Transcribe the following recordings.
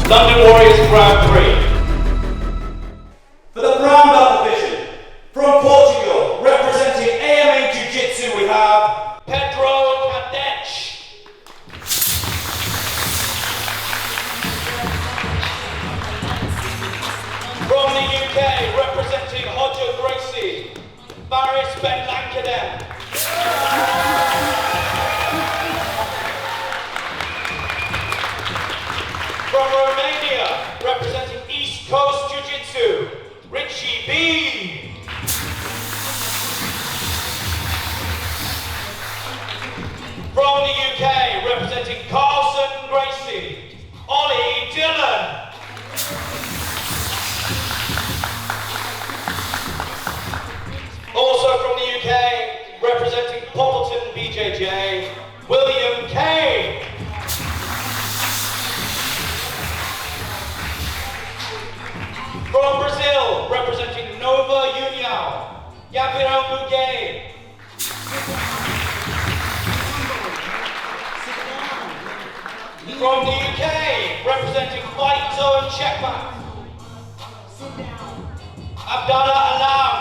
London Warriors Grand Prix. For the brown belt division, from Portugal, representing AMA Jiu-Jitsu, we have Pedro Cadete. From the UK, representing Hodja Gracie, Faris Benlamkadem. From Romania, representing East Coast Jiu-Jitsu, Richy. From the UK, representing Carlson Gracie, Ollie Dillon. Also from the UK, representing Poppleton BJJ, William Kane. From Brazil, representing Nova União, Gabriel Muguet. From the UK, representing Fight Zone Checkback, Abdallah Alam.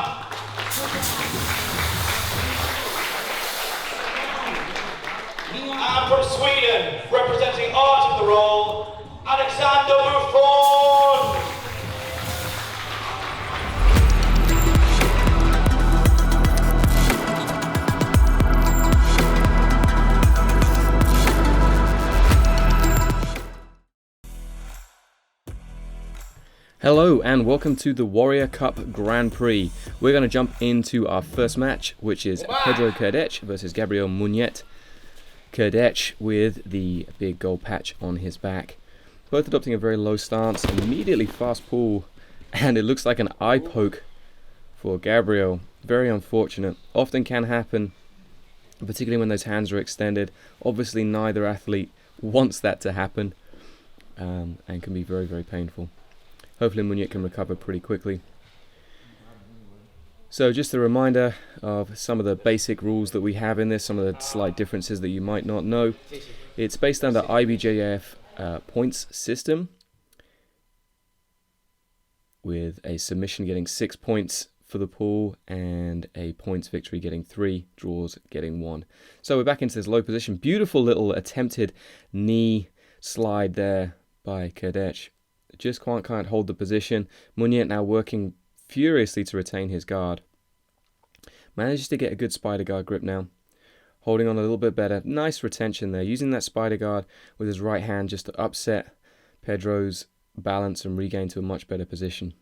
And from Sweden, representing Art of the Roll, Alexander Buffon. Hello and welcome to the Warrior Cup Grand Prix. We're going to jump into our first match, which is Pedro Cadete versus Gabriel Muñet. Cadete with the big gold patch on his back. Both adopting a very low stance, immediately fast pull, and it looks like an eye poke for Gabriel. Very unfortunate. Often can happen, particularly when those hands are extended. Obviously neither athlete wants that to happen, and can be very, very painful. Hopefully Muñet can recover pretty quickly. So just a reminder of some of the basic rules that we have in this, some of the slight differences that you might not know. It's based on the IBJJF points system, with a submission getting 6 points for the pool and a points victory getting 3, draws getting 1. So we're back into this low position. Beautiful little attempted knee slide there by Cadete. Just can't hold the position. Muñet now working furiously to retain his guard. Manages to get a good spider guard grip now. Holding on a little bit better. Nice retention there. Using that spider guard with his right hand just to upset Pedro's balance and regain to a much better position.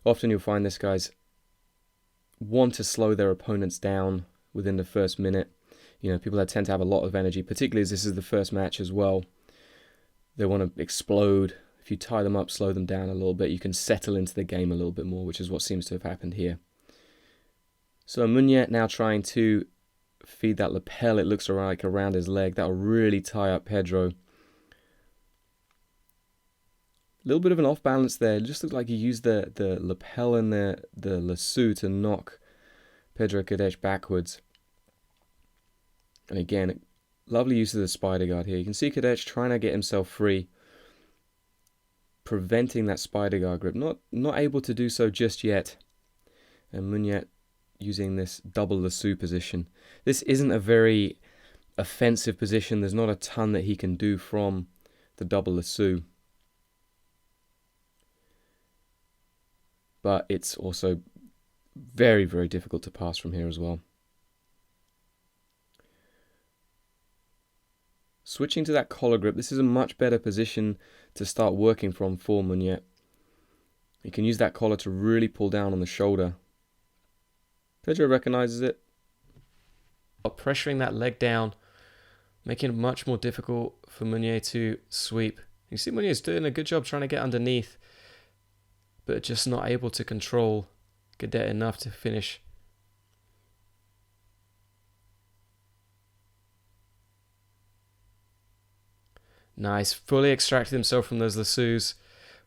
Often you'll find this guys want to slow their opponents down within the first minute. You know, people that tend to have a lot of energy, particularly as this is the first match as well. They want to explode. If you tie them up, slow them down a little bit, you can settle into the game a little bit more, which is what seems to have happened here. So Muñet now trying to feed that lapel, it looks like, around his leg. That'll really tie up Pedro. A little bit of an off balance there. It just looked like he used the lapel and the lasso to knock Pedro Cadete backwards. And again, lovely use of the spider guard here. You can see Cadete trying to get himself free, preventing that spider guard grip, not able to do so just yet. And Muñet using this double lasso position. This isn't a very offensive position. There's not a ton that he can do from the double lasso. But it's also very, very difficult to pass from here as well. Switching to that collar grip, this is a much better position to start working from for Muñet. You can use that collar to really pull down on the shoulder. Pedro recognizes it. Pressuring that leg down, making it much more difficult for Muñet to sweep. You see Muñet's doing a good job trying to get underneath, but just not able to control Cadete enough to finish. Nice, fully extracted himself from those lassos.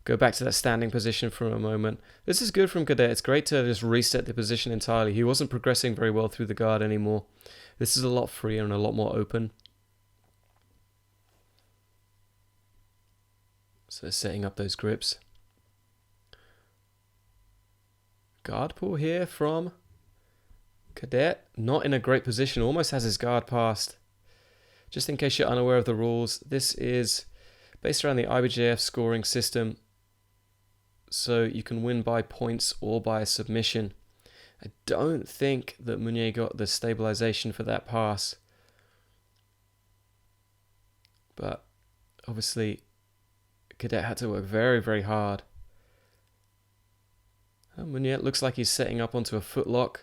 Go back to that standing position for a moment. This is good from Cadete. It's great to just reset the position entirely. He wasn't progressing very well through the guard anymore. This is a lot freer and a lot more open. So setting up those grips. Guard pull here from Cadet. Not in a great position. Almost has his guard passed. Just in case you're unaware of the rules, this is based around the IBJJF scoring system. So you can win by points or by a submission. I don't think that Meunier got the stabilization for that pass. But obviously, Cadet had to work very, very hard. Meunier looks like he's setting up onto a footlock.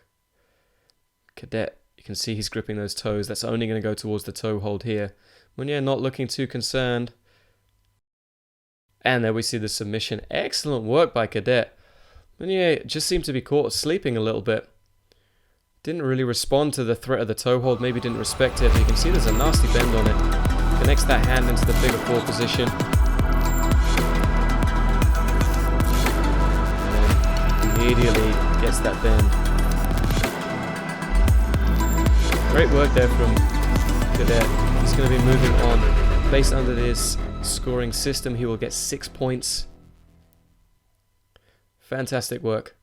Cadet, you can see he's gripping those toes. That's only going to go towards the toe hold here. Meunier not looking too concerned. And there we see the submission. Excellent work by Cadet. Meunier just seemed to be caught sleeping a little bit. Didn't really respond to the threat of the toe hold. Maybe didn't respect it. But you can see there's a nasty bend on it. Connects that hand into the figure 4 position. And immediately gets that bend. Great work there from Cadet. He's going to be moving on. Based under this scoring system, he will get 6 points. Fantastic work.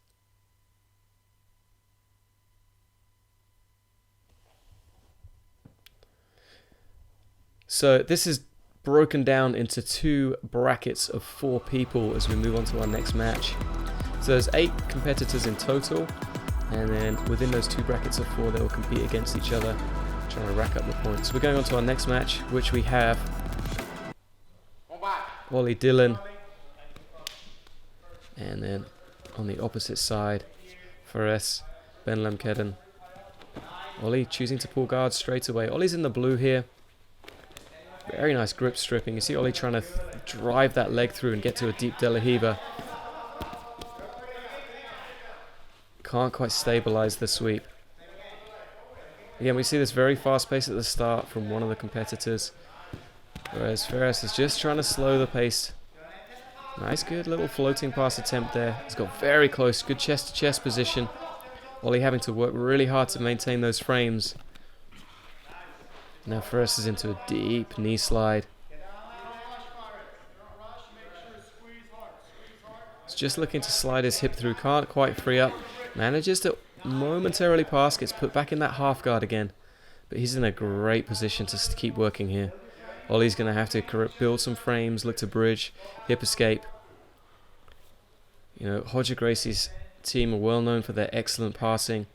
So this is broken down into 2 brackets of 4 people as we move on to our next match. So there's 8 competitors in total, and then within those 2 brackets of 4 they will compete against each other, trying to rack up the points. We're going on to our next match, which we have Ollie Dillon, and then on the opposite side, Faris, Benlamkadem. Ollie choosing to pull guard straight away. Ollie's in the blue here. Very nice grip stripping. You see Ollie trying to drive that leg through and get to a deep De La Riva. Can't quite stabilize the sweep. Again, we see this very fast pace at the start from one of the competitors, whereas Faris is just trying to slow the pace. Nice, good little floating pass attempt there. He's got very close, good chest-to-chest position. Ollie having to work really hard to maintain those frames. Now Faris is into a deep knee slide. He's just looking to slide his hip through, can't quite free up. Manages to momentarily pass, gets put back in that half guard again. But he's in a great position to keep working here. Ollie's going to have to build some frames, look to bridge, hip escape. You know, Hodger Gracie's team are well known for their excellent passing.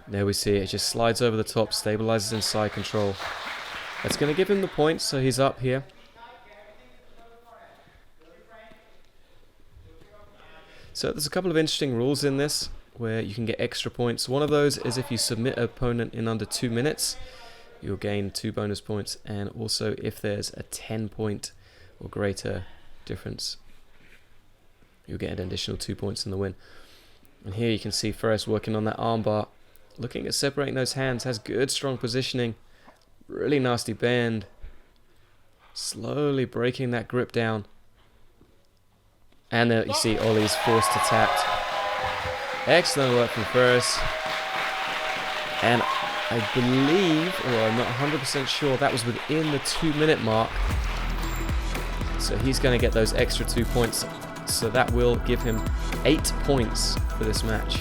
There we see it. It just slides over the top, stabilizes in side control. That's going to give him the points, so he's up here. So there's a couple of interesting rules in this where you can get extra points. One of those is if you submit an opponent in under 2 minutes, you'll gain 2 bonus points. And also if there's a 10-point or greater difference, you'll get an additional 2 points in the win. And here you can see Faris working on that armbar. Looking at separating those hands, has good strong positioning, really nasty bend, slowly breaking that grip down, and there you see Ollie's forced to tap. Excellent work from Faris, and I believe, or I'm not 100% sure, that was within the 2-minute mark, so he's going to get those extra 2 points, so that will give him 8 points for this match.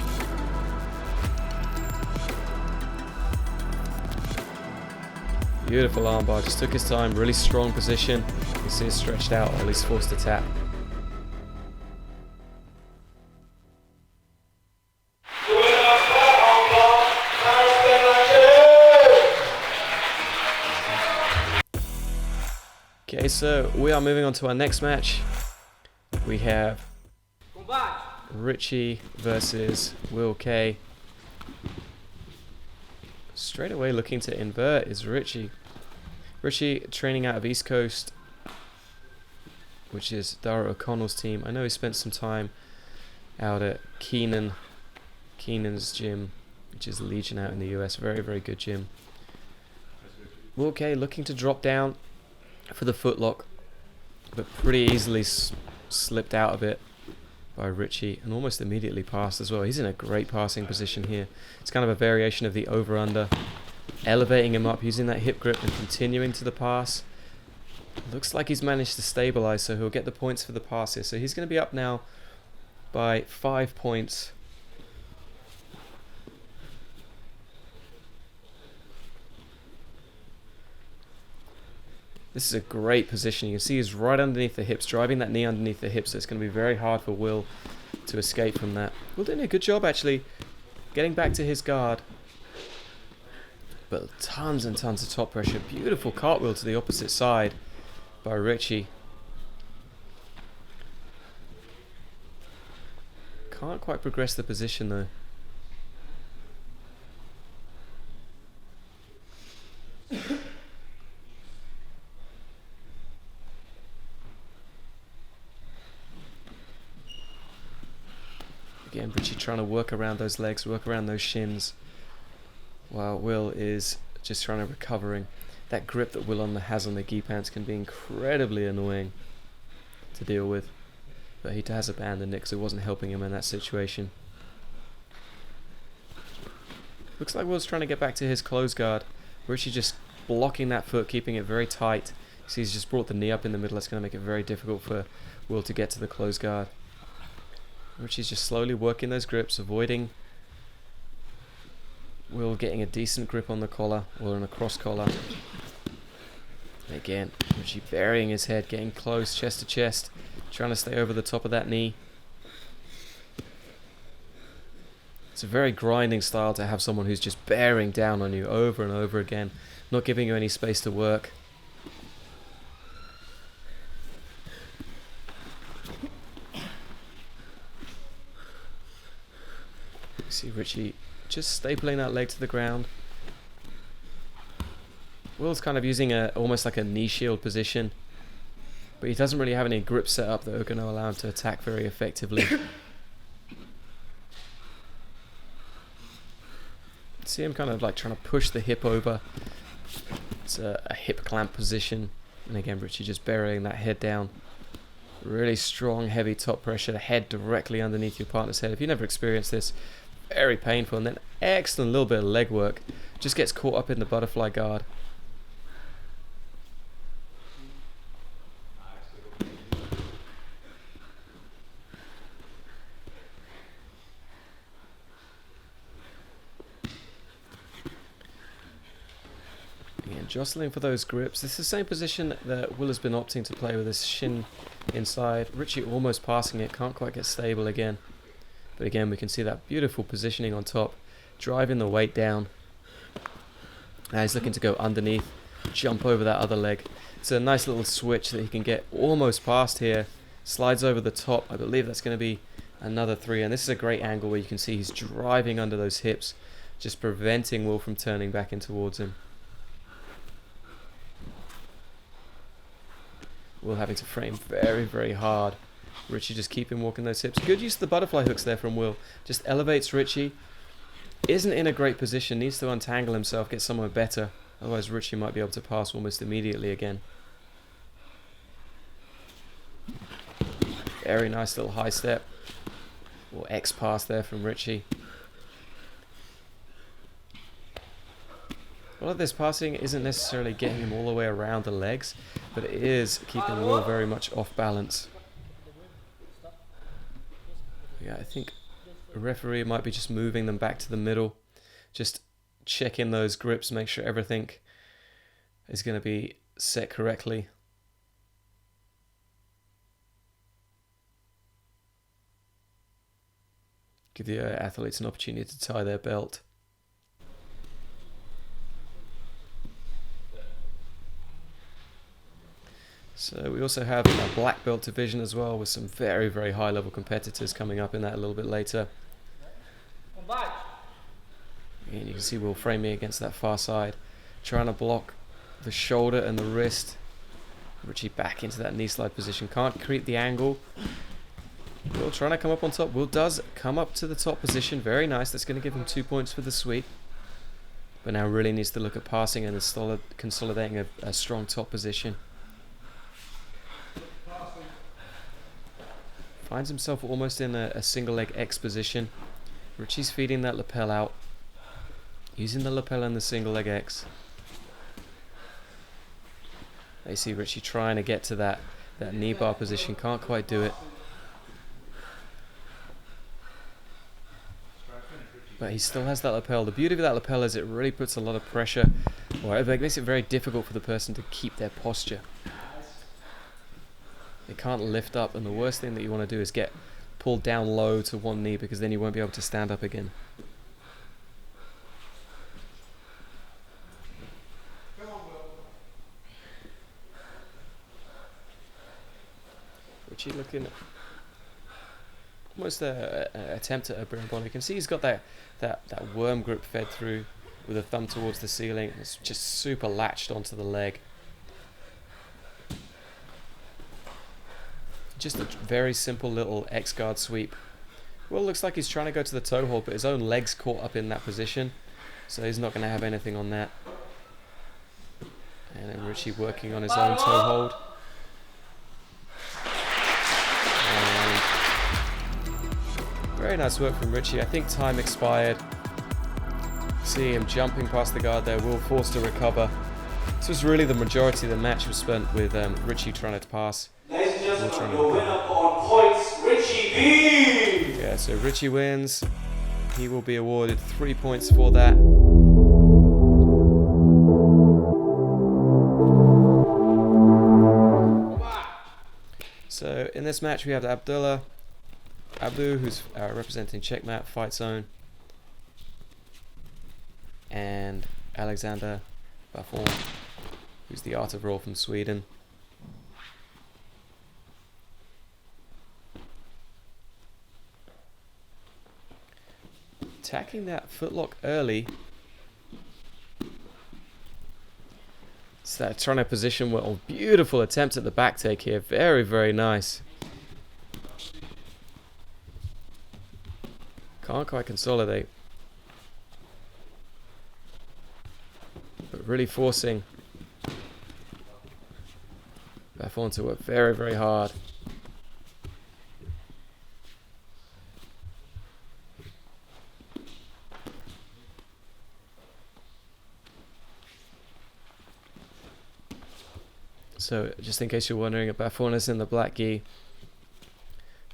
Beautiful armbar, just took his time, really strong position. You see it stretched out, Ollie's forced to tap. Okay, so we are moving on to our next match. We have Richy versus Will K. Straight away looking to invert is Richy. Richy training out of East Coast, which is Dara O'Connell's team. I know he spent some time out at Keenan's gym, which is Legion out in the US. Very, very good gym. Will K looking to drop down for the footlock, but pretty easily slipped out of it by Richy and almost immediately passed as well. He's in a great passing position here. It's kind of a variation of the over-under. Elevating him up, using that hip grip and continuing to the pass. Looks like he's managed to stabilize, so he'll get the points for the pass here. So he's going to be up now by 5 points. This is a great position. You can see he's right underneath the hips, driving that knee underneath the hips. So it's going to be very hard for Will to escape from that. Will doing a good job, actually, getting back to his guard. But tons and tons of top pressure. Beautiful cartwheel to the opposite side by Richy. Can't quite progress the position though. Again, Richy trying to work around those legs, work around those shins, while Will is just trying to recovering. That grip that Will has on the gi pants can be incredibly annoying to deal with. But he has abandoned it because it wasn't helping him in that situation. Looks like Will's trying to get back to his close guard. Richy just blocking that foot, keeping it very tight. See, he's just brought the knee up in the middle. That's going to make it very difficult for Will to get to the close guard. Richy's just slowly working those grips, avoiding Will getting a decent grip on the collar or on a cross collar. Again, Richy burying his head, getting close, chest to chest, trying to stay over the top of that knee. It's a very grinding style to have someone who's just bearing down on you over and over again, not giving you any space to work. See Richy just stapling that leg to the ground. Will's kind of using almost like a knee shield position, but he doesn't really have any grip set up that are going to allow him to attack very effectively. See him kind of like trying to push the hip over. It's a hip clamp position, and again Richy just burying that head down. Really strong, heavy top pressure, head directly underneath your partner's head. If you've never experienced this, very painful. And then excellent little bit of leg work. Just gets caught up in the butterfly guard. Again, jostling for those grips. This is the same position that Will has been opting to play with his shin inside. Richy almost passing it, can't quite get stable again. But again, we can see that beautiful positioning on top, driving the weight down. Now he's looking to go underneath, jump over that other leg. It's a nice little switch that he can get almost past here. Slides over the top. I believe that's going to be another 3. And this is a great angle where you can see he's driving under those hips, just preventing Will from turning back in towards him. Will having to frame very, very hard. Richy just keeping walking those hips. Good use of the butterfly hooks there from Will. Just elevates Richy. Isn't in a great position. Needs to untangle himself, get somewhere better. Otherwise Richy might be able to pass almost immediately again. Very nice little high step. Or X pass there from Richy. A lot of this passing isn't necessarily getting him all the way around the legs, but it is keeping Will very much off balance. Yeah, I think a referee might be just moving them back to the middle. Just checking those grips, make sure everything is going to be set correctly. Give the athletes an opportunity to tie their belt. So we also have a black belt division as well, with some very, very high level competitors coming up in that a little bit later. And you can see Will framing against that far side, trying to block the shoulder and the wrist. Richy back into that knee slide position, can't create the angle. Will trying to come up on top. Will does come up to the top position, very nice. That's going to give him 2 points for the sweep. But now really needs to look at passing and consolidating a strong top position. Finds himself almost in a single leg X position. Richy's feeding that lapel out, using the lapel and the single leg X. You see Richy trying to get to that knee bar position, can't quite do it. But he still has that lapel. The beauty of that lapel is it really puts a lot of pressure, or it makes it very difficult for the person to keep their posture. They can't lift up, and the worst thing that you want to do is get pulled down low to one knee, because then you won't be able to stand up again. Richy looking almost an attempt at a brimble. You can see he's got that worm grip fed through with a thumb towards the ceiling. It's just super latched onto the leg. Just a very simple little X-guard sweep. Well, it looks like he's trying to go to the toe hold, but his own leg's caught up in that position, so he's not going to have anything on that. And then Richy working on his own toe hold. Very nice work from Richy. I think time expired. See him jumping past the guard there. Will forced to recover. This was really the majority of the match was spent with Richy trying to pass. Ladies and gentlemen, your winner on points, Richy B. Yeah, so Richy wins. He will be awarded 3 points for that. So in this match we have Abdu, who's representing Checkmate Fight Zone, and Alexander Buffon, who's the Art of Roll from Sweden. Attacking that footlock early. It's that trying to position well. Beautiful attempt at the back take here. Very, very nice. Can't quite consolidate. But really forcing Buffon to work very, very hard. So, just in case you're wondering, Buffon is in the black gi.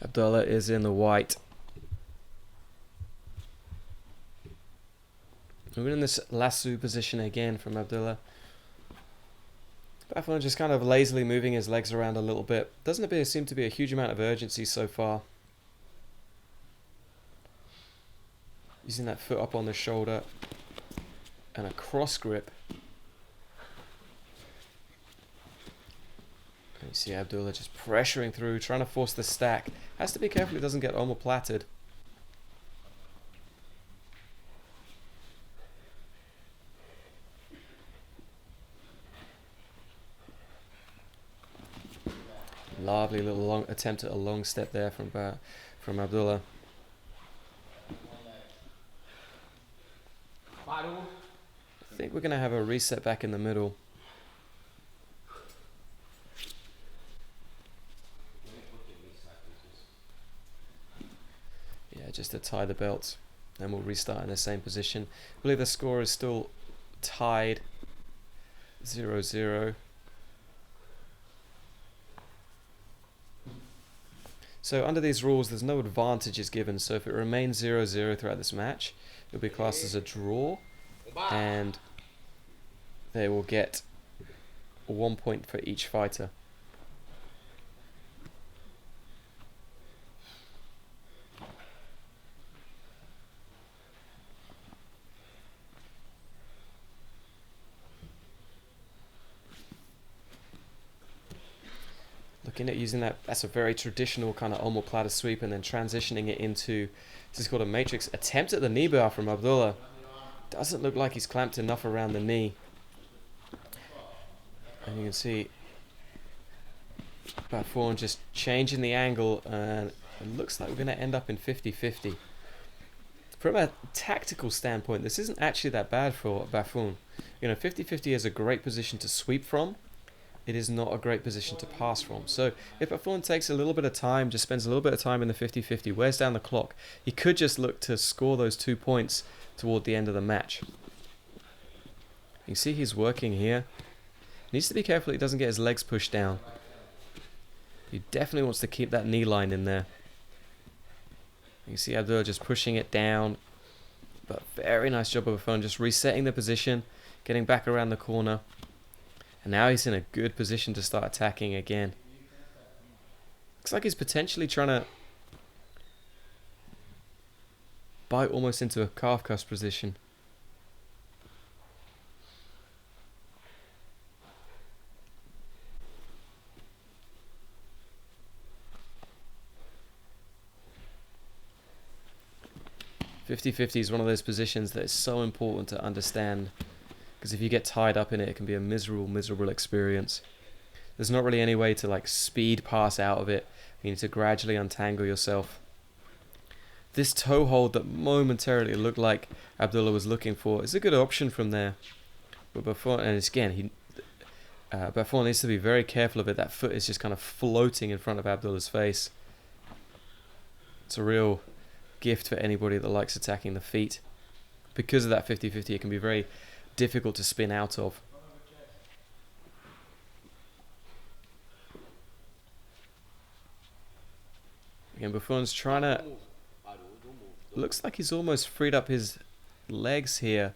Abdullah is in the white. We're in this lasso position again from Abdullah. Buffon just kind of lazily moving his legs around a little bit. Doesn't seem to be a huge amount of urgency so far. Using that foot up on the shoulder and a cross grip. You see Abdullah just pressuring through, trying to force the stack. Has to be careful he doesn't get omoplated. Lovely little long attempt at a long step there from Abdullah. I think we're going to have a reset back in the middle. Yeah, just to tie the belts. Then we'll restart in the same position. I believe the score is still tied 0-0. So under these rules, there's no advantages given. So if it remains 0-0 throughout this match, it'll be classed as a draw, and they will get 1 point for each fighter. Looking at using that's a very traditional kind of omoplata sweep, and then transitioning it into, this is called a matrix attempt at the knee bar from Abdullah. Doesn't look like he's clamped enough around the knee. And you can see Buffon just changing the angle, and it looks like we're going to end up in 50-50. From a tactical standpoint, this isn't actually that bad for Buffon. 50-50 is a great position to sweep from. It is not a great position to pass from. So if Buffon takes a little bit of time, just spends a little bit of time in the 50-50, wears down the clock, he could just look to score those 2 points toward the end of the match. You see he's working here. Needs to be careful he doesn't get his legs pushed down. He definitely wants to keep that knee line in there. You see Abdullah just pushing it down. But very nice job of Buffon just resetting the position, getting back around the corner. And now he's in a good position to start attacking again. Looks like he's potentially trying to bite almost into a calf cuss position. .50-50 is one of those positions that is so important to understand, because if you get tied up in it, it can be a miserable experience. There's not really any way to like speed pass out of it. You need to gradually untangle yourself. This toe hold that momentarily looked like Abdullah was looking for is a good option from there. But Buffon, and again, Buffon needs to be very careful of it. That foot is just kind of floating in front of Abdullah's face. It's a real gift for anybody that likes attacking the feet. Because of that 50-50, it can be very difficult to spin out of. Again, Buffon's trying to... Looks like he's almost freed up his legs here.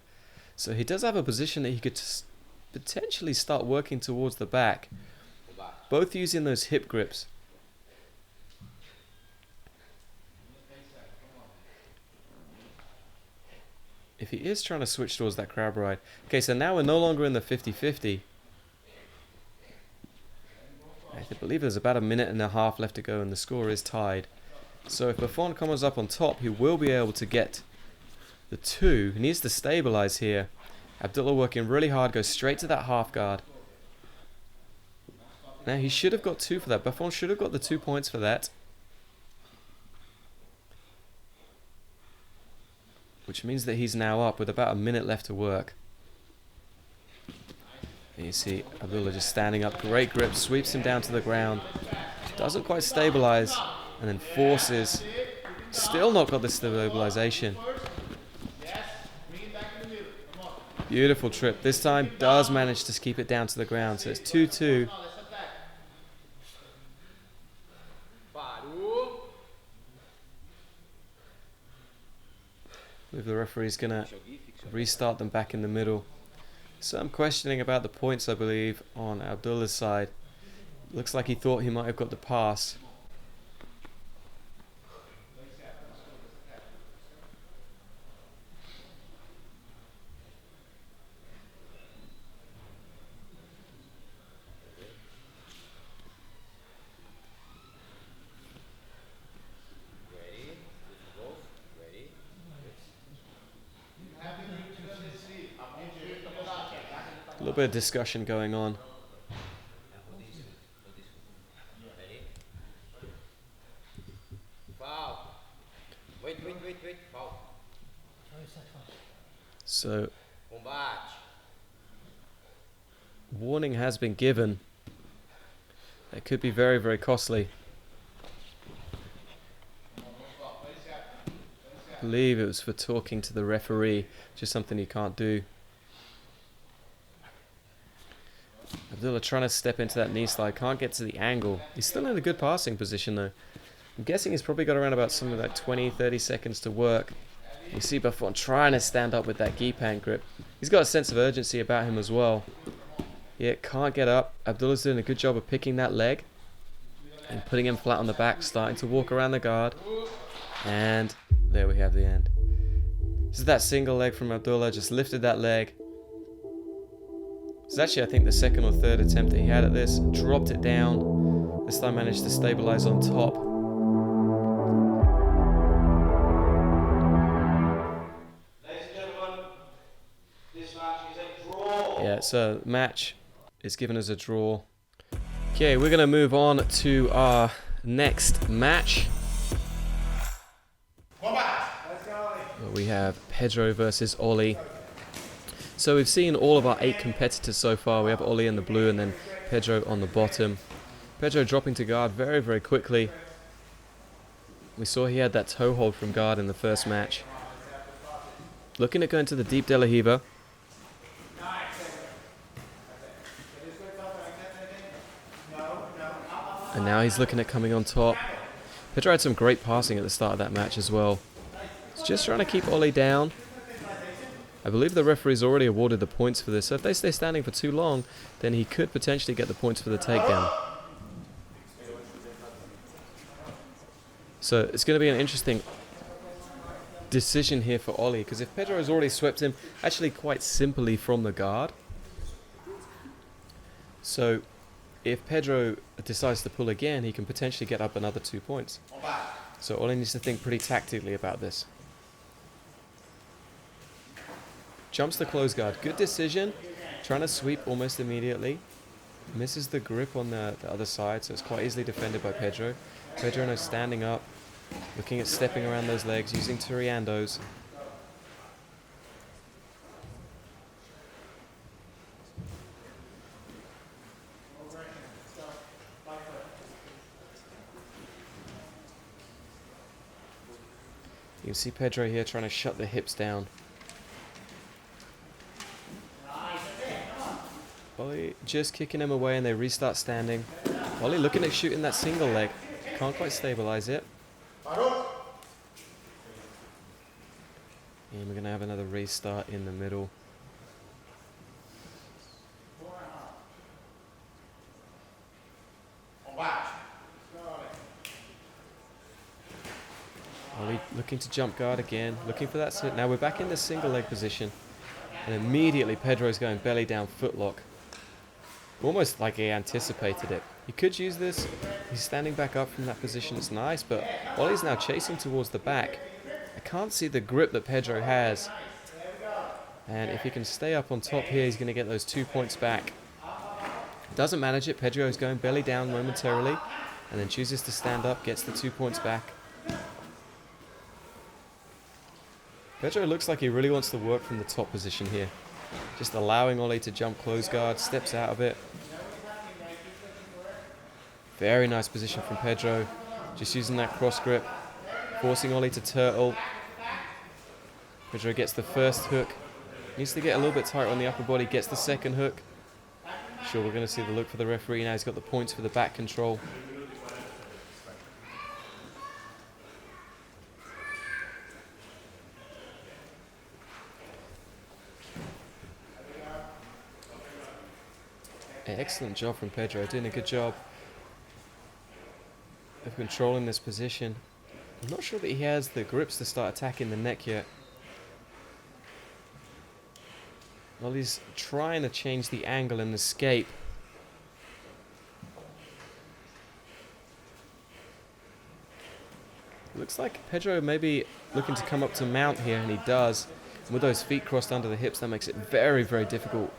So he does have a position that he could potentially start working towards the back. Both using those hip grips. If he is trying to switch towards that crab ride. Okay, so now we're no longer in the 50-50. I believe there's about a minute and a half left to go and the score is tied. So if Buffon comes up on top, he will be able to get the 2. He needs to stabilize here. Abdullah working really hard, goes straight to that half guard. Now he should have got 2 for that. Buffon should have got the 2 points for that. Which means that he's now up with about a minute left to work. And you see Abdullah just standing up, great grip, sweeps him down to the ground. Doesn't quite stabilize, and then forces. Still not got the stabilization. Beautiful trip. This time does manage to keep it down to the ground. So it's 2-2. If the referee's going to restart them back in the middle. So I'm questioning about the points, I believe, on Abdullah's side. Looks like he thought he might have got the pass. A little bit of discussion going on. So, warning has been given. That could be very, very costly. I believe it was for talking to the referee, which is something you can't do. Abdullah trying to step into that knee slide, can't get to the angle. He's still in a good passing position though. I'm guessing he's probably got around about something like 20-30 seconds to work. You see Buffon trying to stand up with that gi-pan grip. He's got a sense of urgency about him as well. Yeah, can't get up. Abdullah's doing a good job of picking that leg and putting him flat on the back, starting to walk around the guard. And there we have the end. This is that single leg from Abdullah, just lifted that leg. It's actually, I think, the second or third attempt that he had at this. Dropped it down. This time managed to stabilize on top. Ladies and gentlemen, this match is a draw. Yeah, so match is given as a draw. Okay, we're going to move on to our next match. We have Pedro versus Ollie. So we've seen all of our 8 competitors so far. We have Ollie in the blue and then Pedro on the bottom. Pedro dropping to guard very, very quickly. We saw he had that toe hold from guard in the first match. Looking at going to the deep De La Riva. And now he's looking at coming on top. Pedro had some great passing at the start of that match as well. He's just trying to keep Ollie down. I believe the referee's already awarded the points for this, so if they stay standing for too long, then he could potentially get the points for the takedown. So it's going to be an interesting decision here for Ollie, because if Pedro has already swept him, actually quite simply from the guard. So if Pedro decides to pull again, he can potentially get up another 2 points. So Ollie needs to think pretty tactically about this. Jumps the close guard. Good decision. Trying to sweep almost immediately. Misses the grip on the other side, so it's quite easily defended by Pedro. Pedro now standing up, looking at stepping around those legs, using Turiandos. You can see Pedro here trying to shut the hips down. Ollie just kicking him away and they restart standing. Ollie looking at shooting that single leg. Can't quite stabilize it. And we're going to have another restart in the middle. Ollie looking to jump guard again, looking for that sit. Now we're back in the single leg position. And immediately Pedro's going belly down footlock. Almost like he anticipated it. He could use this. He's standing back up from that position. It's nice, but Ollie's now chasing towards the back. I can't see the grip that Pedro has. And if he can stay up on top here, he's going to get those 2 points back. Doesn't manage it. Pedro is going belly down momentarily and then chooses to stand up, gets the 2 points back. Pedro looks like he really wants to work from the top position here. Just allowing Ollie to jump close guard, steps out of it. Very nice position from Pedro. Just using that cross grip, forcing Ollie to turtle. Pedro gets the first hook. Needs to get a little bit tighter on the upper body, gets the second hook. Sure, we're going to see the look for the referee now. He's got the points for the back control. Excellent job from Pedro, doing a good job of controlling this position. I'm not sure that he has the grips to start attacking the neck yet. Ollie's trying to change the angle and escape. Looks like Pedro may be looking to come up to mount here, and he does. And with those feet crossed under the hips, that makes it very, very difficult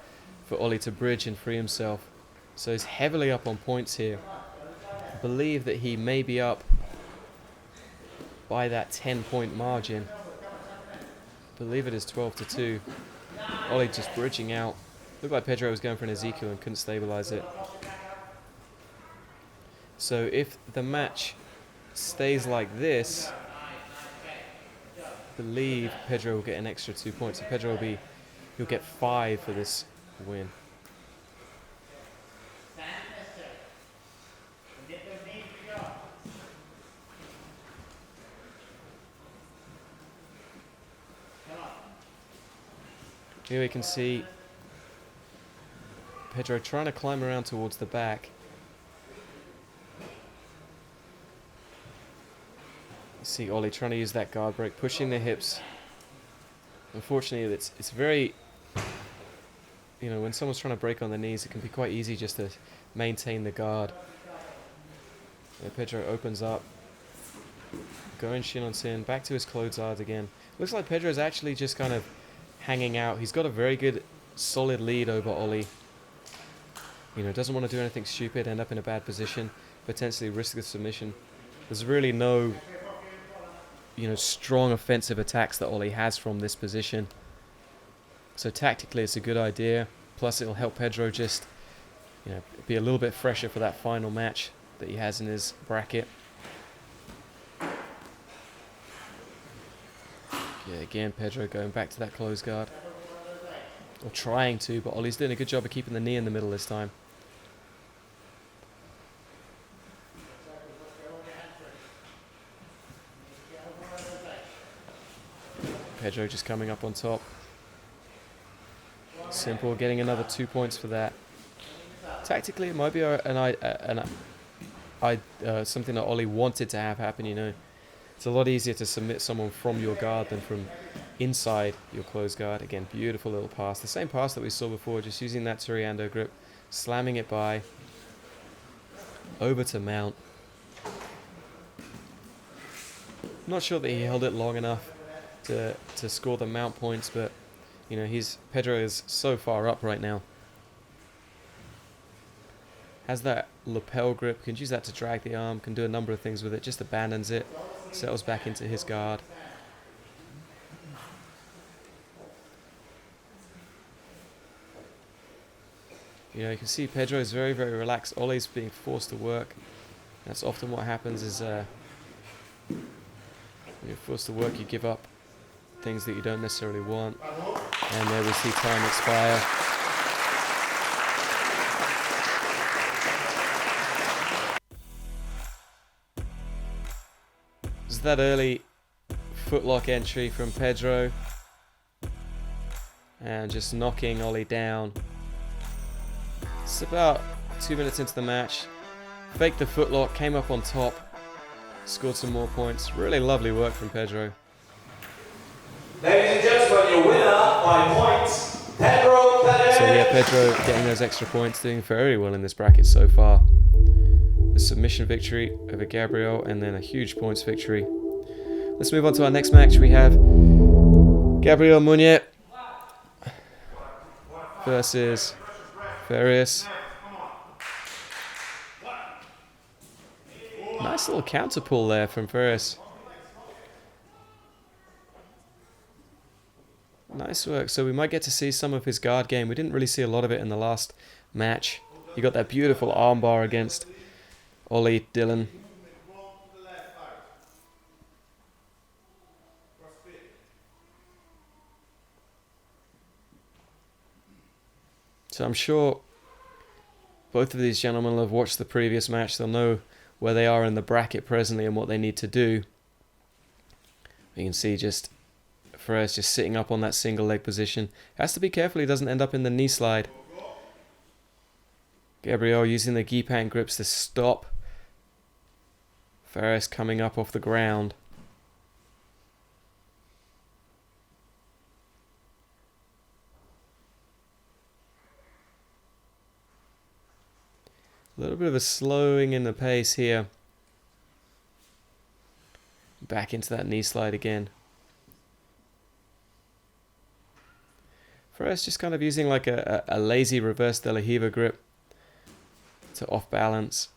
for Ollie to bridge and free himself. So he's heavily up on points here. I believe that he may be up by that 10-point margin. I believe it is 12-2. Ollie just bridging out. Looked like Pedro was going for an Ezekiel and couldn't stabilize it. So if the match stays like this, I believe Pedro will get an extra 2 points. So Pedro he'll get 5 for this win. Here we can see Pedro trying to climb around towards the back. You see Ollie trying to use that guard break, pushing the hips. Unfortunately, it's very, when someone's trying to break on the knees, it can be quite easy just to maintain the guard. And Pedro opens up, going shin on sin, back to his closed guard again. Looks like Pedro's actually just kind of hanging out. He's got a very good, solid lead over Ollie. Doesn't want to do anything stupid, end up in a bad position, potentially risk the submission. There's really no, strong offensive attacks that Ollie has from this position. So tactically, it's a good idea. Plus, it'll help Pedro just, be a little bit fresher for that final match that he has in his bracket. Yeah, again, Pedro going back to that close guard. Or trying to, but Ollie's doing a good job of keeping the knee in the middle this time. Pedro just coming up on top. Simple, getting another 2 points for that. Tactically, it might be something that Ollie wanted to have happen, you know. It's a lot easier to submit someone from your guard than from inside your closed guard. Again, beautiful little pass. The same pass that we saw before, just using that Toriando grip, slamming it by. Over to Mount. Not sure that he held it long enough to score the Mount points, but you know, Pedro is so far up right now. Has that lapel grip, can use that to drag the arm, can do a number of things with it, just abandons it, settles back into his guard. You know, you can see Pedro is very, very relaxed. Ollie's being forced to work. That's often what happens is when you're forced to work, you give up things that you don't necessarily want. And there we see time expire. This is that early footlock entry from Pedro. And just knocking Ollie down. It's about 2 minutes into the match. Faked the footlock, came up on top. Scored some more points. Really lovely work from Pedro. Ladies and gentlemen, your winner by points, Pedro. So yeah, Pedro getting those extra points, doing very well in this bracket so far. A submission victory over Gabriel, and then a huge points victory. Let's move on to our next match. We have Gabriel Muñet versus Faris. Nice little counter pull there from Faris. Nice work. So we might get to see some of his guard game. We didn't really see a lot of it in the last match. You got that beautiful armbar against Ollie Dillon. So I'm sure both of these gentlemen will have watched the previous match. They'll know where they are in the bracket presently and what they need to do. You can see just Faris just sitting up on that single leg position. Has to be careful he doesn't end up in the knee slide. Gabriel using the Gipan grips to stop Faris coming up off the ground. A little bit of a slowing in the pace here. Back into that knee slide again. Faris just kind of using like a lazy reverse De La Riva grip to off balance.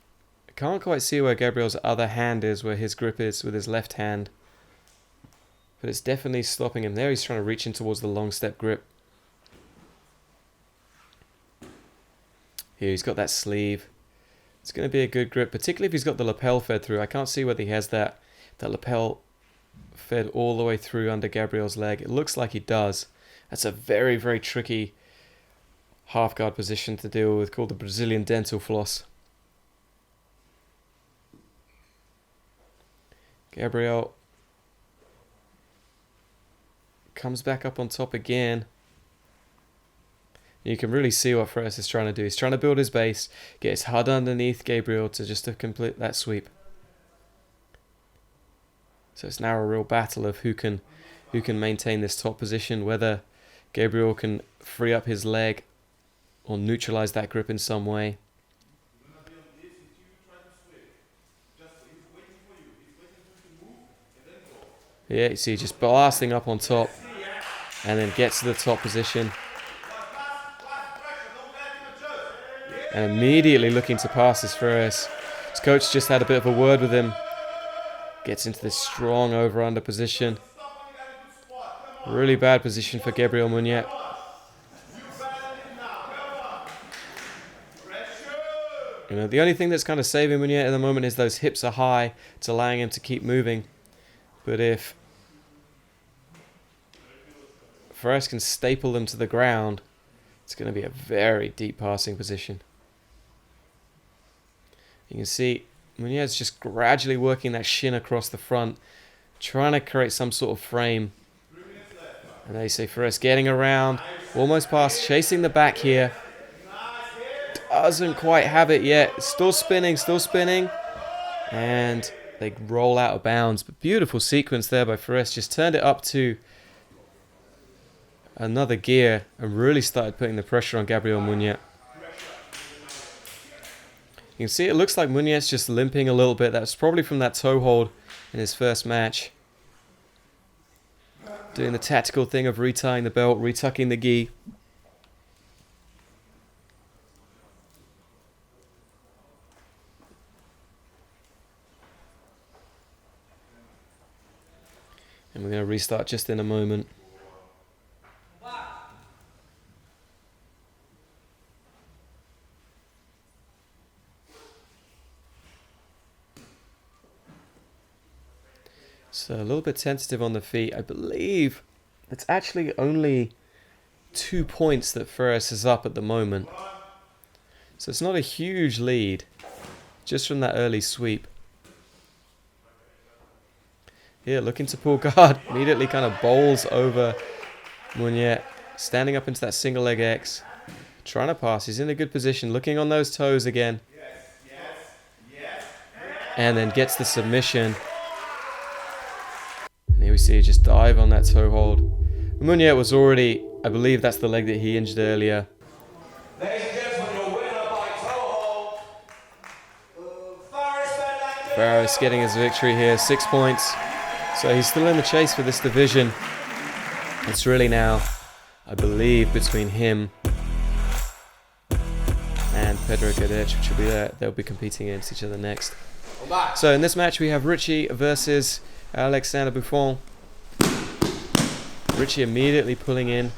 I can't quite see where Gabriel's other hand is, where his grip is with his left hand. But it's definitely stopping him there. He's trying to reach in towards the long step grip. Here he's got that sleeve. It's going to be a good grip, particularly if he's got the lapel fed through. I can't see whether he has that lapel fed all the way through under Gabriel's leg. It looks like he does. That's a very, very tricky half guard position to deal with, called the Brazilian dental floss. Gabriel comes back up on top again. You can really see what Faris is trying to do. He's trying to build his base, get his head underneath Gabriel to complete that sweep. So it's now a real battle of who can maintain this top position, whether Gabriel can free up his leg or neutralize that grip in some way. Yeah, you see just blasting up on top and then gets to the top position. And immediately looking to pass this Faris. His coach just had a bit of a word with him. Gets into this strong over-under position. Really bad position for Gabriel Muñet. You know, the only thing that's kind of saving Muñet at the moment is those hips are high. It's allowing him to keep moving. But if Faris can staple them to the ground, it's going to be a very deep passing position. You can see Muñet's just gradually working that shin across the front, trying to create some sort of frame And they say Faris getting around, almost past, chasing the back here. Doesn't quite have it yet. Still spinning, still spinning. And they roll out of bounds. But beautiful sequence there by Faris. Just turned it up to another gear and really started putting the pressure on Gabriel Muñet. You can see it looks like Muñet's just limping a little bit. That's probably from that toe hold in his first match. Doing the tactical thing of retying the belt, retucking the gi. And we're going to restart just in a moment. So a little bit tentative on the feet. I believe it's actually only 2 points that Faris is up at the moment. So it's not a huge lead, just from that early sweep. Here, looking to pull guard, immediately kind of bowls over Muñet, standing up into that single leg X, trying to pass. He's in a good position, looking on those toes again. And then gets the submission. And here we see it just dive on that toe hold. Muñet was already, I believe that's the leg that he injured earlier. Ladies and gentlemen, your winner by toe hold, Faris Benlamkadem. Faris getting his victory here, 6 points. So he's still in the chase for this division. It's really now, I believe, between him and Pedro Cadech, which will be there. They'll be competing against each other next. So in this match we have Richy versus Alexander Buffon. Richy immediately pulling in,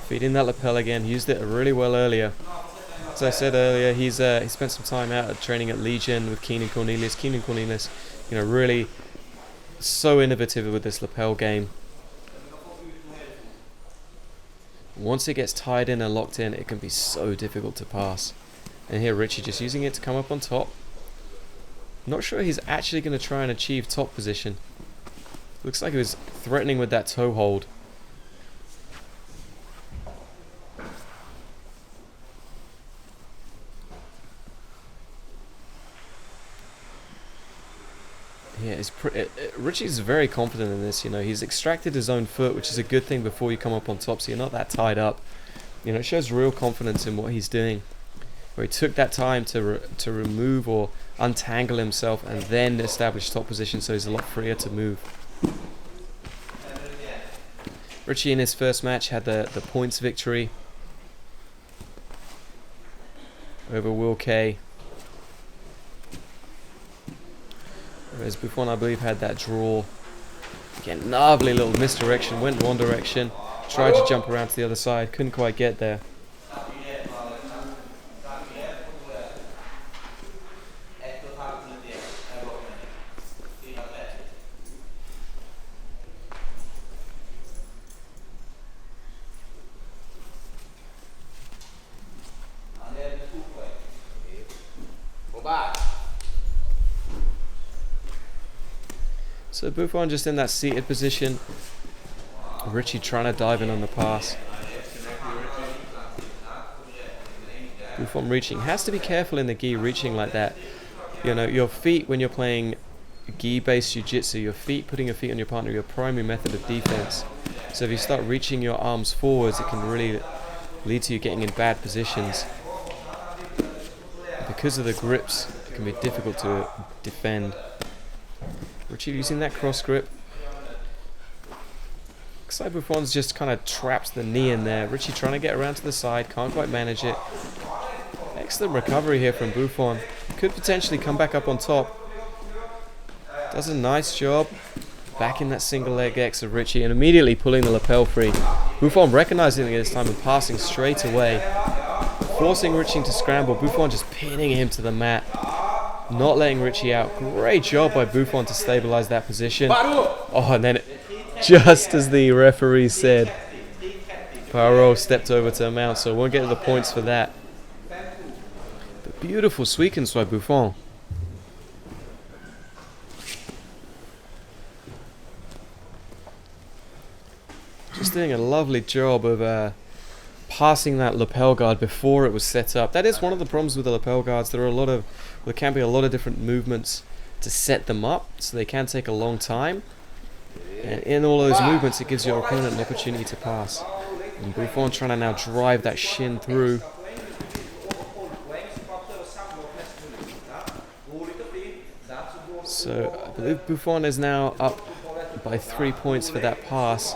feeding that lapel again. He used it really well earlier. As I said earlier, he spent some time out at training at Legion with Keenan Cornelius. Keenan Cornelius, really so innovative with this lapel game. Once it gets tied in and locked in, it can be so difficult to pass. And here Richy just using it to come up on top. Not sure he's actually going to try and achieve top position. Looks like he was threatening with that toe hold. Yeah, Richy's very confident in this. He's extracted his own foot, which is a good thing before you come up on top, so you're not that tied up. It shows real confidence in what he's doing, where he took that time to remove or untangle himself and then establish top position, so he's a lot freer to move. Richy in his first match had the points victory over Will Kay. Whereas Buffon, I believe, had that draw. Again, lovely little misdirection, went one direction, tried to jump around to the other side, couldn't quite get there. So Buffon just in that seated position. Richy trying to dive in on the pass. Buffon reaching. Has to be careful in the gi reaching like that. Your feet when you're playing gi-based jiu-jitsu, putting your feet on your partner, your primary method of defense. So if you start reaching your arms forwards, it can really lead to you getting in bad positions. Because of the grips, it can be difficult to defend. Richy using that cross grip. Looks like Buffon's just kind of trapped the knee in there. Richy trying to get around to the side, can't quite manage it. Excellent recovery here from Buffon. Could potentially come back up on top. Does a nice job. Back in that single leg X of Richy and immediately pulling the lapel free. Buffon recognizing it this time and passing straight away. Forcing Richy to scramble. Buffon just pinning him to the mat. Not letting Richy out. Great job by Buffon to stabilize that position. Oh, and then just as the referee said, Poirot stepped over to mount, so won't get the points for that. But beautiful sequence by Buffon. just doing a lovely job of passing that lapel guard before it was set up. That is one of the problems with the lapel guards. There can be a lot of different movements to set them up, so they can take a long time. And in all those movements, it gives your opponent an opportunity to pass. And Buffon trying to now drive that shin through. So I believe Buffon is now up by 3 points for that pass.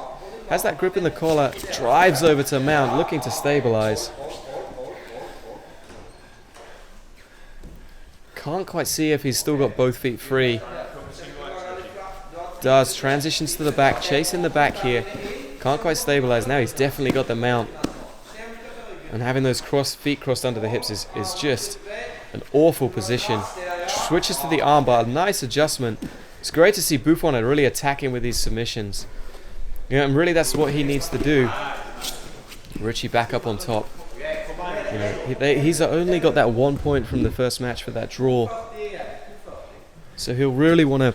Has that grip in the collar, drives over to Mount, looking to stabilize. Can't quite see if he's still got both feet free. Does, transitions to the back, chasing the back here. Can't quite stabilize. Now he's definitely got the mount. And having those feet crossed under the hips is just an awful position. Switches to the armbar, nice adjustment. It's great to see Buffon really attacking with these submissions. Yeah, and really that's what he needs to do. Richy back up on top. You know, he's only got that 1 point from the first match for that draw. So he'll really want to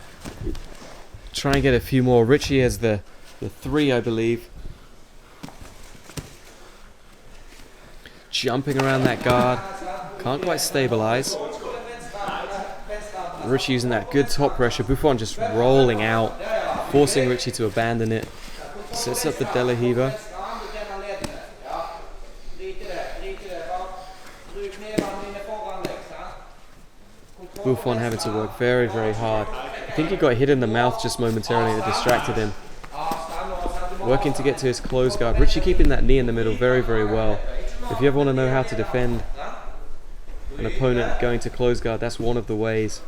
try and get a few more. Richy has the 3, I believe. Jumping around that guard. Can't quite stabilize. Richy using that good top pressure. Buffon just rolling out, forcing Richy to abandon it. Sets up the De La Riva. Buffon having to work very, very hard. I think he got hit in the mouth just momentarily that distracted him. Working to get to his close guard. Richy keeping that knee in the middle very, very well. If you ever want to know how to defend an opponent going to close guard, that's one of the ways.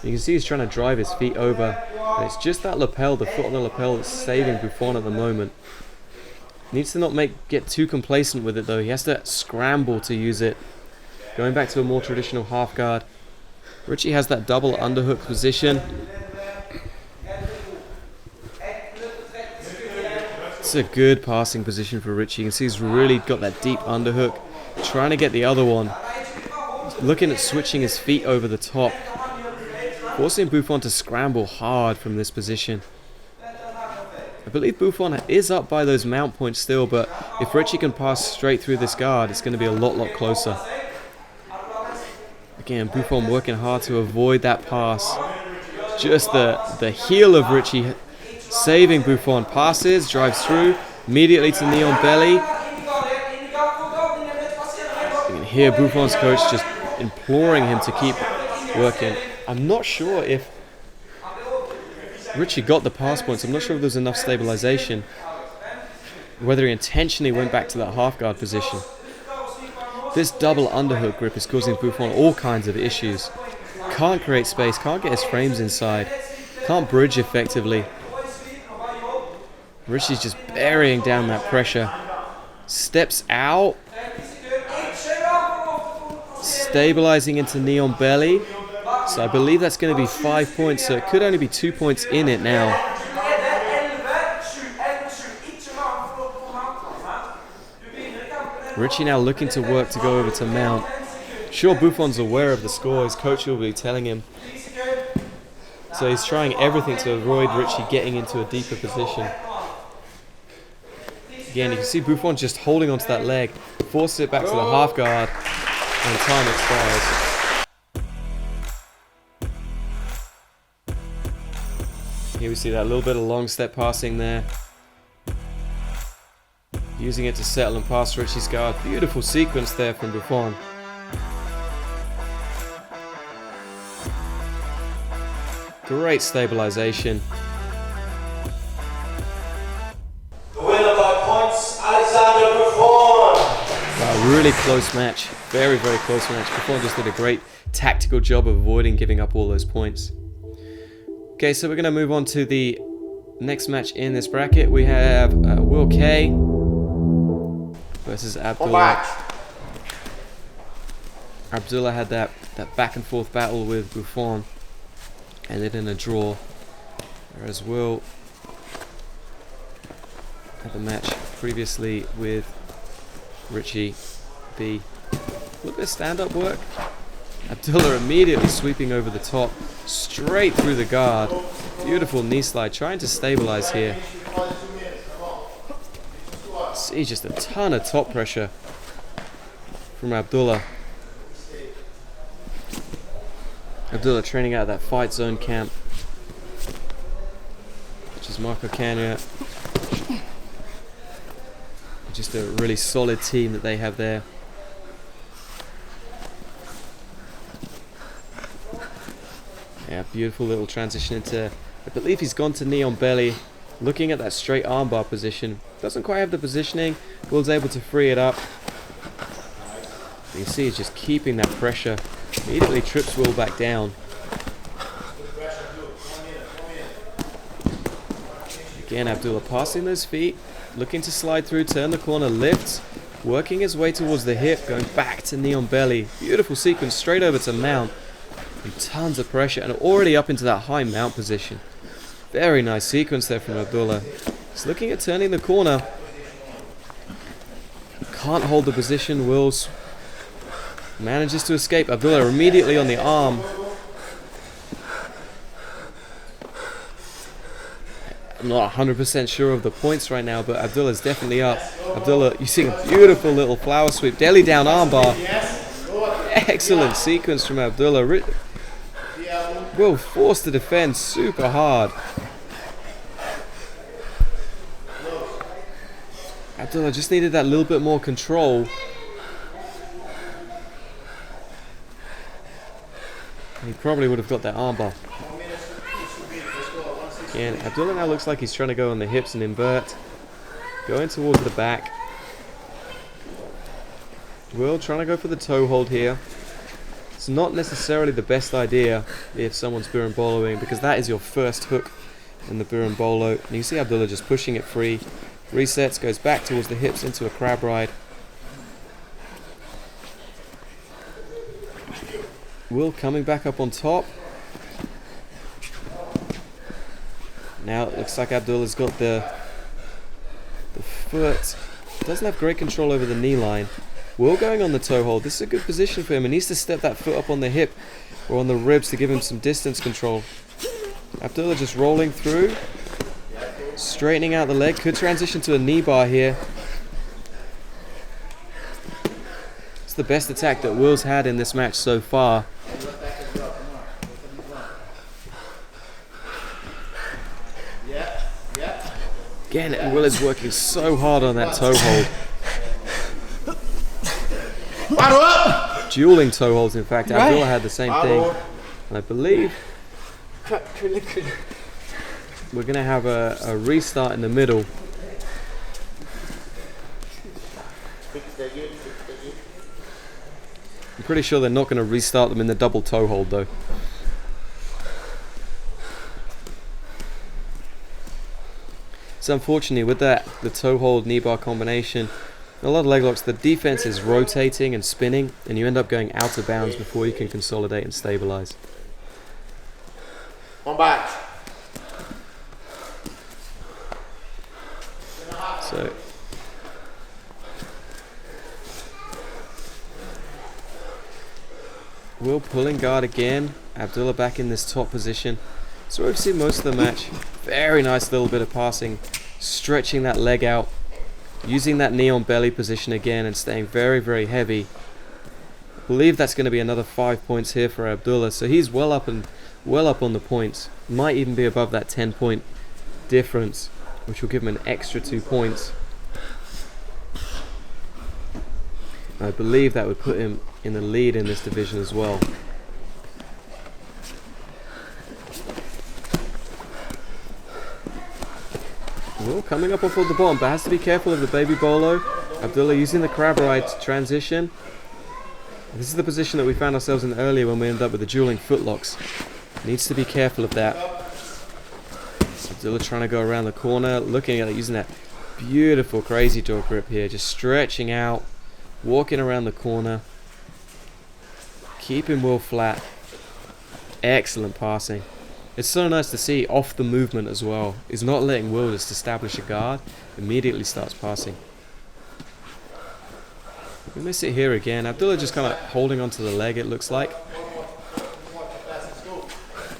You can see he's trying to drive his feet over. And it's just that lapel, the foot on the lapel, that's saving Buffon at the moment. Needs to not get too complacent with it though. He has to scramble to use it. Going back to a more traditional half guard. Richy has that double underhook position. It's a good passing position for Richy. You can see he's really got that deep underhook. Trying to get the other one. Looking at switching his feet over the top. Forcing Buffon to scramble hard from this position. I believe Buffon is up by those mount points still, but if Richy can pass straight through this guard, it's going to be a lot closer. Again, Buffon working hard to avoid that pass. Just the heel of Richy saving Buffon. Passes, drives through, immediately to knee on belly. You can hear Buffon's coach just imploring him to keep working. I'm not sure if Richy got the pass points. I'm not sure if there's enough stabilization. Whether he intentionally went back to that half guard position. This double underhook grip is causing Buffon all kinds of issues. Can't create space, can't get his frames inside, can't bridge effectively. Richy's just burying down that pressure. Steps out. Stabilizing into knee on belly. So I believe that's going to be 5 points, so it could only be 2 points in it now. Richy now looking to work to go over to mount. Sure, Buffon's aware of the score, his coach will be telling him. So he's trying everything to avoid Richy getting into a deeper position. Again, you can see Buffon just holding onto that leg, forces it back to the half guard, and time expires. Here we see that little bit of long step passing there. Using it to settle and pass Richy's guard. Beautiful sequence there from Buffon. Great stabilization. The winner by points, Alexander Buffon. Wow, really close match. Very, very close match. Buffon just did a great tactical job of avoiding giving up all those points. Okay, so we're going to move on to the next match in this bracket. We have Will K versus Abdullah. Abdullah had that back and forth battle with Buffon, ended in a draw, whereas Will had the match previously with Richy B. A little bit of stand-up work. Abdullah immediately sweeping over the top, straight through the guard. Beautiful knee slide, trying to stabilize here. see just a ton of top pressure from Abdullah. Abdullah training out of that fight zone camp, which is Marco Kenya. Just a really solid team that they have there. Yeah, beautiful little transition into, I believe he's gone to knee on belly, looking at that straight armbar position. Doesn't quite have the positioning. Will's able to free it up. You see he's just keeping that pressure. Immediately trips Will back down. Again, Abdullah passing those feet, looking to slide through, turn the corner, lifts, working his way towards the hip, going back to knee on belly. Beautiful sequence, straight over to mount. And tons of pressure, and already up into that high mount position. Very nice sequence there from Abdullah. He's looking at turning the corner. Can't hold the position. Wills manages to escape. Abdullah immediately on the arm. I'm not 100% sure of the points right now, but Abdullah's definitely up. Abdullah, you see a beautiful little flower sweep. Belly down armbar. Excellent sequence from Abdullah. Will forced to defend super hard. Abdullah just needed that little bit more control. He probably would have got that armbar. Again, Abdullah now looks like he's trying to go on the hips and invert. Going towards the back. Will trying to go for the toe hold here. It's not necessarily the best idea if someone's birimboloing, because that is your first hook in the birimbolo. And you see Abdullah just pushing it free. Resets, goes back towards the hips into a crab ride. Will coming back up on top. Now it looks like Abdullah's got the foot. Doesn't have great control over the knee line. Will going on the toe hold. This is a good position for him. He needs to step that foot up on the hip or on the ribs to give him some distance control. Abdullah just rolling through. Straightening out the leg. Could transition to a knee bar here. It's the best attack that Will's had in this match so far. Again, Will is working so hard on that toe hold. Dueling toe holds, in fact. Abdullah had the same thing. And I believe we're going to have a restart in the middle. I'm pretty sure they're not going to restart them in the double toe hold though. So unfortunately with that, the toe hold knee bar combination, a lot of leg locks, the defense is rotating and spinning, and you end up going out of bounds before you can consolidate and stabilize. One back. So Will pulling guard again. Abdullah back in this top position. So we've seen most of the match. Very nice little bit of passing, stretching that leg out, using that knee on belly position again and staying very, very heavy. I believe that's going to be another 5 points here for Abdullah. So he's well up on the points. Might even be above that 10-point difference, which will give him an extra 2 points. I believe that would put him in the lead in this division as well. Will coming up off of the bottom, but has to be careful of the baby bolo. Abdullah using the crab ride to transition. This is the position that we found ourselves in earlier when we ended up with the dueling footlocks. Needs to be careful of that. Abdullah trying to go around the corner, looking at it, using that beautiful crazy jaw grip here, just stretching out, walking around the corner, keeping Will flat. Excellent passing. It's so nice to see off the movement as well. He's not letting Will just establish a guard, immediately starts passing. We miss it here again. Abdullah just kind of holding onto the leg, it looks like.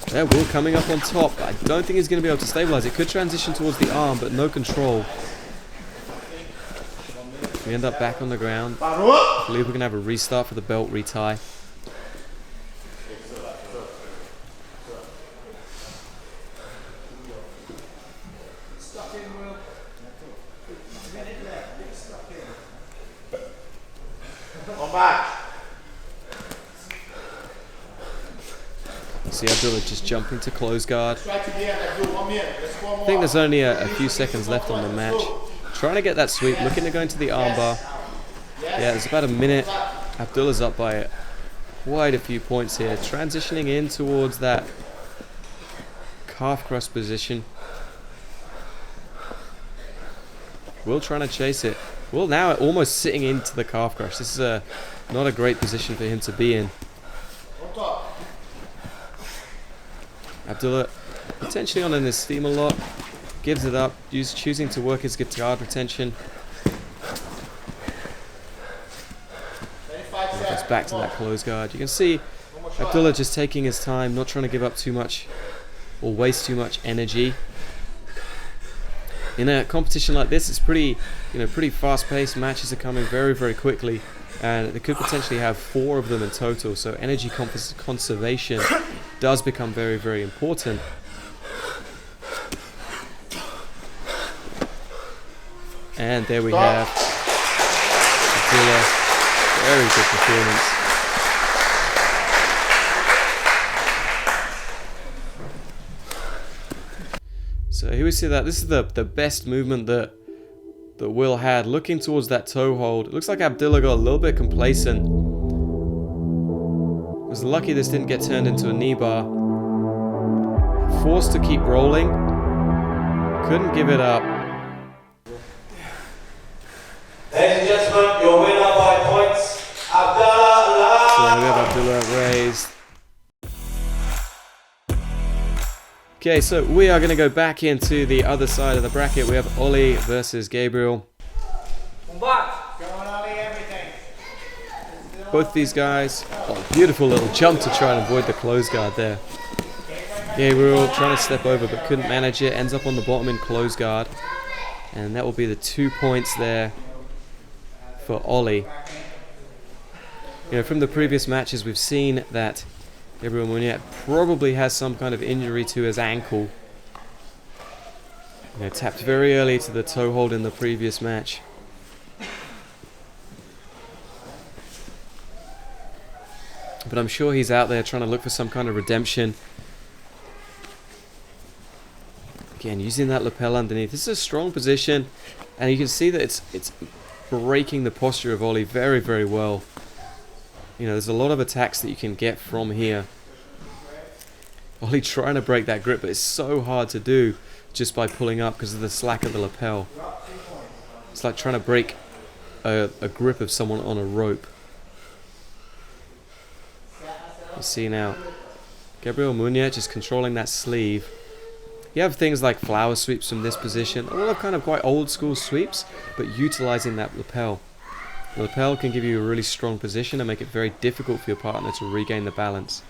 There, Will coming up on top. I don't think he's going to be able to stabilize. It could transition towards the arm, but no control. We end up back on the ground. I believe we're going to have a restart for the belt retie. See Abdullah just jumping to close guard. I think there's only a few seconds left on the match. Trying to get that sweep, looking to go into the armbar. Yeah, there's about a minute. Abdullah's up by quite a few points here. Transitioning in towards that calf crust position. Will trying to chase it. Will now almost sitting into the calf crush. This is not a great position for him to be in. Abdullah potentially on in his steamer lock. Gives it up, choosing to work his guard retention. Goes back to that close guard. You can see Abdullah just taking his time, not trying to give up too much or waste too much energy. In a competition like this, it's pretty fast-paced. Matches are coming very, very quickly, and they could potentially have 4 of them in total. So energy conservation does become very, very important. And there we have Abdullah. Very good performance. So here we see that this is the best movement that Will had. Looking towards that toe hold. It looks like Abdullah got a little bit complacent. Was lucky this didn't get turned into a knee bar. Forced to keep rolling. Couldn't give it up. Ladies and gentlemen, your winner by points, Abdullah. So we have Abdullah raised. Okay, so we are going to go back into the other side of the bracket. We have Ollie versus Gabriel. Both these guys, beautiful little jump to try and avoid the close guard there. Gabriel trying to step over but couldn't manage it, ends up on the bottom in close guard. And that will be the 2 points there for Ollie. From the previous matches we've seen that Gabriel Muñet probably has some kind of injury to his ankle. Tapped very early to the toe hold in the previous match. But I'm sure he's out there trying to look for some kind of redemption. Again, using that lapel underneath. This is a strong position, and you can see that it's breaking the posture of Ollie very, very well. There's a lot of attacks that you can get from here. Ollie trying to break that grip, but it's so hard to do just by pulling up because of the slack of the lapel. It's like trying to break a grip of someone on a rope. You see now, Gabriel Muñet just controlling that sleeve. You have things like flower sweeps from this position, a lot of kind of quite old school sweeps, but utilizing that lapel. The lapel can give you a really strong position and make it very difficult for your partner to regain the balance.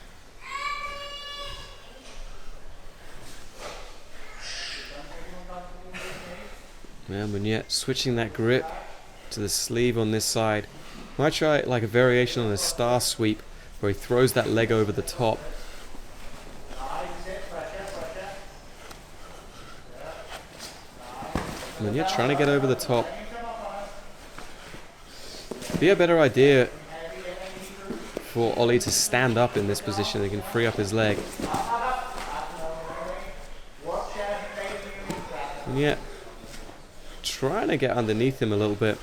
Yeah, Muñet switching that grip to the sleeve on this side. Might try like a variation on a star sweep where he throws that leg over the top. Muñet trying to get over the top. Be a better idea for Ollie to stand up in this position. He can free up his leg. And yet, trying to get underneath him a little bit.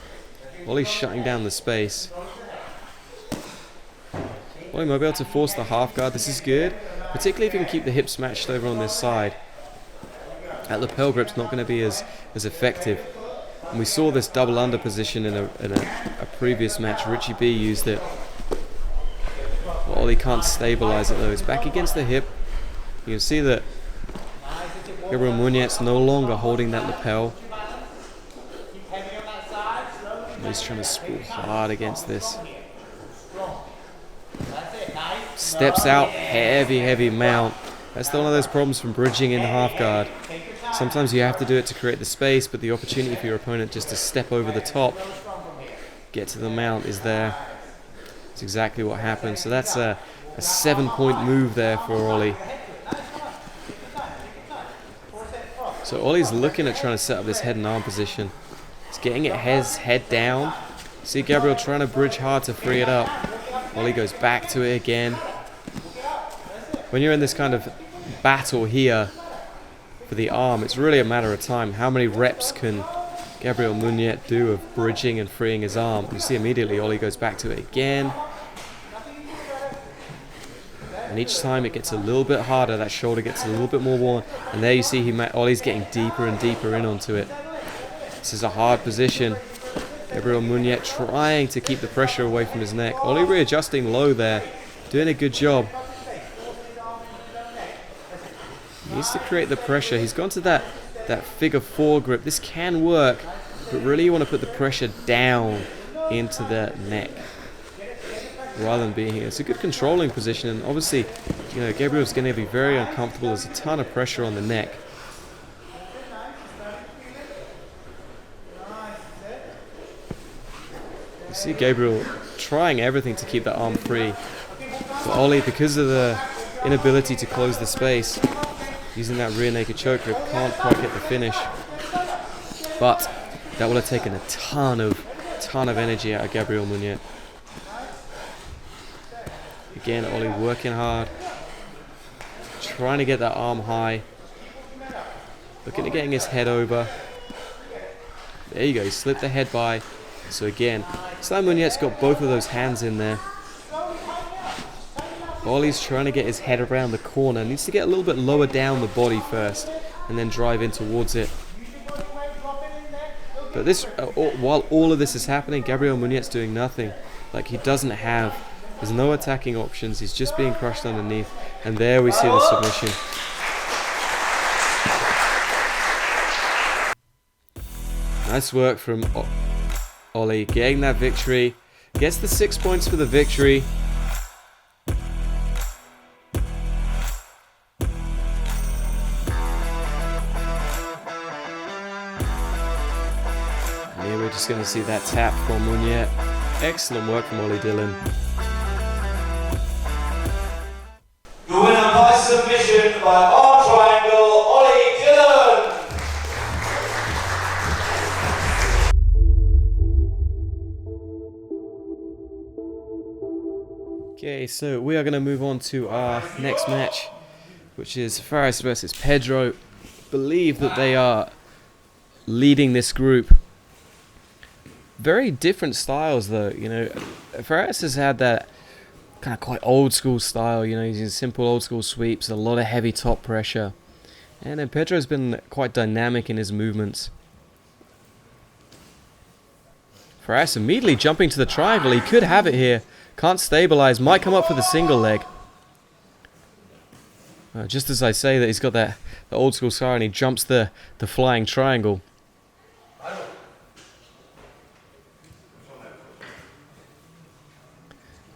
Ollie's shutting down the space. Ollie might be able to force the half guard. This is good, particularly if you can keep the hips matched over on this side. That lapel grip's not going to be as effective. And we saw this double under position in a previous match. Richy B used it. Well, Ollie can't stabilize it though. It's back against the hip. You can see that Gabriel Muñet's no longer holding that lapel. He's trying to spool hard against this. Steps out, heavy mount. That's one of those problems from bridging in half guard. Sometimes you have to do it to create the space, but the opportunity for your opponent just to step over the top get to the mount is there. That's exactly what happened. So that's a 7-point move there for Ollie. So Ollie's looking at trying to set up this head and arm position. He's getting his head down. See Gabriel trying to bridge hard to free it up. Ollie goes back to it again. When you're in this kind of battle here for the arm, it's really a matter of time. How many reps can Gabriel Muñet do of bridging and freeing his arm? You see immediately Ollie goes back to it again. And each time it gets a little bit harder, that shoulder gets a little bit more worn. And there you see Ollie's getting deeper and deeper in onto it. This is a hard position. Gabriel Muñet trying to keep the pressure away from his neck. Ollie readjusting low there, doing a good job. He needs to create the pressure. He's gone to that figure 4 grip. This can work, but really you want to put the pressure down into the neck rather than being here. It's a good controlling position, and obviously, you know, Gabriel's going to be very uncomfortable. There's a ton of pressure on the neck. You see Gabriel trying everything to keep that arm free, but Ollie, because of the inability to close the space, using that rear naked choke grip, can't quite get the finish. But that will have taken a ton of energy out of Gabriel Muñet. Again, Ollie working hard, trying to get that arm high, looking at getting his head over. There you go, he slipped the head by. So again, Muñet's got both of those hands in there. Ollie's trying to get his head around the corner. Needs to get a little bit lower down the body first, and then drive in towards it. But this, while all of this is happening, Gabriel Muñet's doing nothing. Like, he doesn't have. There's no attacking options. He's just being crushed underneath. And there we see the submission. Nice work from Ollie, getting that victory. Gets the 6 points for the victory. And here we're just going to see that tap from Muñet. Excellent work from Ollie Dillon. The winner by submission by arm triangle, Ollie Dillon. Okay, so we are going to move on to our next match, which is Faris versus Pedro. Believe that they are leading this group. Very different styles, though. You know, Faris has had that kind of quite old school style, you know, using simple old school sweeps, a lot of heavy top pressure. And then Pedro's been quite dynamic in his movements. Faris immediately jumping to the triangle. He could have it here. Can't stabilize. Might come up for the single leg. Just as I say that he's got the old school style, and he jumps the flying triangle.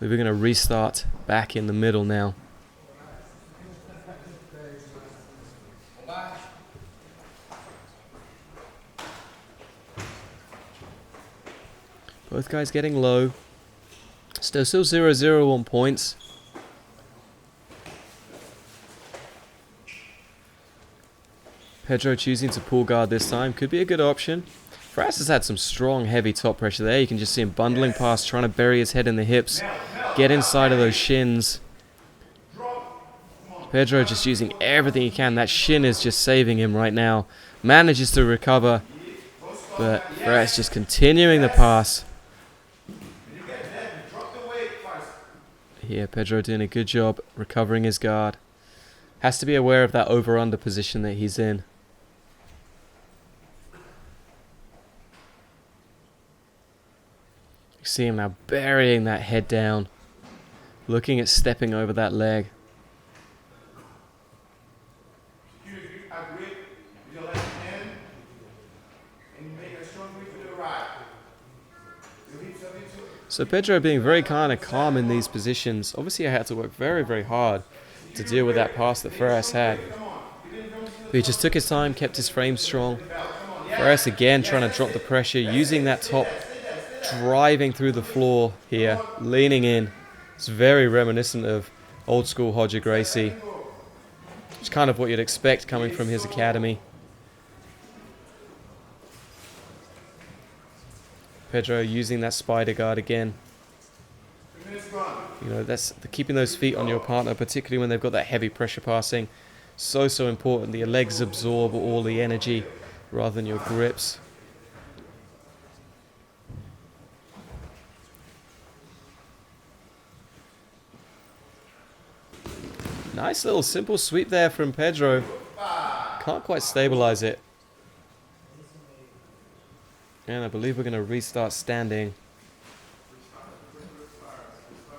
We're going to restart back in the middle now. Both guys getting low. Still 0-0 on points. Pedro choosing to pull guard this time. Could be a good option. Faris has had some strong, heavy top pressure there. You can just see him bundling past, trying to bury his head in the hips. Get inside of those shins. Pedro just using everything he can. That shin is just saving him right now. Manages to recover. But Faris just continuing the pass. Here, Pedro doing a good job recovering his guard. Has to be aware of that over-under position that he's in. You see him now burying that head down. Looking at stepping over that leg. So Pedro being very kind of calm in these positions. Obviously I had to work very, very hard to deal with that pass that Faris had. But he just took his time, kept his frame strong. Faris again trying to drop the pressure, using that top driving through the floor here, leaning in. It's very reminiscent of old school Roger Gracie. It's kind of what you'd expect coming from his academy. Pedro using that spider guard again. You know, that's keeping those feet on your partner, particularly when they've got that heavy pressure passing. So important that your legs absorb all the energy rather than your grips. Nice little simple sweep there from Pedro. Can't quite stabilize it. And I believe we're going to restart standing.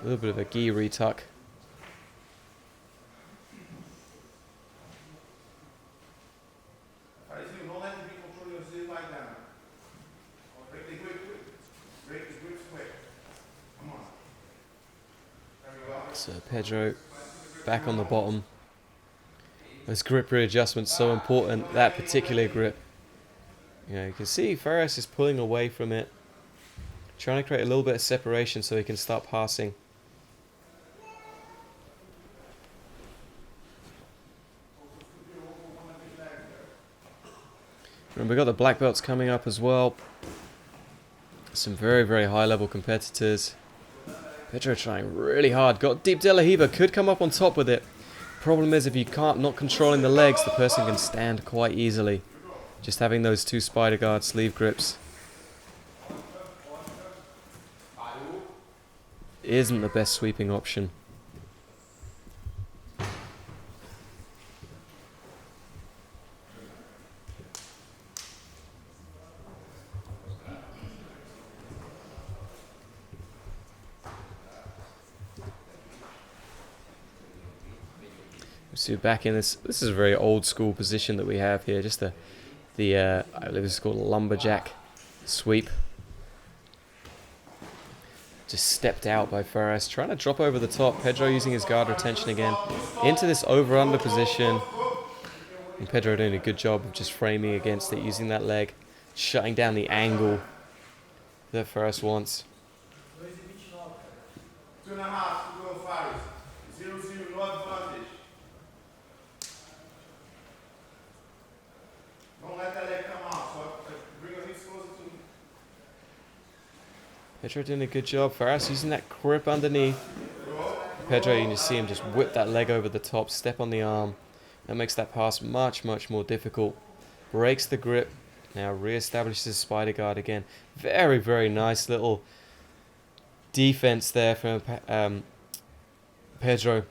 A little bit of a gi retuck. So Pedro back on the bottom. This grip readjustment's so important, that particular grip. You know, you can see Faris is pulling away from it, trying to create a little bit of separation so he can start passing. Remember, we've got the black belts coming up as well. Some very high level competitors. Pedro trying really hard. Got deep De La Riva, could come up on top with it. Problem is, if you can't, not controlling the legs, the person can stand quite easily. Just having those two spider guard sleeve grips isn't the best sweeping option. So back in this is a very old school position that we have here. Just I believe it's called a lumberjack sweep. Just stepped out by Faris, trying to drop over the top. Pedro using his guard retention again into this over-under position. And Pedro doing a good job of just framing against it, using that leg, shutting down the angle that Faris wants. 2.5 to go Faris. 0-0, no advantage. Don't let that leg come out. So bring your hips closer to me. Pedro doing a good job. Faris using that grip underneath. Pedro, you can just see him just whip that leg over the top, step on the arm. That makes that pass much more difficult. Breaks the grip. Now re-establishes spider guard again. Very nice little defense there from Pedro.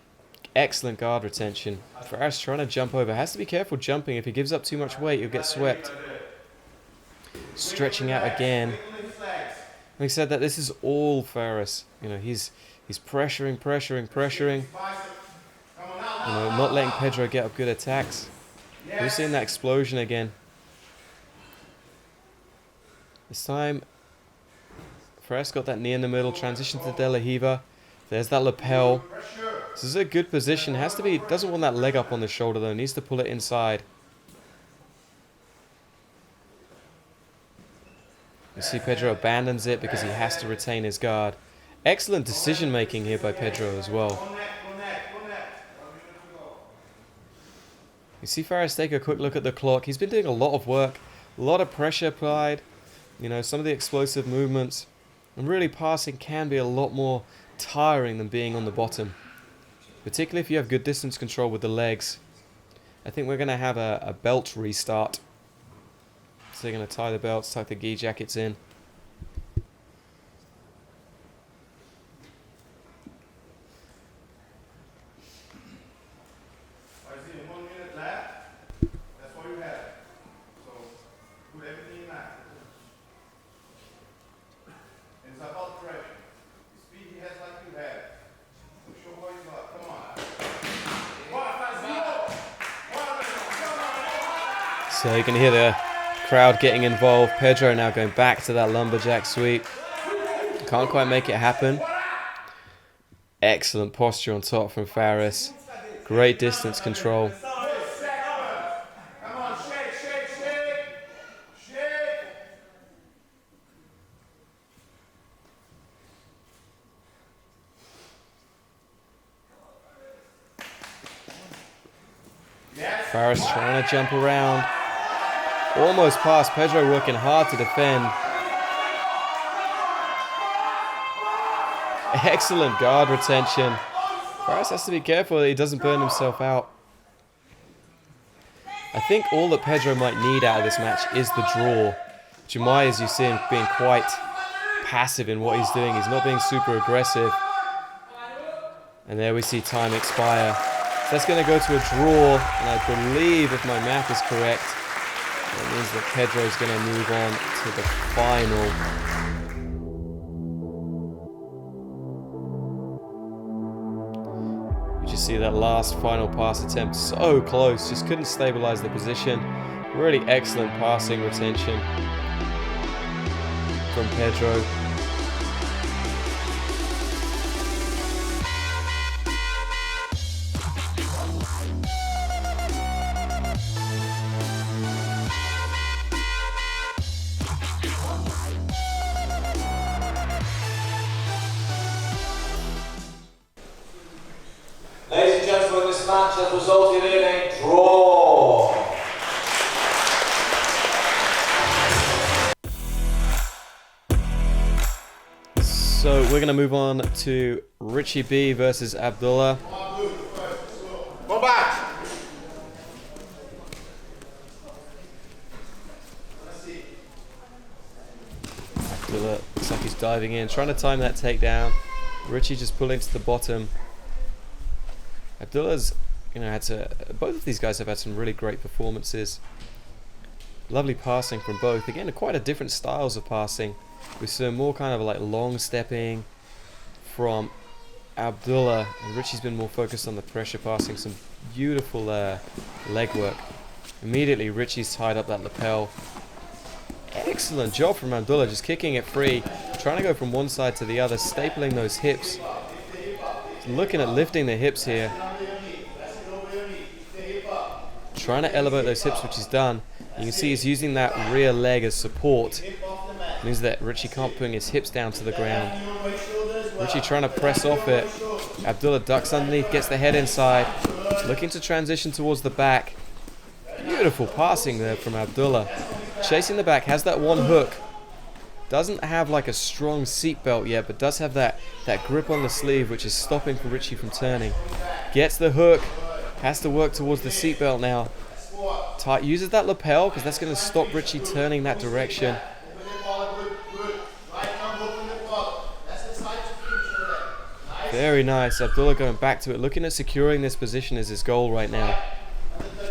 Excellent guard retention. Faris trying to jump over. Has to be careful jumping. If he gives up too much weight, he'll get swept. Stretching out again. Having said that, this is all Faris. You know, he's pressuring. You know, not letting Pedro get up good attacks. We're seeing that explosion again. This time, Faris got that knee in the middle, transition to De La Riva. There's that lapel. This is a good position. Has to be, doesn't want that leg up on the shoulder though. Needs to pull it inside. You see Pedro abandons it because he has to retain his guard. Excellent decision making here by Pedro as well. You see Faris take a quick look at the clock. He's been doing a lot of work, a lot of pressure applied. You know, some of the explosive movements. And really passing can be a lot more tiring than being on the bottom. Particularly if you have good distance control with the legs. I think we're going to have a belt restart. So they're going to tie the belts, tuck the gi jackets in. So you can hear the crowd getting involved. Pedro now going back to that lumberjack sweep. Can't quite make it happen. Excellent posture on top from Faris. Great distance control. Faris trying to jump around. Almost past. Pedro working hard to defend. Excellent guard retention. Faris has to be careful that he doesn't burn himself out. I think all that Pedro might need out of this match is the draw. Jamai, as you see him being quite passive in what he's doing. He's not being super aggressive. And there we see time expire. So that's going to go to a draw. And I believe, if my math is correct, that means that Pedro's going to move on to the final. You just see that last final pass attempt. So close. Just couldn't stabilize the position. Really excellent passing retention from Pedro. Ladies and gentlemen, this match has resulted in a draw. So we're going to move on to Richy B versus Abdullah. Go back. Abdullah looks like he's diving in, trying to time that takedown. Richy just pulling to the bottom. Abdullah's, both of these guys have had some really great performances. Lovely passing from both. Again, quite a different styles of passing. We saw more kind of like long stepping from Abdullah, and Richy's been more focused on the pressure passing. Some beautiful leg work. Immediately, Richy's tied up that lapel. Excellent job from Abdullah, just kicking it free, trying to go from one side to the other, stapling those hips. Looking at lifting the hips here. Trying to elevate those hips, which he's done. You can see he's using that rear leg as support. It means that Richy can't bring his hips down to the ground. Richy trying to press off it. Abdullah ducks underneath, gets the head inside. Looking to transition towards the back. Beautiful passing there from Abdullah. Chasing the back, has that one hook. Doesn't have like a strong seatbelt yet, but does have that grip on the sleeve, which is stopping for Richy from turning. Gets the hook, has to work towards the seatbelt now. Uses that lapel, because that's going to stop Richy turning that direction. Very nice. Abdullah going back to it, looking at securing this position as his goal right now.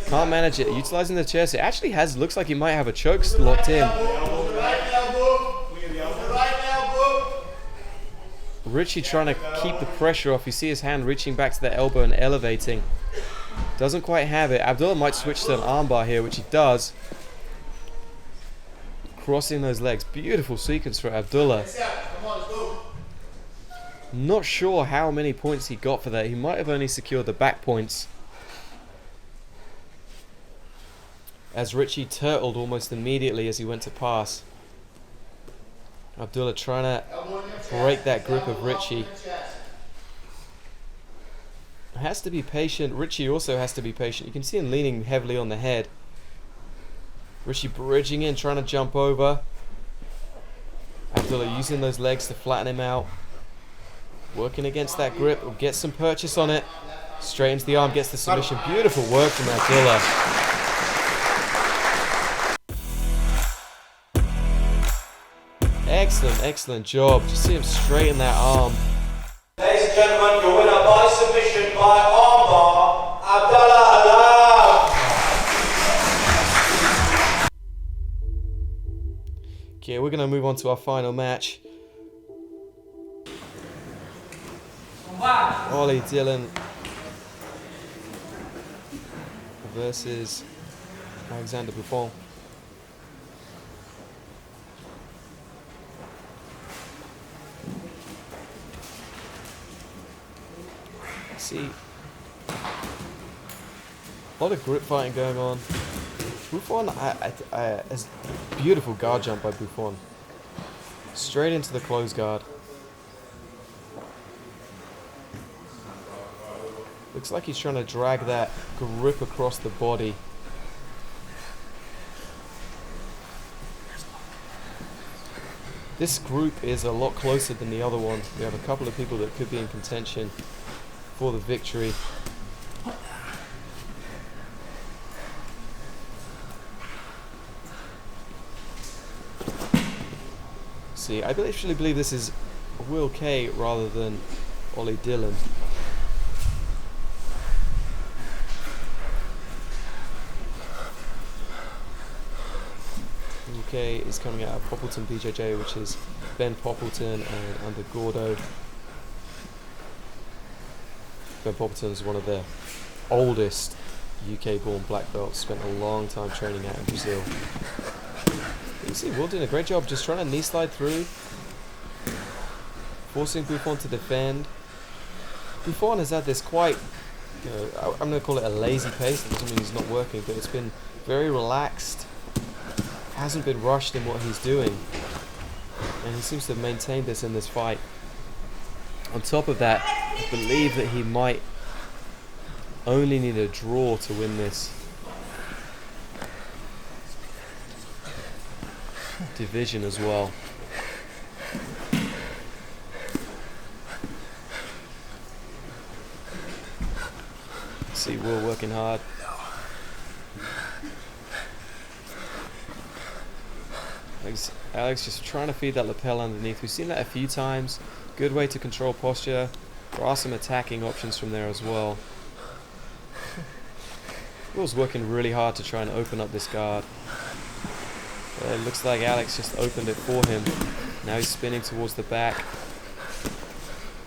Can't manage it. Utilizing the chest. It actually looks like he might have a choke locked in. Richy trying to keep the pressure off. You see his hand reaching back to the elbow and elevating. Doesn't quite have it. Abdullah might switch to an armbar here, which he does. Crossing those legs. Beautiful sequence for Abdullah. Not sure how many points he got for that. He might have only secured the back points. As Richy turtled almost immediately as he went to pass. Abdullah trying to break that grip of Richy. Has to be patient. Richy also has to be patient. You can see him leaning heavily on the head. Richy bridging in, trying to jump over. Abdullah using those legs to flatten him out. Working against that grip. Will get some purchase on it. Straight into the arm, gets the submission. Beautiful work from Abdullah. Excellent job. Just see him straighten that arm. Ladies and gentlemen, your winner by submission by armbar, Abdullah Alam. Okay, we're going to move on to our final match. Ollie Dillon versus Alexander Buffon. See, a lot of grip fighting going on. Buffon, a beautiful guard jump by Buffon. Straight into the close guard. Looks like he's trying to drag that grip across the body. This group is a lot closer than the other one. We have a couple of people that could be in contention for the victory. See, I actually believe this is Will K rather than Ollie Dillon. Will K is coming out of Poppleton BJJ, which is Ben Poppleton and under Gordo. Ben Poppleton is one of the oldest UK-born black belts, spent a long time training out in Brazil. You see Will doing a great job just trying to knee slide through, forcing Buffon to defend. Buffon has had this quite, I'm going to call it a lazy pace. That doesn't mean he's not working, but it's been very relaxed, hasn't been rushed in what he's doing, and he seems to have maintained this in this fight. On top of that, I believe that he might only need a draw to win this division as well. See Will working hard. Alex just trying to feed that lapel underneath. We've seen that a few times. Good way to control posture. There are some attacking options from there as well. Will's working really hard to try and open up this guard. It looks like Alex just opened it for him. Now he's spinning towards the back.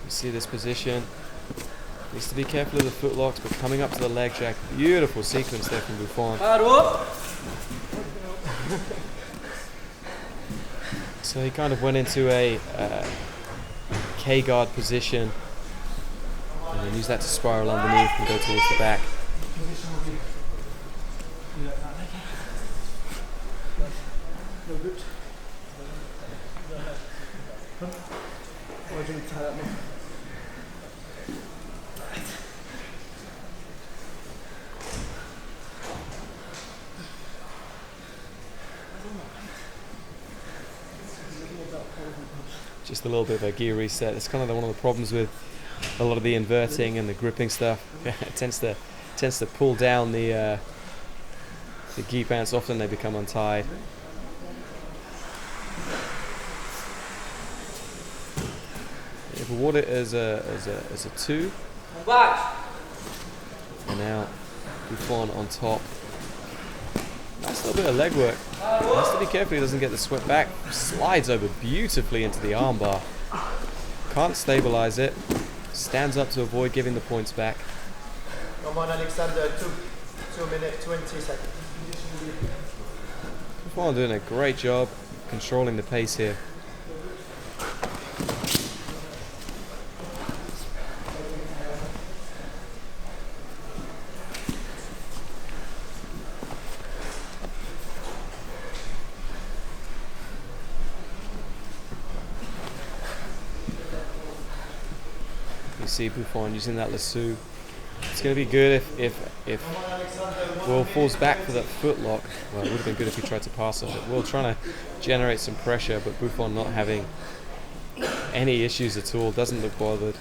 You see this position. Needs to be careful of the foot locks, but coming up to the leg jack. Beautiful sequence there from Buffon. So he kind of went into a K-guard position and then used that to spiral underneath and go towards the back. Just a little bit of a gear reset. It's kind of one of the problems with a lot of the inverting and the gripping stuff. It tends to pull down the gi pants. Often they become untied. If we award it as a 2. And now Buffon on top. Nice little bit of leg work. Has to be careful he doesn't get the sweat back. Slides over beautifully into the armbar. Can't stabilize it. Stands up to avoid giving the points back. Come on, Alexander, 2 minutes, 20 seconds. Buffon doing a great job controlling the pace here. See Buffon using that lasso. It's going to be good if Will falls back for that foot lock. Well, it would have been good if he tried to pass off it. Will trying to generate some pressure, but Buffon not having any issues at all. Doesn't look bothered.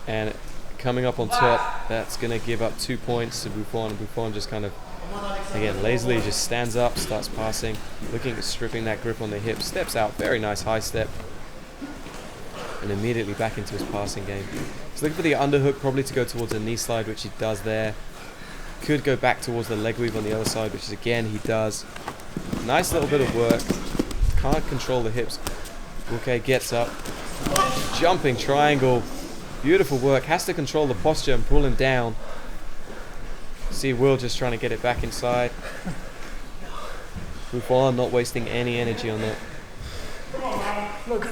And coming up on top, that's going to give up 2 points to Buffon. And Buffon just kind of, again, lazily just stands up, starts passing, looking at stripping that grip on the hip, steps out, very nice high step, and immediately back into his passing game. He's looking for the underhook, probably to go towards a knee slide, which he does there. Could go back towards the leg weave on the other side, which is again he does. Nice little bit of work. Can't control the hips. Okay, gets up. Jumping triangle. Beautiful work. Has to control the posture and pull him down. See Will just trying to get it back inside. Buffon not wasting any energy on that. Look.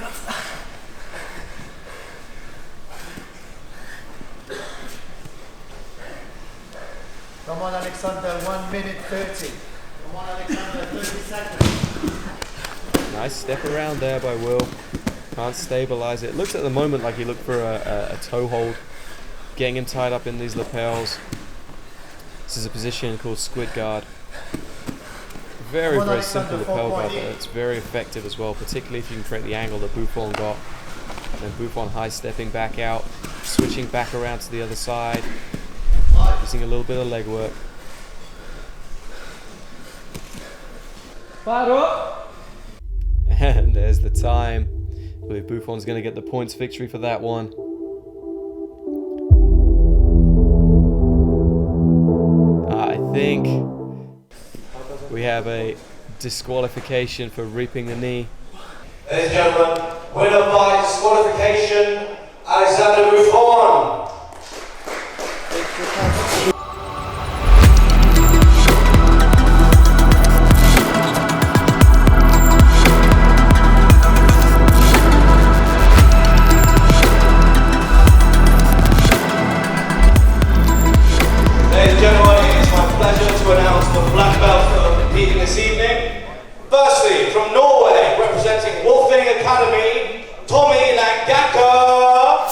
Come on, Alexander, 1 minute 30. Come on, Alexander, 30 seconds. Nice step around there by Will. Can't stabilize it. Looks at the moment like he looked for a toe hold. Getting him tied up in these lapels. This is a position called squid guard. Very, very simple lapel guard, but it's very effective as well, particularly if you can create the angle that Buffon got. And then Buffon high stepping back out, switching back around to the other side, using a little bit of leg work. And there's the time. I believe Buffon's going to get the points victory for that one. I think we have a disqualification for reaping the knee. Ladies and gentlemen, winner by disqualification, Alexander Buffon. Ladies and gentlemen, it is my pleasure to announce the black belts that are competing this evening. Firstly, from Norway, representing Wolfing Academy, Tommy Langaker.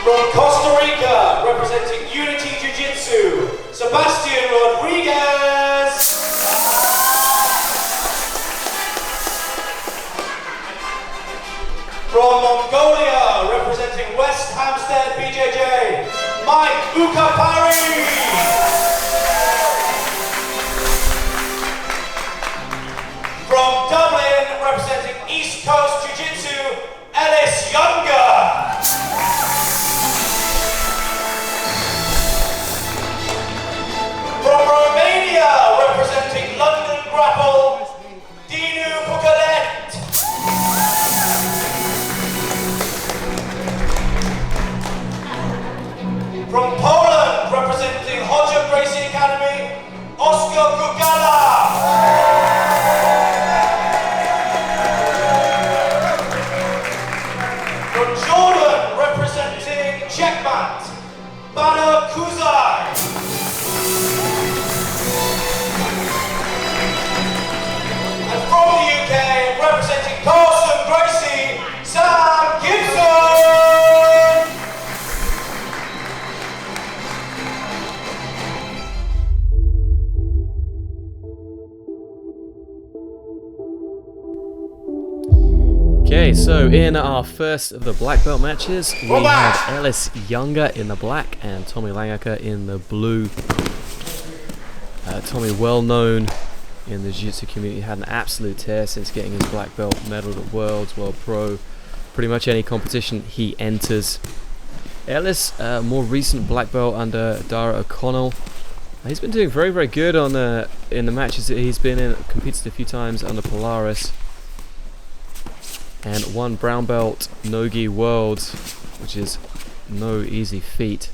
From Costa Rica, representing Unity Jiu-Jitsu, Sebastian Rodriguez. From Mongolia, representing West Hampstead BJJ, Mike Ukapari. From Dublin, representing East Coast Jiu-Jitsu, Ellis Younger. From Romania, representing London Grapple, Dinu Bukalet. From Poland, representing Hodger Gracie Academy, Oscar Gugala. From Jordan, representing Checkmat, Bana Kuzai. And from the UK, representing Carson Gracie, Sam Gibson. Okay, so in our first of the black belt matches, we have Ellis Younger in the black and Tommy Langaker in the blue. Tommy, well known in the jiu-jitsu community, had an absolute tear since getting his black belt, medaled at Worlds, World Pro, pretty much any competition he enters. Ellis, more recent black belt under Dara O'Connell. He's been doing very, very good on in the matches that he's been in, competed a few times under Polaris. And won brown belt Nogi Worlds, which is no easy feat.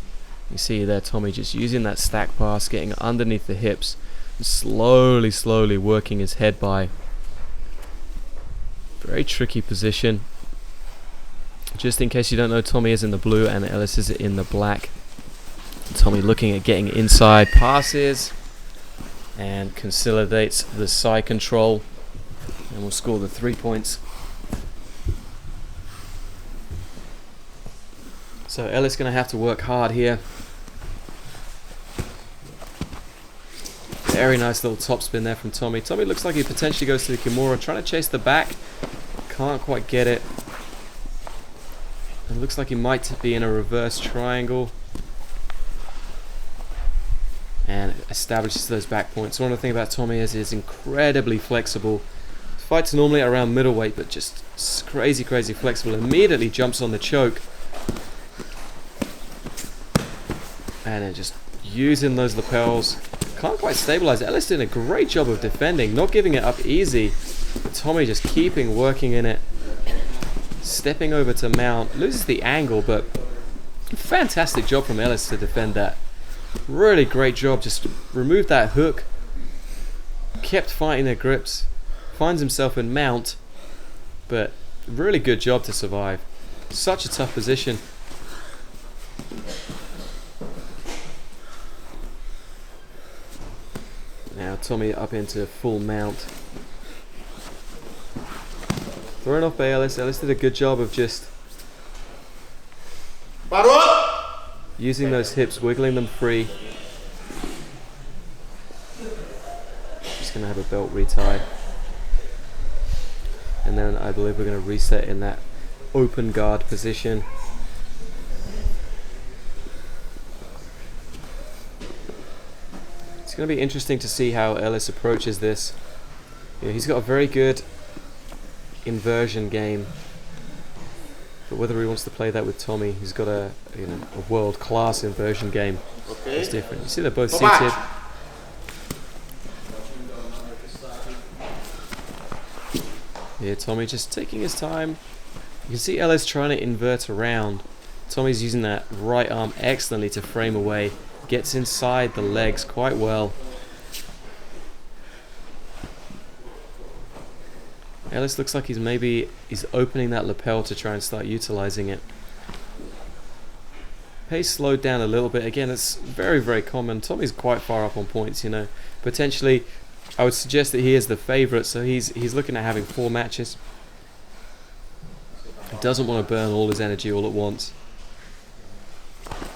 You see there Tommy just using that stack pass, getting underneath the hips, and slowly working his head by. Very tricky position. Just in case you don't know, Tommy is in the blue and Ellis is in the black. Tommy looking at getting inside passes and consolidates the side control, and will score the 3 points. So Ellis going to have to work hard here. Very nice little top spin there from Tommy. Tommy looks like he potentially goes to the Kimura, trying to chase the back. Can't quite get it. It looks like he might be in a reverse triangle. And establishes those back points. One of the things about Tommy is he's incredibly flexible. Fights normally around middleweight, but just crazy flexible. Immediately jumps on the choke. And then just using those lapels. Can't quite stabilize. Ellis doing a great job of defending, not giving it up easy. But Tommy just keeping working in it. Stepping over to mount. Loses the angle, but fantastic job from Ellis to defend that. Really great job. Just removed that hook. Kept fighting their grips. Finds himself in mount. But really good job to survive. Such a tough position. Tommy up into full mount. Thrown off by Ellis. Ellis did a good job of just using those hips, wiggling them free. Just going to have a belt retie. And then I believe we're going to reset in that open guard position. It's going to be interesting to see how Ellis approaches this. You know, he's got a very good inversion game, but whether he wants to play that with Tommy, he's got a world-class inversion game. Okay. It's different. You see they're both seated. Yeah, Tommy just taking his time. You can see Ellis trying to invert around. Tommy's using that right arm excellently to frame away. Gets inside the legs quite well. Ellis looks like he's opening that lapel to try and start utilizing it. Pace slowed down a little bit. Again, it's very, very common. Tommy's quite far up on points, you know. Potentially, I would suggest that he is the favorite, so he's looking at having 4 matches. He doesn't want to burn all his energy all at once.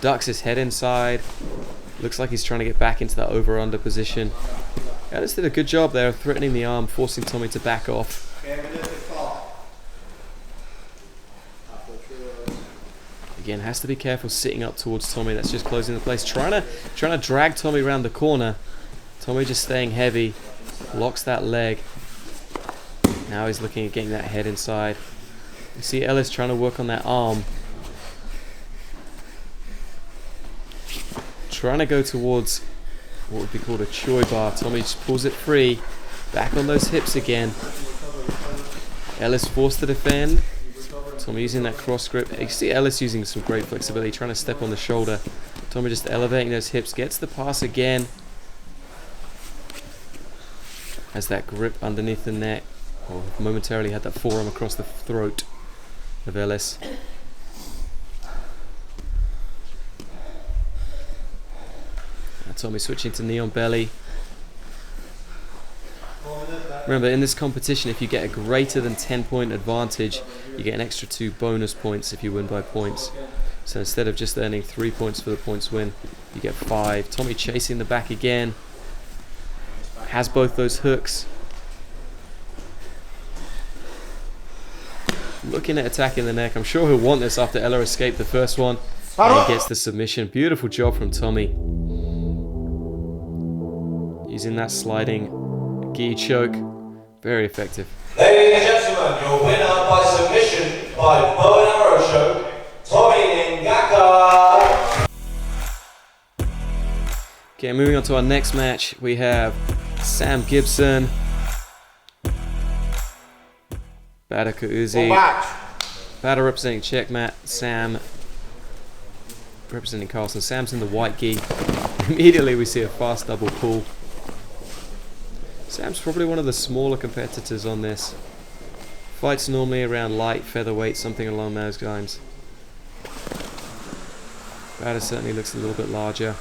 Ducks his head inside. Looks like he's trying to get back into that over-under position. Ellis did a good job there of threatening the arm, forcing Tommy to back off. Again, has to be careful sitting up towards Tommy. That's just closing the place. Trying to drag Tommy around the corner. Tommy just staying heavy. Locks that leg. Now he's looking at getting that head inside. You see Ellis trying to work on that arm. Trying to go towards what would be called a choi bar. Tommy just pulls it free. Back on those hips again. Ellis forced to defend. Tommy using that cross grip. You see Ellis using some great flexibility, trying to step on the shoulder. Tommy just elevating those hips. Gets the pass again. Has that grip underneath the neck. Or momentarily had that forearm across the throat of Ellis. Tommy switching to knee on belly. Remember, in this competition, if you get a greater than 10-point advantage, you get an extra 2 bonus points if you win by points. So instead of just earning 3 points for the points win, you get 5. Tommy chasing the back again. Has both those hooks. Looking at attacking the neck. I'm sure he'll want this after Ella escaped the first one. And he gets the submission. Beautiful job from Tommy. Using that sliding gi choke. Very effective. Ladies and gentlemen, your winner by submission by bow and arrow choke, Tommy Langaker. Okay, moving on to our next match, we have Sam Gibson, Bader Kauzi, Bader representing Checkmat, Sam representing Carlson. Sam's in the white gi. Immediately we see a fast double pull. Sam's probably one of the smaller competitors on this. Fights normally around light featherweight, something along those lines. Bader certainly looks a little bit larger.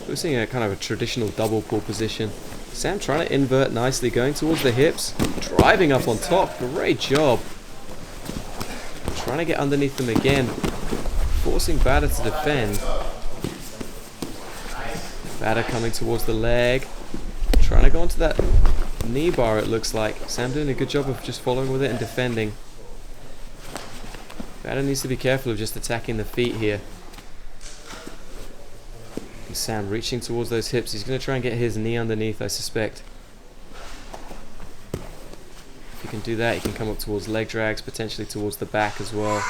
We're seeing a kind of a traditional double pull position. Sam trying to invert nicely, going towards the hips, driving up on top. Great job. Trying to get underneath them again, forcing Bader to defend. Bader coming towards the leg, trying to go onto that knee bar, it looks like. Sam doing a good job of just following with it and defending. Bader needs to be careful of just attacking the feet here. And Sam reaching towards those hips. He's going to try and get his knee underneath, I suspect. If he can do that, he can come up towards leg drags, potentially towards the back as well.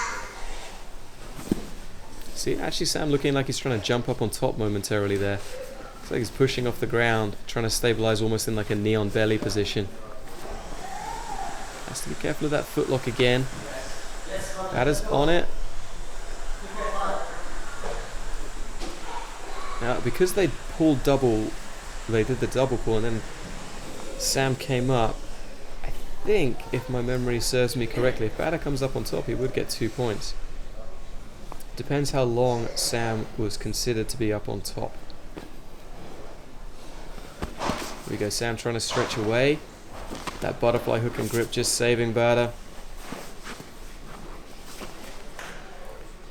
See, actually Sam looking like he's trying to jump up on top momentarily there. Looks like he's pushing off the ground, trying to stabilize almost in like a knee on belly position. Has to be careful of that footlock again. Bader's on it. Now, because they pulled double, they did the double pull and then Sam came up. I think, if my memory serves me correctly, if Bader comes up on top, he would get 2 points. Depends how long Sam was considered to be up on top. Here we go, Sam trying to stretch away. That butterfly hook and grip just saving Bada.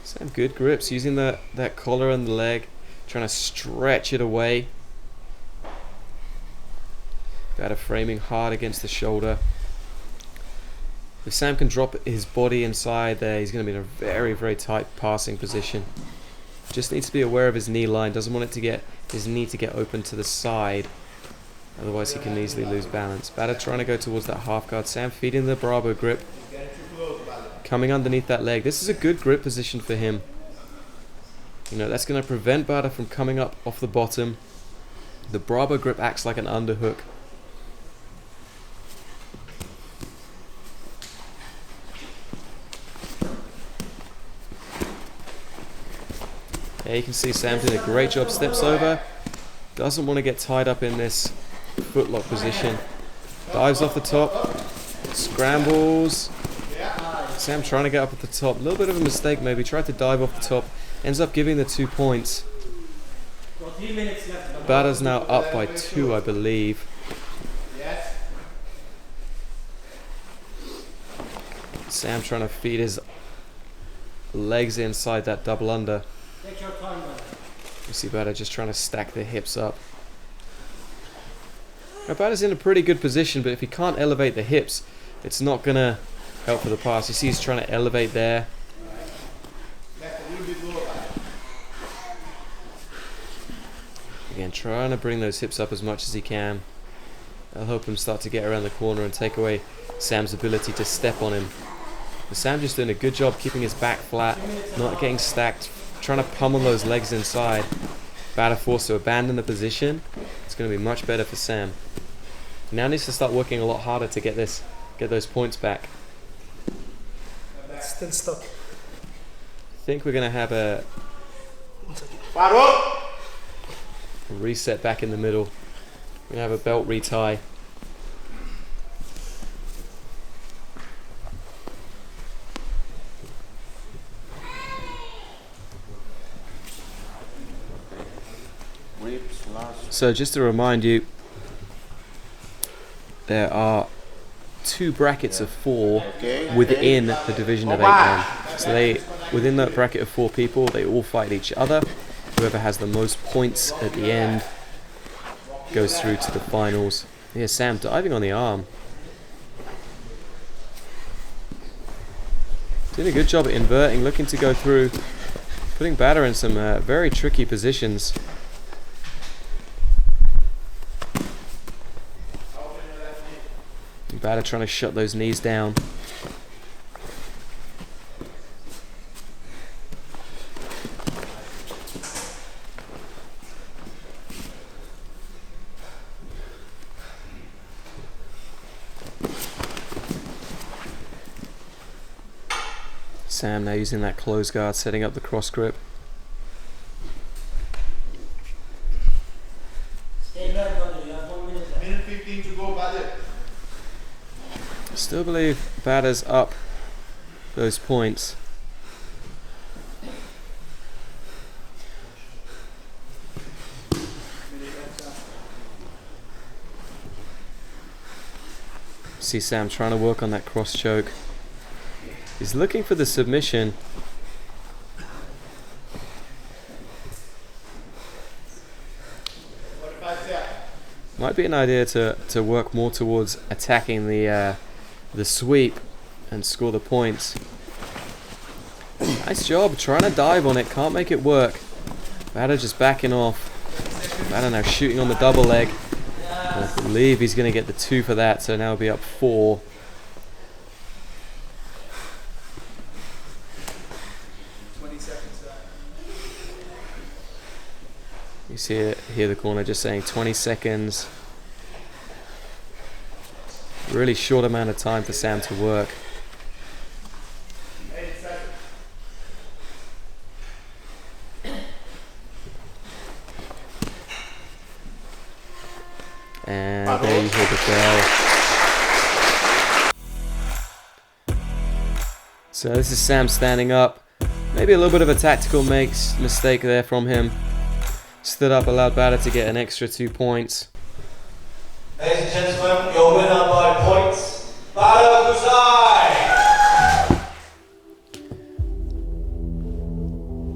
Sam, good grips, using that collar and the leg, trying to stretch it away. Bada framing hard against the shoulder. If Sam can drop his body inside there, he's going to be in a very, very tight passing position. Just needs to be aware of his knee line. Doesn't want it to get his knee to get open to the side. Otherwise he can easily lose balance. Bada trying to go towards that half guard. Sam feeding the Bravo grip. Coming underneath that leg. This is a good grip position for him. You know, that's going to prevent Bada from coming up off the bottom. The Bravo grip acts like an underhook. Yeah, you can see Sam doing a great job. Steps over. Doesn't want to get tied up in this footlock position. Dives off the top. Scrambles. Sam trying to get up at the top. A little bit of a mistake maybe. Tried to dive off the top. Ends up giving the 2 points. Bada's now up by 2, I believe. Sam trying to feed his legs inside that double under. You see Bada just trying to stack the hips up. Now Bada's in a pretty good position, but if he can't elevate the hips, it's not going to help for the pass. You see he's trying to elevate there. Again, trying to bring those hips up as much as he can. I'll help him start to get around the corner and take away Sam's ability to step on him. But Sam just doing a good job keeping his back flat, not getting stacked, trying to pummel those legs inside. Bada forced to abandon the position. It's going to be much better for Sam. He now needs to start working a lot harder to get those points back. Still stuck. I think we're going to have a reset back in the middle. We're going to have a belt retie. So just to remind you, there are 2 brackets of 4 within the division of 8 men. So within that bracket of 4 people, they all fight each other. Whoever has the most points at the end goes through to the finals. Here's Sam diving on the arm. Doing a good job at inverting, looking to go through, putting Bada in some very tricky positions. Bada trying to shut those knees down. Sam now using that close guard, setting up the cross grip. Minute 15 to go, Bada. Still believe Bada's up those points. See Sam trying to work on that cross choke. He's looking for the submission. Might be an idea to work more towards attacking the sweep and score the points. Nice job trying to dive on it, can't make it work. Bada just backing off. Bada now shooting on the double leg. And I believe he's going to get the 2 for that, so now he'll be up 4. You see it here, the corner just saying 20 seconds. Really short amount of time for Sam to work. And there you hear the bell. So this is Sam standing up. Maybe a little bit of a tactical mistake there from him. Stood up, allowed Bada to get an extra 2 points. Ladies and gentlemen, your winner by points, Battle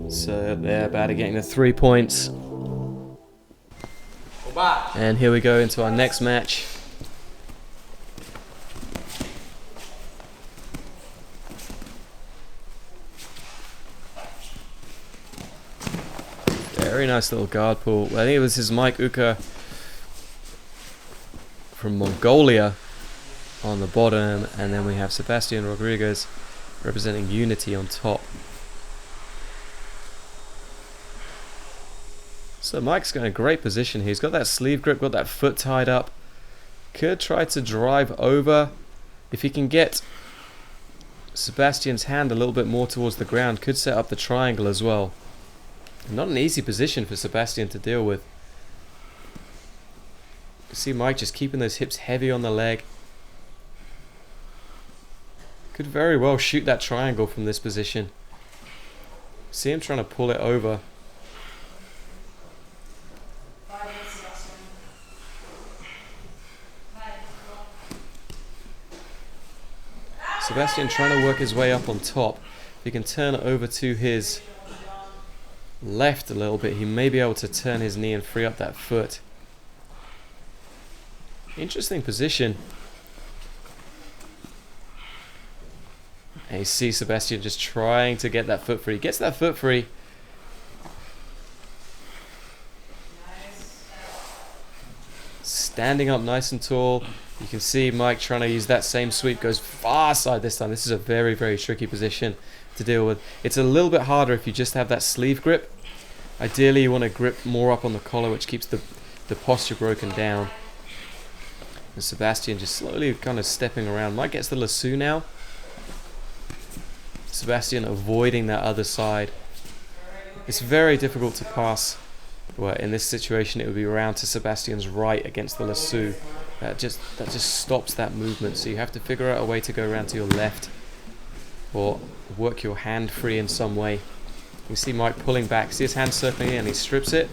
So they're about to getting the 3 points. And here we go into our next match. Very nice little guard pull. I think it was his Mike Uka from Mongolia on the bottom, and then we have Sebastian Rodriguez representing Unity on top. So Mike's got a great position here. He's got that sleeve grip, got that foot tied up. Could try to drive over. If he can get Sebastian's hand a little bit more towards the ground, could set up the triangle as well. Not an easy position for Sebastian to deal with. You see Mike just keeping those hips heavy on the leg. Could very well shoot that triangle from this position. See him trying to pull it over. Sebastian trying to work his way up on top. If he can turn it over to his left a little bit, he may be able to turn his knee and free up that foot. Interesting position. And you see Sebastian just trying to get that foot free. Gets that foot free. Standing up nice and tall. You can see Mike trying to use that same sweep. Goes far side this time. This is a very, very tricky position to deal with. It's a little bit harder if you just have that sleeve grip. Ideally you want to grip more up on the collar, which keeps the posture broken down. And Sebastian just slowly kind of stepping around. Mike gets the lasso now. Sebastian avoiding that other side. It's very difficult to pass. Well, in this situation it would be around to Sebastian's right against the lasso. That just stops that movement. So you have to figure out a way to go around to your left, or work your hand free in some way. You see Mike pulling back. See his hand circling in, and he strips it,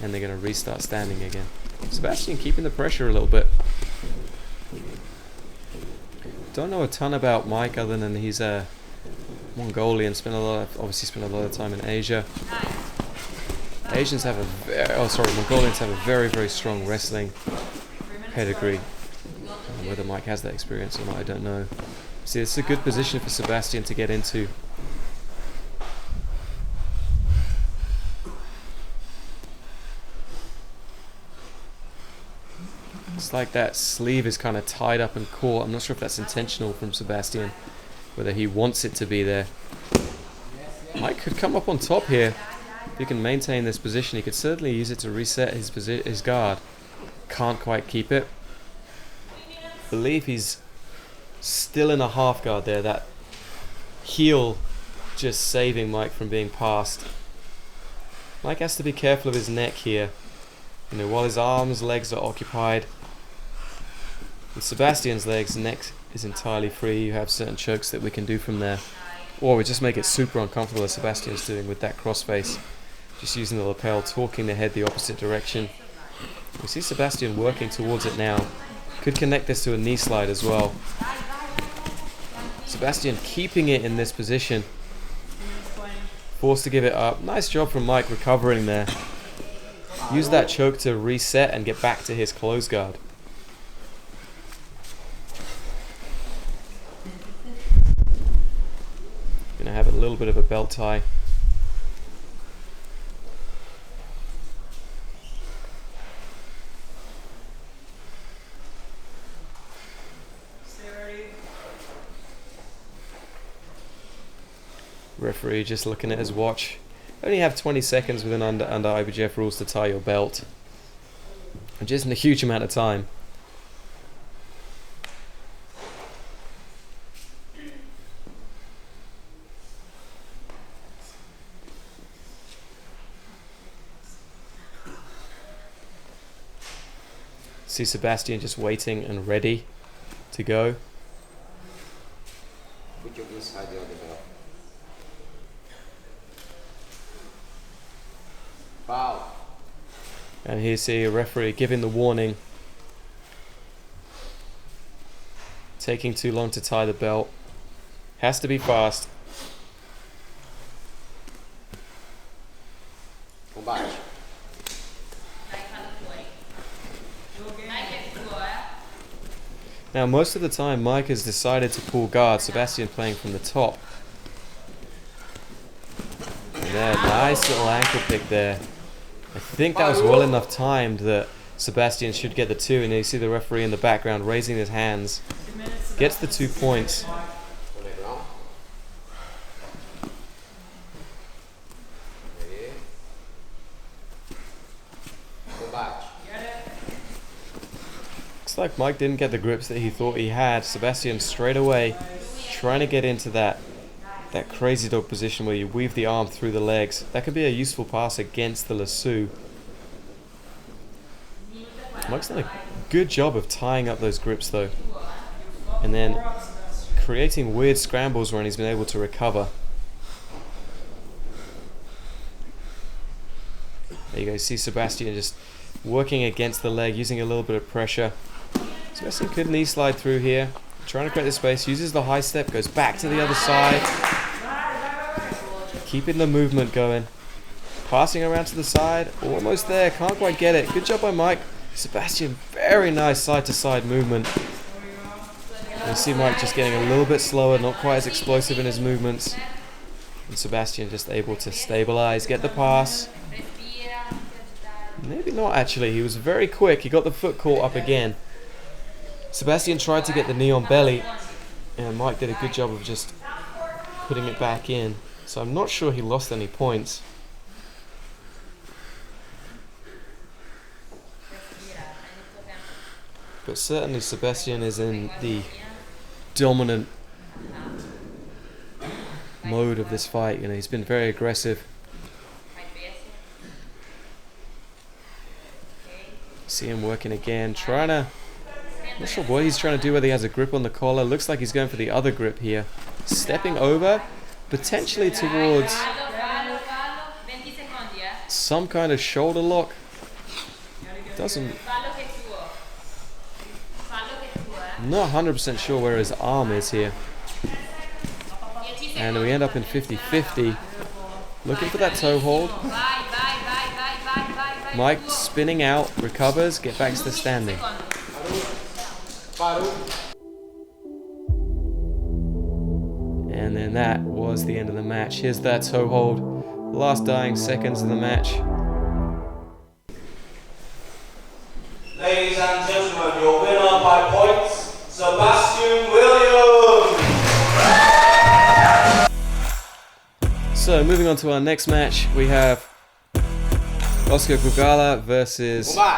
and they're going to restart standing again. Sebastian keeping the pressure a little bit. Don't know a ton about Mike other than he's a Mongolian. Obviously spent a lot of time in Asia. Mongolians have a very, very strong wrestling pedigree. Whether Mike has that experience or not, I don't know. See, it's a good position for Sebastian to get into. It's like that sleeve is kind of tied up and caught. I'm not sure if that's intentional from Sebastian, whether he wants it to be there. Mike could come up on top here. If he can maintain this position, he could certainly use it to reset his guard. Can't quite keep it. I believe he's still in a half guard there. That heel just saving Mike from being passed. Mike has to be careful of his neck here. You know, while his arms, legs are occupied. With Sebastian's legs, neck is entirely free. You have certain chokes that we can do from there. Or we just make it super uncomfortable as Sebastian's doing with that crossface. Just using the lapel, torquing the head the opposite direction. We see Sebastian working towards it now. Could connect this to a knee slide as well. Sebastian keeping it in this position. Forced to give it up. Nice job from Mike recovering there. Use that choke to reset and get back to his close guard. Gonna have a little bit of a belt tie. Referee just looking at his watch. Only have 20 seconds within under IBJF rules to tie your belt, which isn't a huge amount of time. See Sebastian just waiting and ready to go. Put your inside the other belt. Foul. And here you see a referee giving the warning. Taking too long to tie the belt. Has to be fast. Combate. Now most of the time Mike has decided to pull guard, Sebastian playing from the top. And there, nice little ankle pick there. I think that was well enough timed that Sebastian should get the 2, and you see the referee in the background raising his hands. Gets the 2 points. On the ground. Ready. Combate. Looks like Mike didn't get the grips that he thought he had. Sebastian straight away trying to get into that crazy dog position where you weave the arm through the legs. That could be a useful pass against the lasso. Mike's done a good job of tying up those grips though, and then creating weird scrambles when he's been able to recover. There you go, see Sebastian just working against the leg, using a little bit of pressure. Sebastian could knee slide through here, trying to create the space, uses the high step, goes back to the other side, keeping the movement going, passing around to the side, almost there, can't quite get it. Good job by Mike. Sebastian, very nice side to side movement. You see Mike just getting a little bit slower, not quite as explosive in his movements. And Sebastian just able to stabilize, get the pass. Maybe not actually, he was very quick, he got the foot caught up again. Sebastian tried to get the knee on belly, and Mike did a good job of just putting it back in. So I'm not sure he lost any points. But certainly Sebastian is in the dominant mode of this fight. You know, he's been very aggressive. See him working again, trying to, not sure what he's trying to do, whether he has a grip on the collar. Looks like he's going for the other grip here. Stepping over, potentially towards some kind of shoulder lock. Doesn't, not 100% sure where his arm is here. And we end up in 50-50. Looking for that toe hold. Mike spinning out, recovers, get back to the standing. And then that was the end of the match. Here's that toe hold. Last dying seconds of the match. Ladies and gentlemen, your winner by points, Sebastian Williams! So moving on to our next match, we have Oscar Gugala versus, I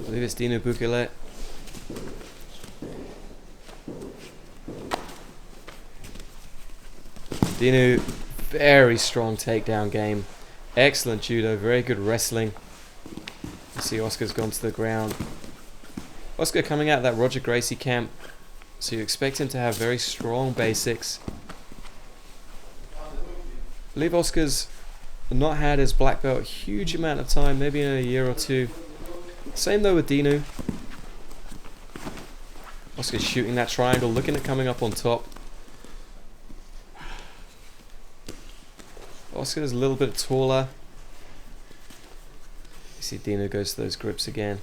believe it's Dino Bukele. Dino, very strong takedown game. Excellent judo, very good wrestling. You see Oscar's gone to the ground. Oscar coming out of that Roger Gracie camp, so you expect him to have very strong basics. I believe Oscar's not had his black belt a huge amount of time, maybe in a year or two. Same though with Dino. Oscar's shooting that triangle, looking at coming up on top. Oscar's a little bit taller. You see Dino goes to those grips again.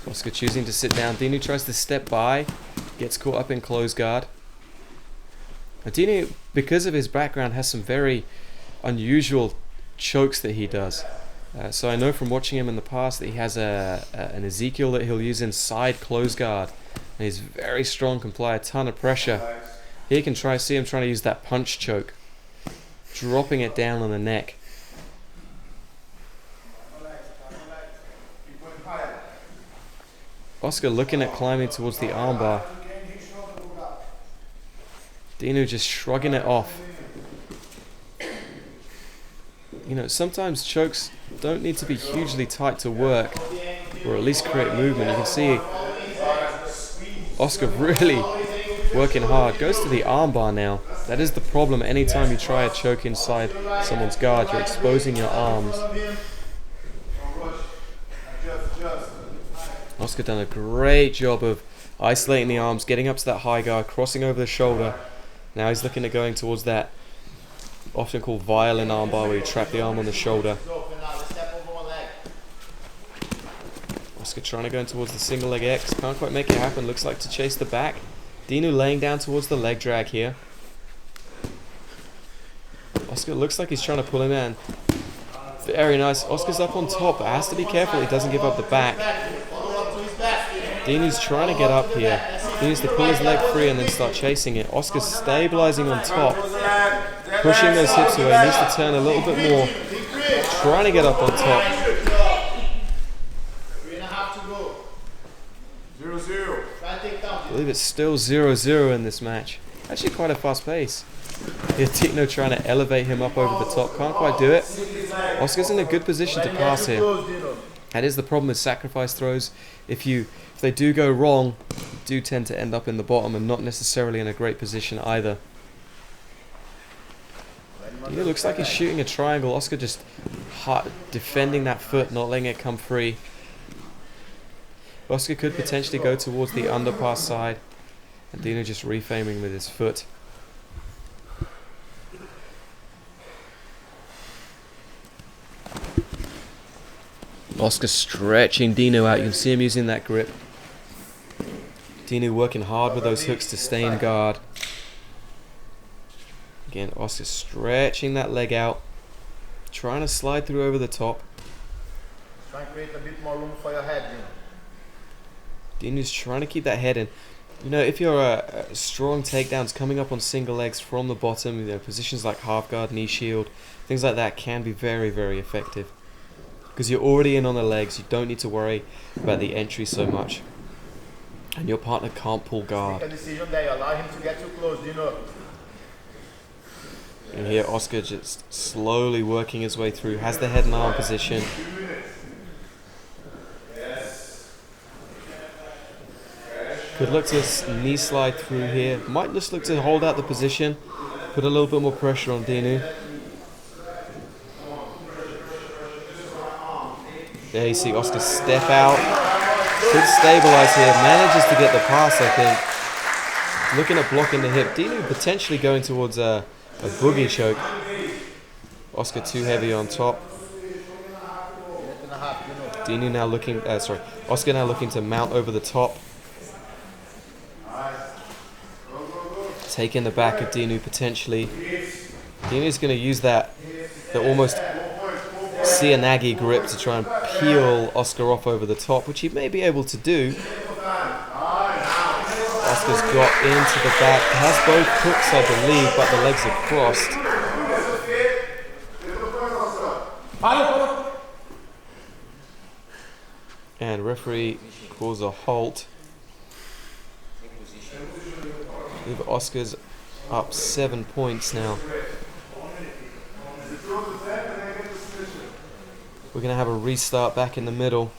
Oscar choosing to sit down. Dino tries to step by, gets caught up in close guard. Now Dino, because of his background, has some very unusual chokes that he does. So I know from watching him in the past that he has an Ezekiel that he'll use inside close guard. And he's very strong, can apply a ton of pressure. Here you can see him trying to use that punch choke, dropping it down on the neck. Oscar looking at climbing towards the armbar. Dino just shrugging it off. You know, sometimes chokes don't need to be hugely tight to work, or at least create movement. You can see Oscar really working hard. Goes to the armbar now. That is the problem. Anytime you try a choke inside someone's guard, you're exposing your arms. Oscar done a great job of isolating the arms, getting up to that high guard, crossing over the shoulder. Now he's looking at going towards that often called violin armbar, where you trap the arm on the shoulder. Oscar trying to go in towards the single leg X. Can't quite make it happen. Looks like to chase the back. Dinu laying down towards the leg drag here. Oscar looks like he's trying to pull him in. Very nice. Oscar's up on top, but has to be careful he doesn't give up the back. Dinu's trying to get up here. He needs to pull his leg free and then start chasing it. Oscar's stabilizing on top, pushing those hips away. He needs to turn a little bit more, trying to get up on top. 0-0. I believe it's still 0-0 in this match. Actually quite a fast pace. Here Dino trying to elevate him up over the top. Can't quite do it. Oscar's in a good position to pass here. That is the problem with sacrifice throws. If they do go wrong, you do tend to end up in the bottom and not necessarily in a great position either. It looks like he's shooting a triangle. Oscar just defending that foot, not letting it come free. Oscar could potentially go towards the underpass side, and Dino just reframing with his foot. Oscar stretching Dino out. You can see him using that grip. Dino working hard with those hooks to stay in guard. Again, Oscar stretching that leg out, trying to slide through over the top. Try and create a bit more room for your head, Dino's trying to keep that head in. You know, if you're strong takedowns coming up on single legs from the bottom, positions like half guard, knee shield, things like that can be very, very effective. Because you're already in on the legs, you don't need to worry about the entry so much. And your partner can't pull guard. Make a decision there, allow him to get too close, Dino. And here Oscar just slowly working his way through, has the head and arm position. Could look to knee slide through here. Might just look to hold out the position, put a little bit more pressure on Dinu. There you see Oscar step out. Could stabilize here. Manages to get the pass, I think. Looking at blocking the hip. Dinu potentially going towards a boogie choke. Oscar too heavy on top. Dinu now looking, Oscar now looking to mount over the top. Taking the back of Dinu potentially. Dinu's going to use that almost Seanagi grip to try and peel Oscar off over the top, which he may be able to do. Oscar's got into the back, has both hooks I believe, but the legs are crossed. And referee calls a halt. I believe Oscar's up 7 points now. We're going to have a restart back in the middle.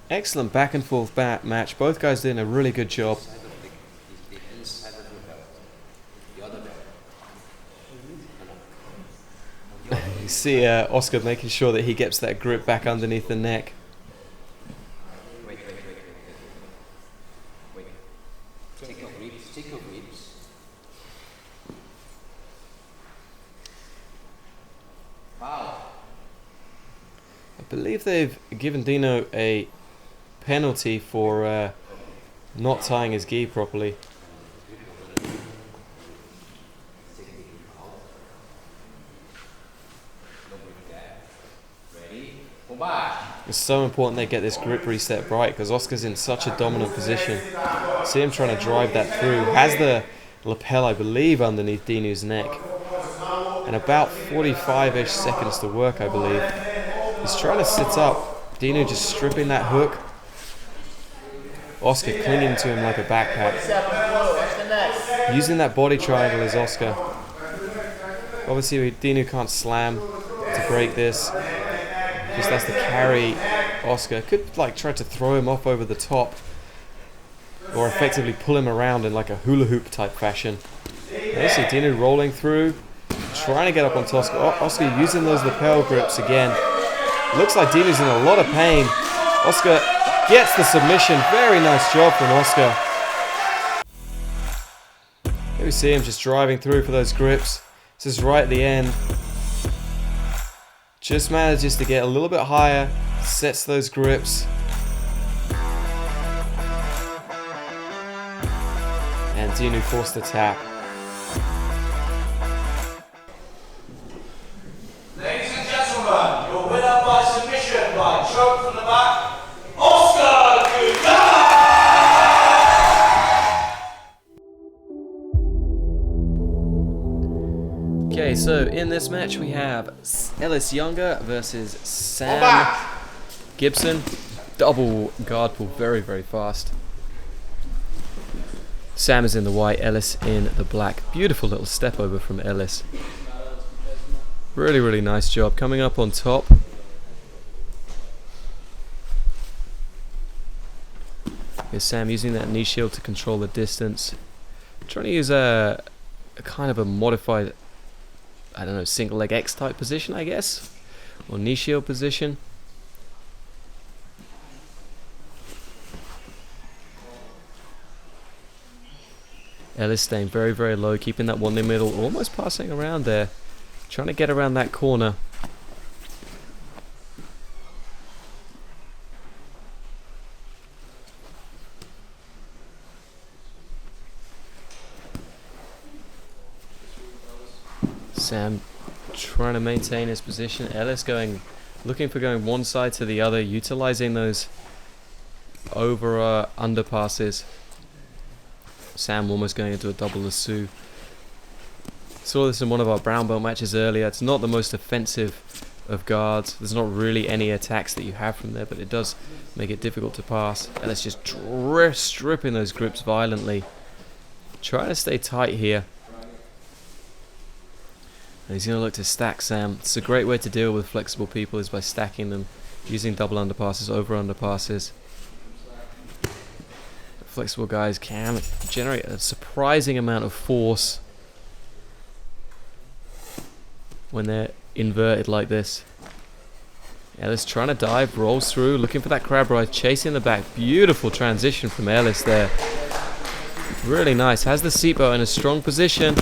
Excellent back and forth match. Both guys doing a really good job. You see Oscar making sure that he gets that grip back underneath the neck. Wait. Take your grips. Wow. I believe they've given Dino a penalty for not tying his gi properly. It's so important they get this grip reset right because Oscar's in such a dominant position. See him trying to drive that through. Has the lapel, I believe, underneath Dinu's neck. And about 45-ish seconds to work, I believe. He's trying to sit up. Dinu just stripping that hook. Oscar clinging to him like a backpack. Using that body triangle as Oscar. Obviously, Dinu can't slam. to break this. Just has to carry Oscar. Could like try to throw him off over the top, or effectively pull him around in like a hula hoop type fashion. You see Dinu rolling through, trying to get up on Oscar. Oscar using those lapel grips again. Looks like Dinu's in a lot of pain. Oscar gets the submission. Very nice job from Oscar. Here we see him just driving through for those grips. This is right at the end. Just manages to get a little bit higher. Sets those grips. And Dinu forced the tap. Ladies and gentlemen, your winner by submission by choke from the back, Oscar Gudala! Okay, so in this match we have Ellis Younger versus Sam Gibson. Double guard pull, very, very fast. Sam is in the white, Ellis in the black. Beautiful little step over from Ellis. Really, really nice job. Coming up on top. Here's Sam using that knee shield to control the distance. Trying to use a kind of a modified, I don't know, single leg X type position, I guess. Or knee shield position. Ellis staying very, very low, keeping that one in the middle, almost passing around there. Trying to get around that corner. Sam trying to maintain his position. Ellis looking for going one side to the other, utilizing those over underpasses. Sam almost going into a double lasso. Saw this in one of our brown belt matches earlier. It's not the most offensive of guards. There's not really any attacks that you have from there, but it does make it difficult to pass. Ellis just stripping those grips violently. Trying to stay tight here. And he's going to look to stack Sam. It's a great way to deal with flexible people is by stacking them, using double underpasses, over underpasses. Flexible guys can generate a surprising amount of force when they're inverted like this. Ellis trying to dive, rolls through, looking for that crab ride, chasing the back. Beautiful transition from Ellis there. Really nice. Has the seatbelt in a strong position.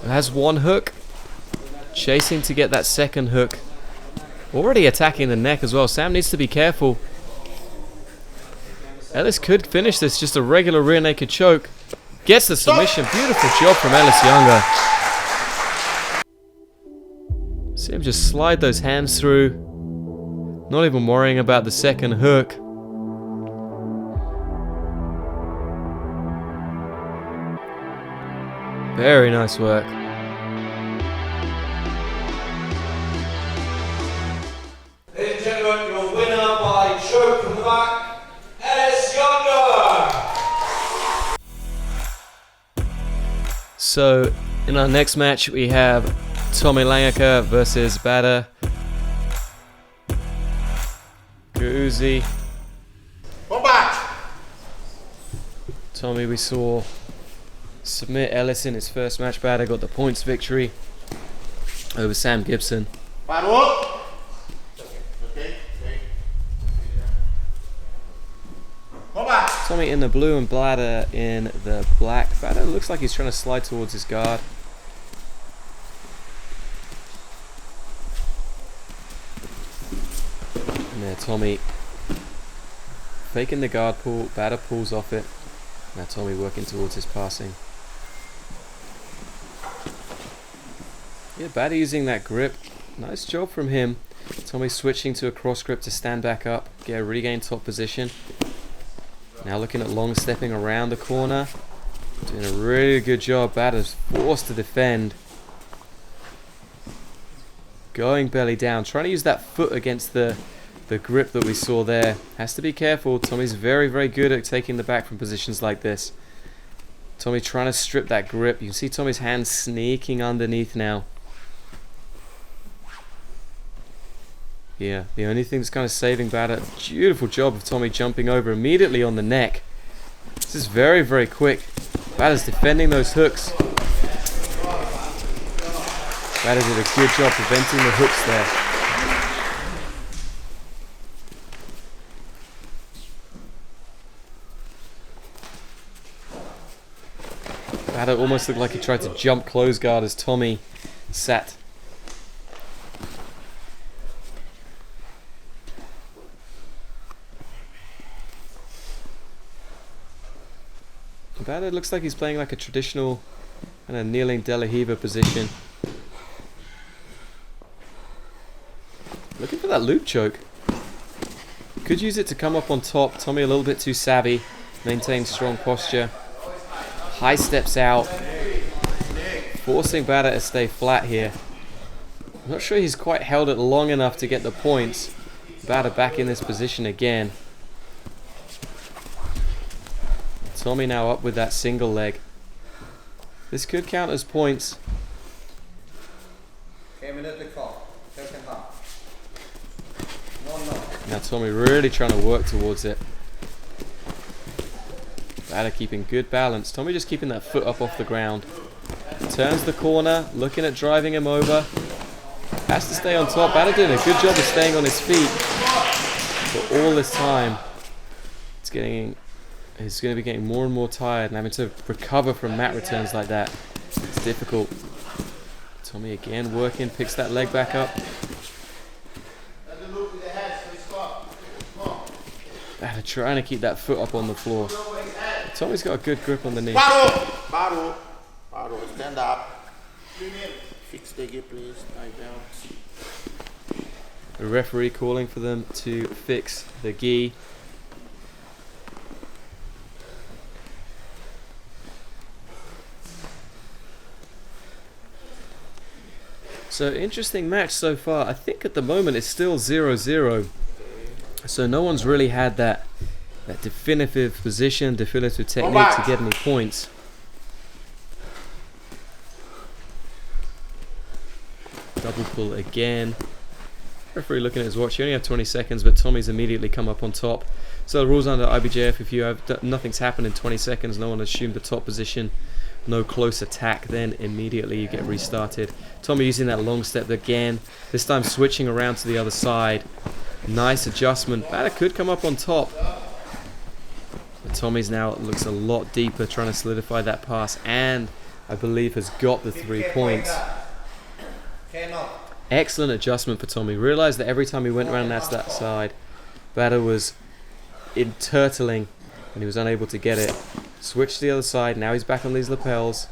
Has one hook. Chasing to get that second hook. Already attacking the neck as well. Sam needs to be careful. Ellis could finish this, just a regular rear naked choke. Gets the submission. Beautiful job from Ellis Younger. See him just slide those hands through. Not even worrying about the second hook. Very nice work. Ladies and gentlemen, your winner by choke from the back, Ellis Younger! So, in our next match, we have Tommy Langaker versus Bada Guzzi. Go back. Tommy, we saw submit Ellis in his first match. Bada got the points victory over Sam Gibson. Paro. Okay. Go back. Tommy in the blue and Bada in the black. Bada looks like he's trying to slide towards his guard. And there, Tommy faking the guard pull. Bada pulls off it. Now Tommy working towards his passing. Yeah, Bada using that grip. Nice job from him. Tommy switching to a cross grip to stand back up, regain top position. Now looking at long stepping around the corner. Doing a really good job. Bada's forced to defend. Going belly down. Trying to use that foot against the grip that we saw there. Has to be careful. Tommy's very, very good at taking the back from positions like this. Tommy trying to strip that grip. You can see Tommy's hand sneaking underneath now. Yeah, the only thing that's kind of saving Bada. Beautiful job of Tommy jumping over immediately on the neck. This is very, very quick. Bada's defending those hooks. Bada did a good job preventing the hooks there. Bada almost looked like he tried to jump close guard as Tommy sat. Bada looks like he's playing like a traditional kind of kneeling De La Riva position. Looking for that loop choke. Could use it to come up on top. Tommy a little bit too savvy. Maintains strong posture. High steps out. Forcing Bada to stay flat here. I'm not sure he's quite held it long enough to get the points. Bada back in this position again. Tommy now up with that single leg. This could count as points. Now Tommy really trying to work towards it. Bada keeping good balance. Tommy just keeping that foot up off the ground. Turns the corner, looking at driving him over. Has to stay on top. Bada doing a good job of staying on his feet. But all this time, he's going to be getting more and more tired and having to recover from mat returns like that. It's difficult. Tommy again working, picks that leg back up. Trying to keep that foot up on the floor. Tommy's got a good grip on the knee. Paro, stand up. Fix the gi, please. Lie down. The referee calling for them to fix the gi. So interesting match so far. I think at the moment it's still 0-0. So no one's really had that definitive position, definitive technique to get any points. Double pull again. Referee looking at his watch. You only have 20 seconds, but Tommy's immediately come up on top. So the rules under IBJF, if you have nothing's happened in 20 seconds, no one assumed the top position, no close attack, then immediately you get restarted. Tommy using that long step again, this time switching around to the other side. Nice adjustment. Bada could come up on top. But Tommy's now looks a lot deeper, trying to solidify that pass, and I believe has got the 3 points. Excellent adjustment for Tommy. Realized that every time he went around that side, Bada was turtling and he was unable to get it. Switched to the other side. Now he's back on these lapels.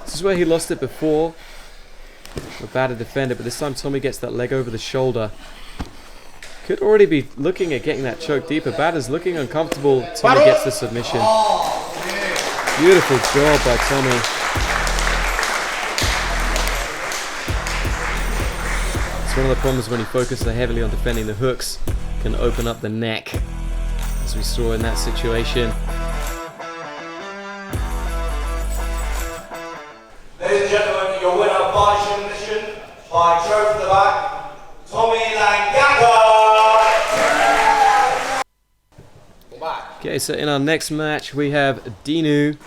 This is where he lost it before. Bada defended, but this time Tommy gets that leg over the shoulder. Could already be looking at getting that choke deeper. Bada's looking uncomfortable. Tommy gets the submission. Beautiful job by Tommy. It's one of the problems when you focus so heavily on defending the hooks. Can open up the neck, as we saw in that situation. Ladies and gentlemen, your winner by submission, by choke to the back, Tommy Langaker. Okay, so in our next match we have Dinu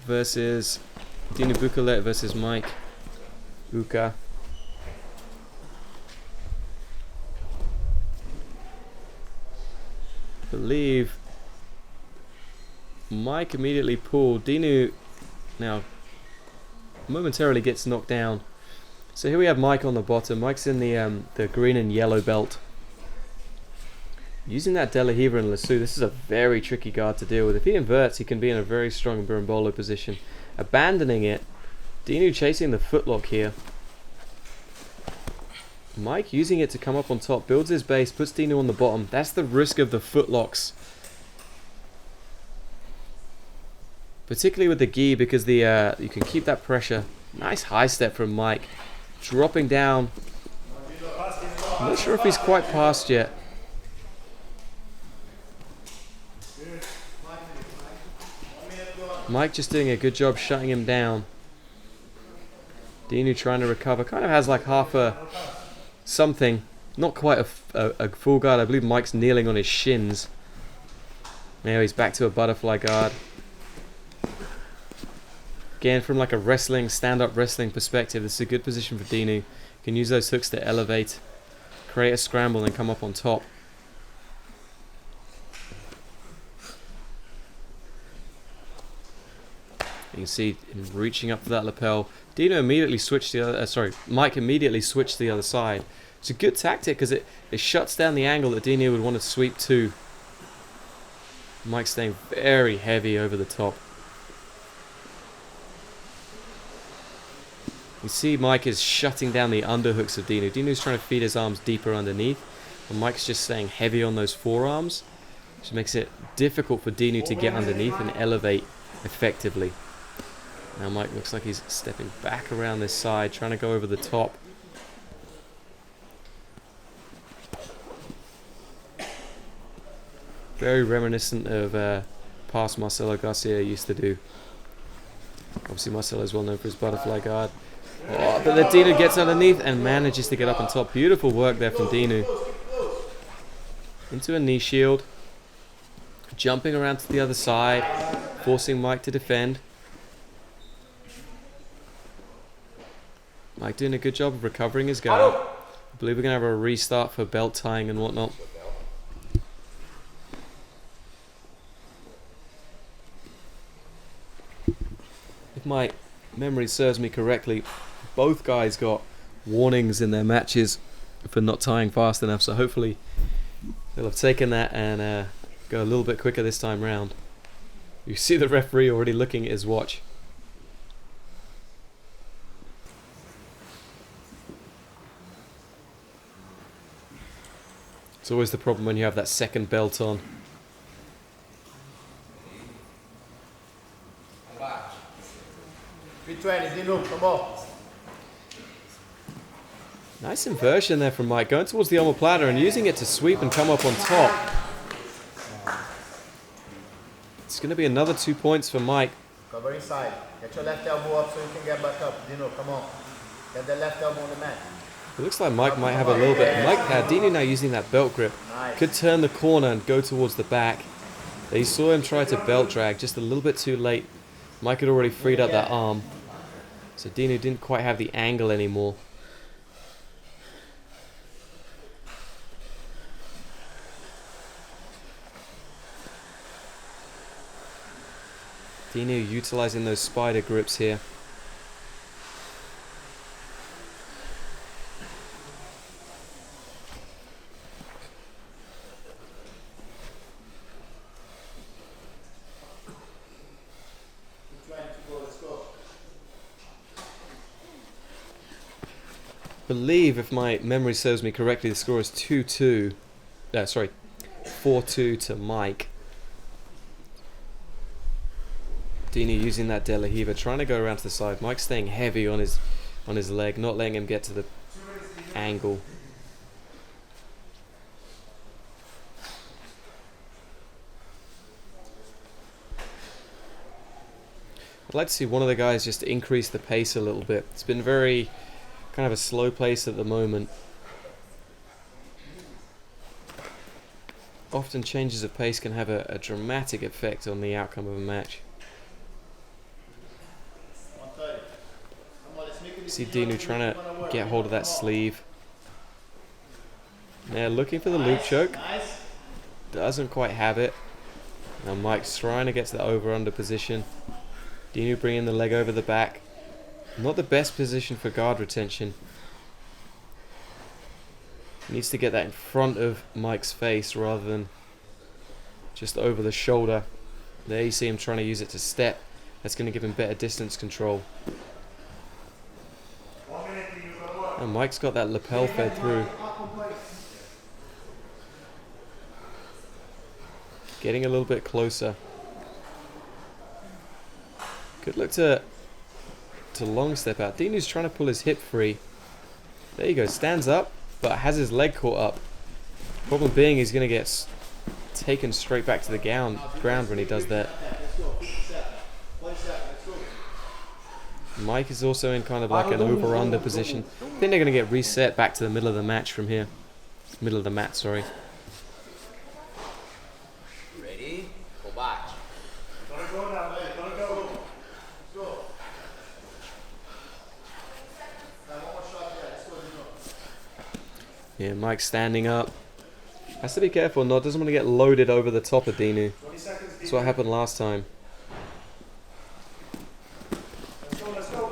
Bukalet versus Mike Uka. I believe Mike immediately pulled. Dinu now momentarily gets knocked down. So here we have Mike on the bottom. Mike's in the green and yellow belt. Using that De La Riva and lasso, this is a very tricky guard to deal with. If he inverts, he can be in a very strong Berimbolo position. Abandoning it, Dinu chasing the footlock here. Mike using it to come up on top, builds his base, puts Dinu on the bottom. That's the risk of the footlocks. Particularly with the gi, because you can keep that pressure. Nice high step from Mike. Dropping down. I'm not sure if he's quite past yet. Mike just doing a good job shutting him down. Dinu trying to recover. Kind of has like half a something. Not quite a full guard. I believe Mike's kneeling on his shins. Now he's back to a butterfly guard. Again, from like a wrestling, stand-up wrestling perspective, this is a good position for Dinu. You can use those hooks to elevate, create a scramble, and come up on top. You can see him reaching up to that lapel. Dino immediately switched the other. Mike immediately switched to the other side. It's a good tactic because it shuts down the angle that Dino would want to sweep to. Mike's staying very heavy over the top. You see Mike is shutting down the underhooks of Dino. Dino's trying to feed his arms deeper underneath, and Mike's just staying heavy on those forearms, which makes it difficult for Dino to get underneath and elevate effectively. Now Mike looks like he's stepping back around this side, trying to go over the top. Very reminiscent of past Marcelo Garcia used to do. Obviously Marcelo is well known for his butterfly guard. Oh, but then Dino gets underneath and manages to get up on top. Beautiful work there from Dino. Into a knee shield. Jumping around to the other side, forcing Mike to defend. Mike doing a good job of recovering his guard. I believe we're going to have a restart for belt tying and whatnot. If my memory serves me correctly, both guys got warnings in their matches for not tying fast enough, so hopefully they'll have taken that and go a little bit quicker this time round. You see the referee already looking at his watch. It's always the problem when you have that second belt on. Come on. Nice inversion there from Mike, going towards the omoplata and using it to sweep and come up on top. It's going to be another 2 points for Mike. Cover inside. Get your left elbow up so you can get back up. Dino, come on. Get the left elbow on the mat. It looks like Mike might have a little bit. Dino now using that belt grip. Could turn the corner and go towards the back. They saw him try to belt drag just a little bit too late. Mike had already freed up that arm. So Dino didn't quite have the angle anymore. Dino utilizing those spider grips here. I believe, if my memory serves me correctly, the score is 2-2. 4-2 to Mike. Dino using that De La Riva, trying to go around to the side. Mike staying heavy on his leg, not letting him get to the angle. I'd like to see one of the guys just increase the pace a little bit. It's been very kind of a slow pace at the moment. Often changes of pace can have a dramatic effect on the outcome of a match. See Dino trying to get hold of that sleeve. Now looking for the loop choke. Doesn't quite have it. Now Mike's trying to get to the over-under position. Dino bringing the leg over the back. Not the best position for guard retention. Needs to get that in front of Mike's face rather than just over the shoulder. There you see him trying to use it to step. That's going to give him better distance control. And Mike's got that lapel fed through. Getting a little bit closer. Good look to long step out. Dino's trying to pull his hip free. There you go, stands up, but has his leg caught up. Problem being, he's going to get taken straight back to the ground when he does that. Mike is also in kind of like an over-under position. I think they're going to get reset back to the middle of the match from here. Middle of the mat, sorry. Ready? Go back. Gonna go now, man. Gonna go. Go. One more shot, yeah. Let's go, Yeah, Mike standing up. Has to be careful, not doesn't want to get loaded over the top of Dinu. 20 seconds. That's what happened last time. Let's go.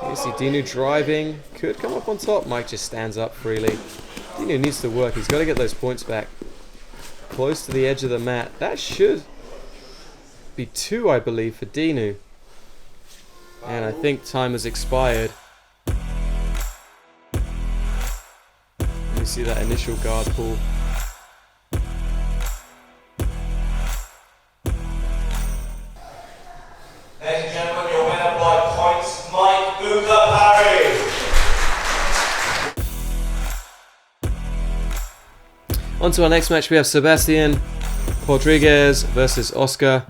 You see Dinu driving, could come up on top. Mike just stands up freely. Dinu needs to work, he's got to get those points back. Close to the edge of the mat. That should be 2, I believe, for Dinu. And I think time has expired. Let me see that initial guard pull. Ladies and gentlemen, your winner by points, Mike Faris. On to our next match, we have Sebastian Rodriguez versus Oscar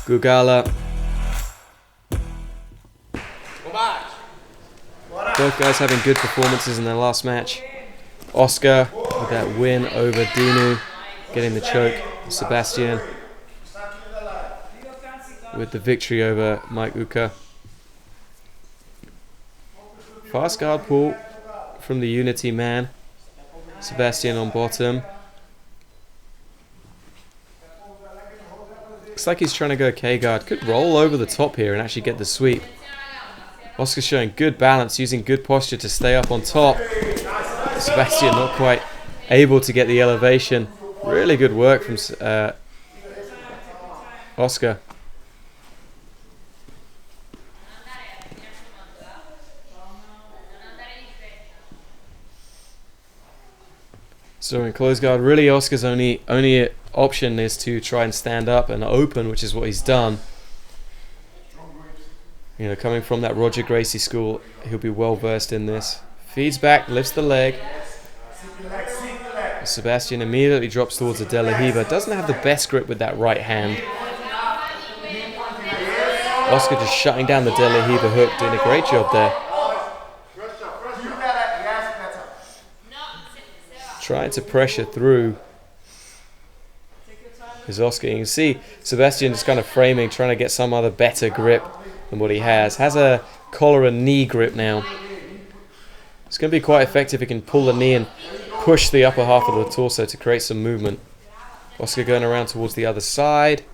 Gugala. Go back. Both guys having good performances in their last match. Oscar with that win over Dinu, getting the choke. Sebastian with the victory over Mike Uka. Fast guard pull from the Unity man. Sebastian on bottom. Looks like he's trying to go K-guard. Could roll over the top here and actually get the sweep. Oscar showing good balance, using good posture to stay up on top. Sebastian not quite able to get the elevation. Really good work from Oscar. So in close guard, really Oscar's only option is to try and stand up and open, which is what he's done. You know, coming from that Roger Gracie school, he'll be well versed in this. Feeds back, lifts the leg. Sebastian immediately drops towards the De La Riva. Doesn't have the best grip with that right hand. Oscar just shutting down the De La Riva hook, doing a great job there. Trying to pressure through is Oscar. You can see Sebastian just kind of framing, trying to get some other better grip than what he has. Has a collar and knee grip now. It's going to be quite effective if he can pull the knee and push the upper half of the torso to create some movement. Oscar going around towards the other side.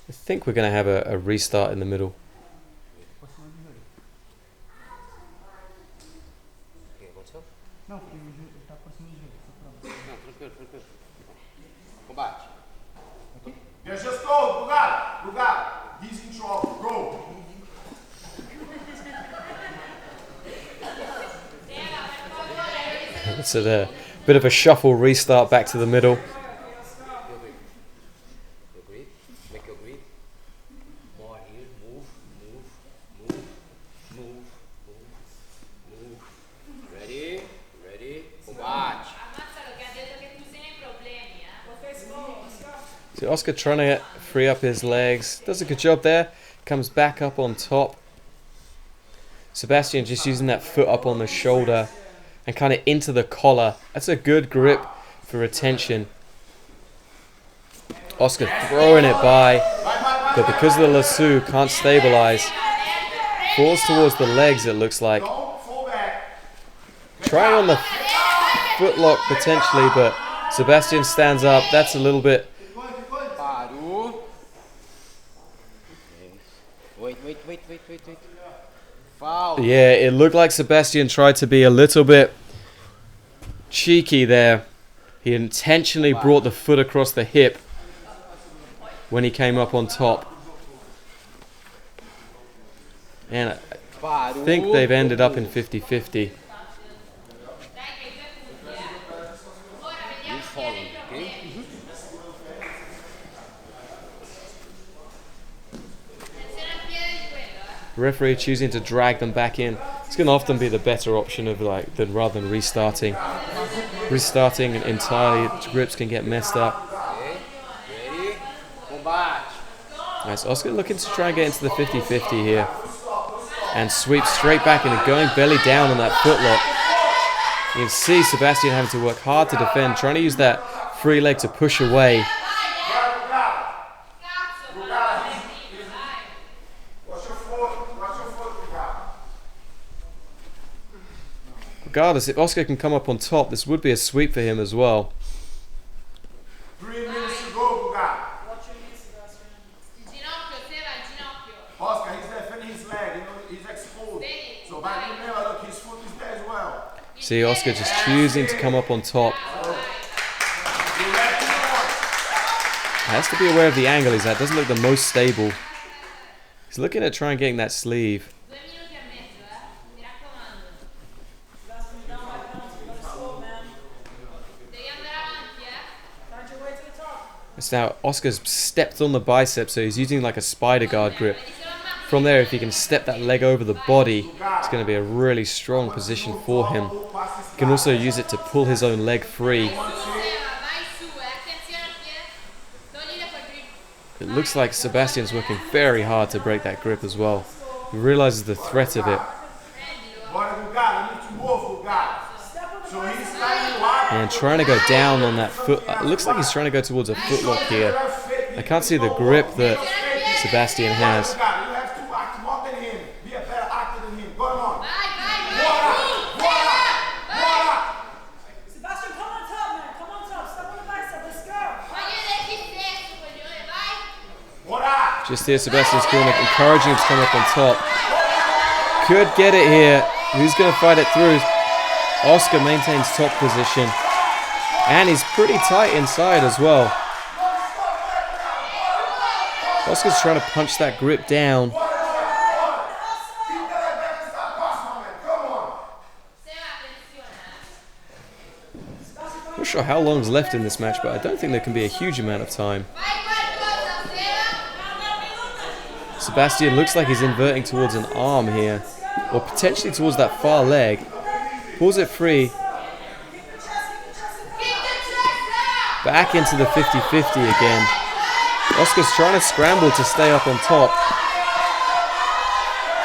I think we're going to have a restart in the middle. Go back. Yes, just go. Lugar. He's in trouble. Go. So the bit of a shuffle restart back to the middle. Your grip. Make your grip. More here. Move. Ready? Go back. So Oscar trying to free up his legs. Does a good job there. Comes back up on top. Sebastian just using that foot up on the shoulder and kind of into the collar. That's a good grip for retention. Oscar throwing it by, but because of the lasso, can't stabilize. Falls towards the legs, it looks like. Trying on the footlock potentially, but Sebastian stands up. That's a little bit. Wait. Foul. Yeah, it looked like Sebastian tried to be a little bit cheeky there. He intentionally brought the foot across the hip when he came up on top. And I think they've ended up in 50-50. You follow, okay? Referee choosing to drag them back in. It's going to often be the better option of than rather than restarting. Restarting entirely, grips can get messed up. Ready? Go back. Nice. Oscar looking to try and get into the 50-50 here. and sweeps straight back and going belly down on that footlock. You can see Sebastian having to work hard to defend, trying to use that free leg to push away. Regardless, if Oscar can come up on top, this would be a sweep for him as well. 3 minutes to go, Bugatti. Oscar, he's defending his leg, you know, he's exposed. So by the middle, look, his foot is there as well. See Oscar just choosing to come up on top. Has to be aware of the angle he's at. Doesn't look the most stable. He's looking at trying getting that sleeve. It's now Oscar's stepped on the bicep, so he's using like a spider guard grip. From there, if he can step that leg over the body, it's going to be a really strong position for him. He can also use it to pull his own leg free. It looks like Sebastian's working very hard to break that grip as well. He realizes the threat of it. And trying to go down on that foot. It looks like he's trying to go towards a footlock here. I can't see the grip that Sebastian has. Sebastian, come on top, man. Come on top. Step on the bicep. Let's go. Just here, Sebastian's corner, encouraging him to come up on top. Could get it here. Who's going to fight it through? Oscar maintains top position. And he's pretty tight inside as well. Oscar's trying to punch that grip down. Not sure how long's left in this match, but I don't think there can be a huge amount of time. Sebastian looks like he's inverting towards an arm here, or potentially towards that far leg. Pulls it free. Back into the 50-50 again. Oscar's trying to scramble to stay up on top.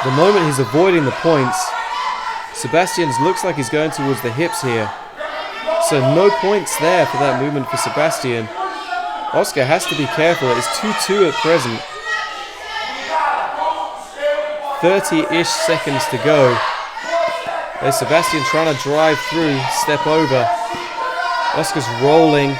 The moment he's avoiding the points, Sebastian looks like he's going towards the hips here. So no points there for that movement for Sebastian. Oscar has to be careful. It's 2-2 at present. 30-ish seconds to go. There's Sebastian trying to drive through, step over. Oscar's rolling.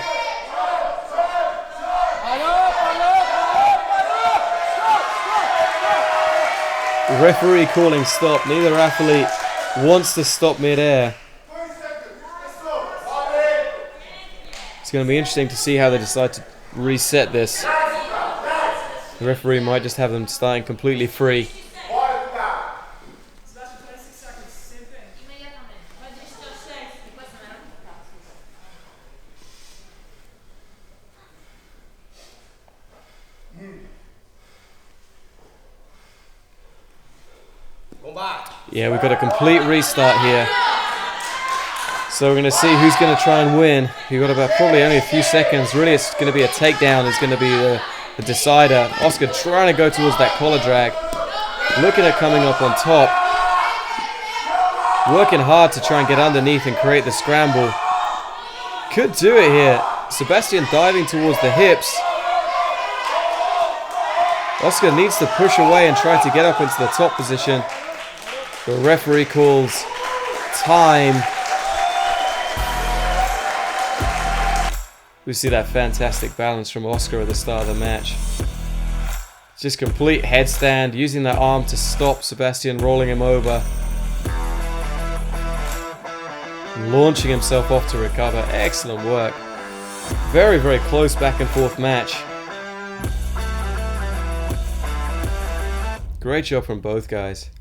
The referee calling stop. Neither athlete wants to stop mid-air. It's going to be interesting to see how they decide to reset this. The referee might just have them starting completely free. Yeah, we've got a complete restart here. So we're going to see who's going to try and win. We've got about probably only a few seconds. Really, it's going to be a takedown. It's going to be the decider. Oscar trying to go towards that collar drag. Looking at coming up on top. Working hard to try and get underneath and create the scramble. Could do it here. Sebastian diving towards the hips. Oscar needs to push away and try to get up into the top position. The referee calls time. We see that fantastic balance from Oscar at the start of the match. Just complete headstand, using that arm to stop Sebastian, rolling him over. Launching himself off to recover. Excellent work. Very, very close back and forth match. Great job from both guys.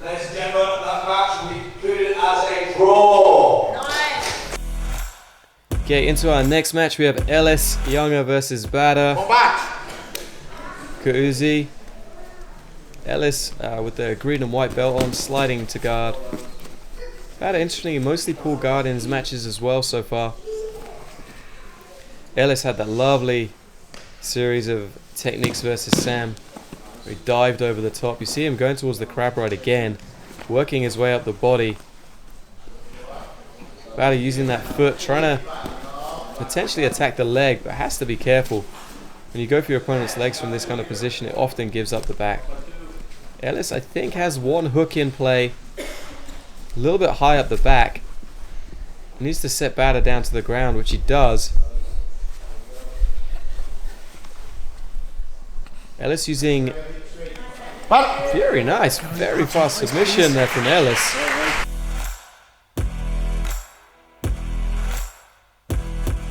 Ladies and gentlemen, that match will be concluded as a draw. Nice. Okay, into our next match we have Ellis Younger versus Bada. Kauzi. Ellis with the green and white belt on, sliding to guard. Bada, interestingly, mostly pull guard in his matches as well so far. Ellis had that lovely series of techniques versus Sam. He dived over the top. You see him going towards the crab ride again, working his way up the body. Bally using that foot, trying to potentially attack the leg, but has to be careful. When you go for your opponent's legs from this kind of position, it often gives up the back. Ellis, I think, has one hook in play. A little bit high up the back. He needs to set batter down to the ground, which he does. Ellis using... Very nice, very fast submission there from Ellis.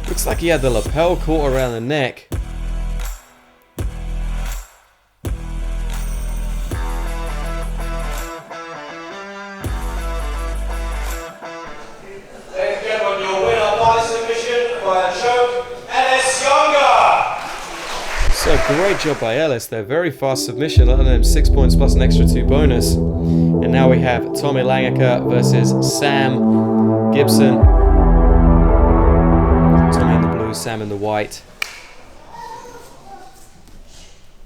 Looks like he had the lapel caught around the neck. Ladies and gentlemen, your winner by submission by choke, Ellis Younger. So great job by Ellis there, very fast submission, letting him 6 points plus an extra 2 bonus. And now we have Tommy Langaker versus Sam Gibson. Tommy in the blue, Sam in the white.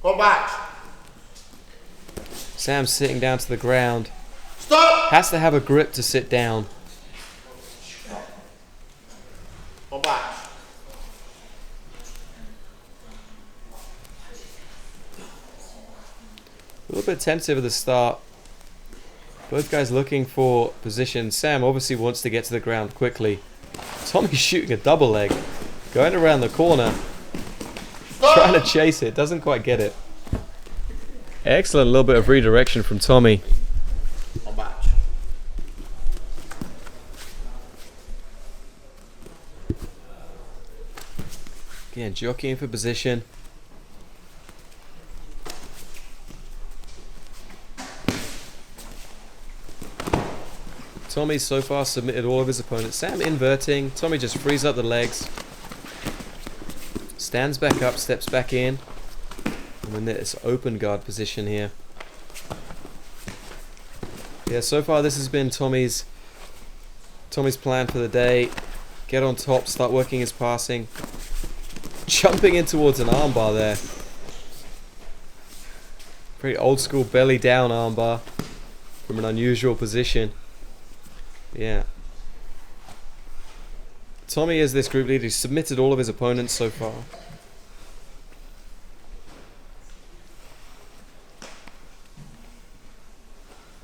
Go back. Sam's sitting down to the ground. Stop. Has to have a grip to sit down. Go back. A little bit tentative at the start. Both guys looking for position. Sam obviously wants to get to the ground quickly. Tommy's shooting a double leg. Going around the corner. Trying to chase it. Doesn't quite get it. Excellent little bit of redirection from Tommy. Go back. Again, jockeying for position. Tommy so far submitted all of his opponents. Sam inverting. Tommy just frees up the legs. Stands back up, steps back in. And in this open guard position here. Yeah, so far this has been Tommy's plan for the day. Get on top, start working his passing. Jumping in towards an armbar there. Pretty old school belly down armbar from an unusual position. Yeah. Tommy is this group leader. He's submitted all of his opponents so far.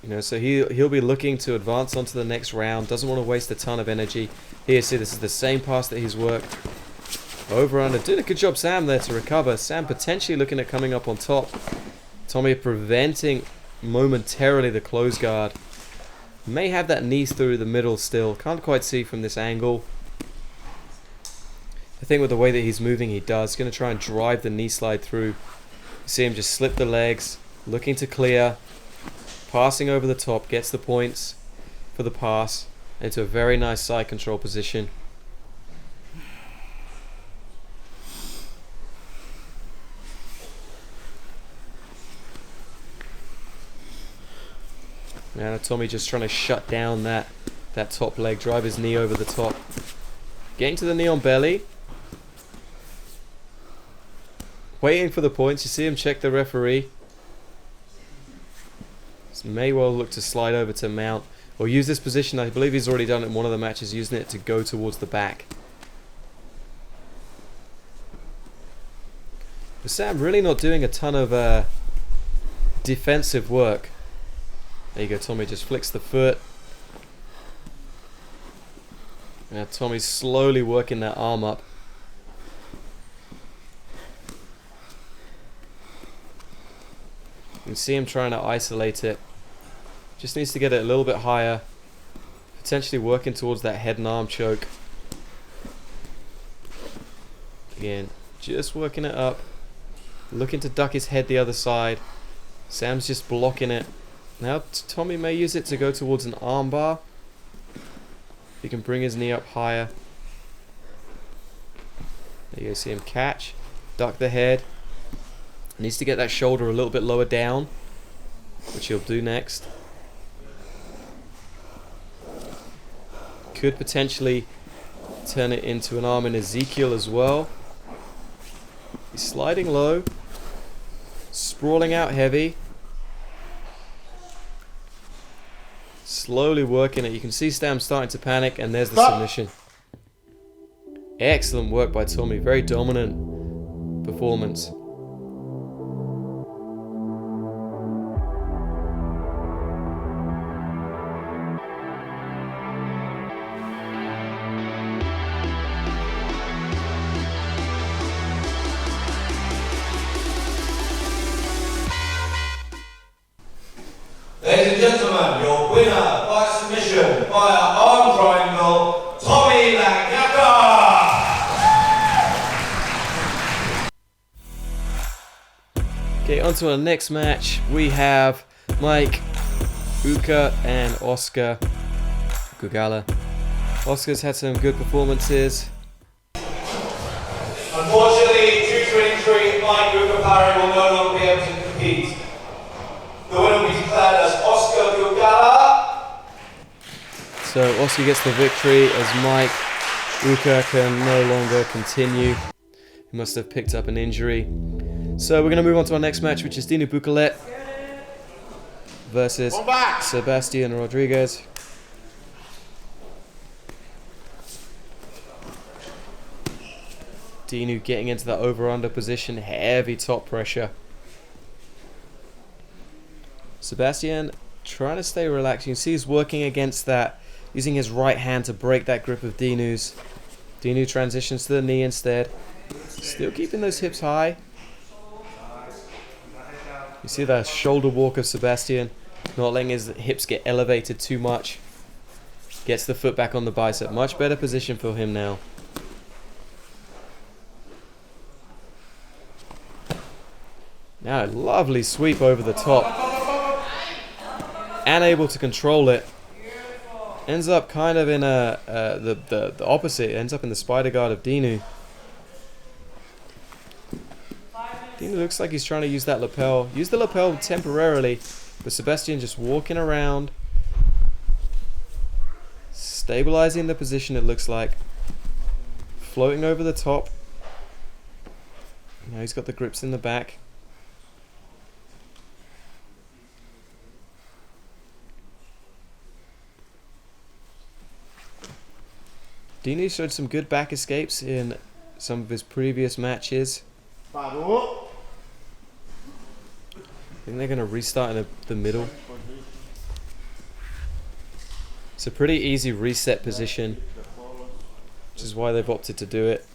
You know, so he'll be looking to advance onto the next round. Doesn't want to waste a ton of energy. Here, see, this is the same pass that he's worked. Over under. Did a good job, Sam, there to recover. Sam potentially looking at coming up on top. Tommy preventing momentarily the close guard. May have that knee through the middle still. Can't quite see from this angle. I think with the way that he's moving, he does. Going to try and drive the knee slide through. You see him just slip the legs. Looking to clear. Passing over the top. Gets the points for the pass. Into a very nice side control position. Now Tommy just trying to shut down that top leg, drive his knee over the top. Getting to the knee on belly. Waiting for the points. You see him check the referee. This may well look to slide over to mount. Or use this position. I believe he's already done it in one of the matches, using it to go towards the back. But Sam really not doing a ton of defensive work. There you go, Tommy just flicks the foot. Now Tommy's slowly working that arm up. You can see him trying to isolate it. Just needs to get it a little bit higher. Potentially working towards that head and arm choke. Again, just working it up. Looking to duck his head the other side. Sam's just blocking it. Now Tommy may use it to go towards an armbar. He can bring his knee up higher. There you go, see him catch, duck the head. Needs to get that shoulder a little bit lower down, which he'll do next. Could potentially turn it into an arm in Ezekiel as well. He's sliding low. sprawling out heavy. Slowly working it. You can see Stam starting to panic, and there's the submission. Excellent work by Tommy. Very dominant performance. Ladies and gentlemen, your winner by submission via arm triangle, Tommy Langaker! Okay, on to our next match. We have Mike, Uka, and Oscar Gugala. Oscar's had some good performances. Unfortunately, due to injury, Mike Uka Parry will no longer be able to compete. The winner will be declared as Oscar Gugala. So Oscar gets the victory as Mike Uka can no longer continue. He must have picked up an injury. So we're going to move on to our next match, which is Dino Bukalet versus Sebastian Rodriguez. Dino getting into the over-under position, heavy top pressure. Sebastian trying to stay relaxed. You can see he's working against that, using his right hand to break that grip of Dinu's. Dinu transitions to the knee instead. Still keeping those hips high. You see that shoulder walk of Sebastian, not letting his hips get elevated too much. Gets the foot back on the bicep. Much better position for him now. Now a lovely sweep over the top. And able to control it. Ends up kind of in the opposite. Ends up in the spider guard of Dinu. Dinu looks like he's trying to use that lapel. Use the lapel temporarily, but Sebastian just walking around, stabilizing the position. It looks like floating over the top. Now he's got the grips in the back. Dinu showed some good back escapes in some of his previous matches. I think they're going to restart in the middle. It's a pretty easy reset position, which is why they've opted to do it.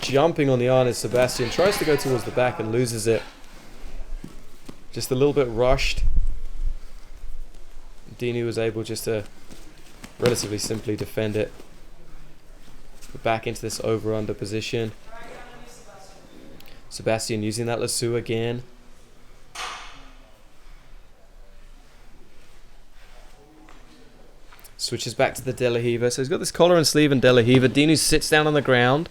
Jumping on the arm as Sebastian tries to go towards the back and loses it. Just a little bit rushed. Dinu was able just to relatively simply defend it. Back into this over-under position. Sebastian using that lasso again. Switches back to the De La Riva. So he's got this collar and sleeve and De La Riva. Dinu sits down on the ground.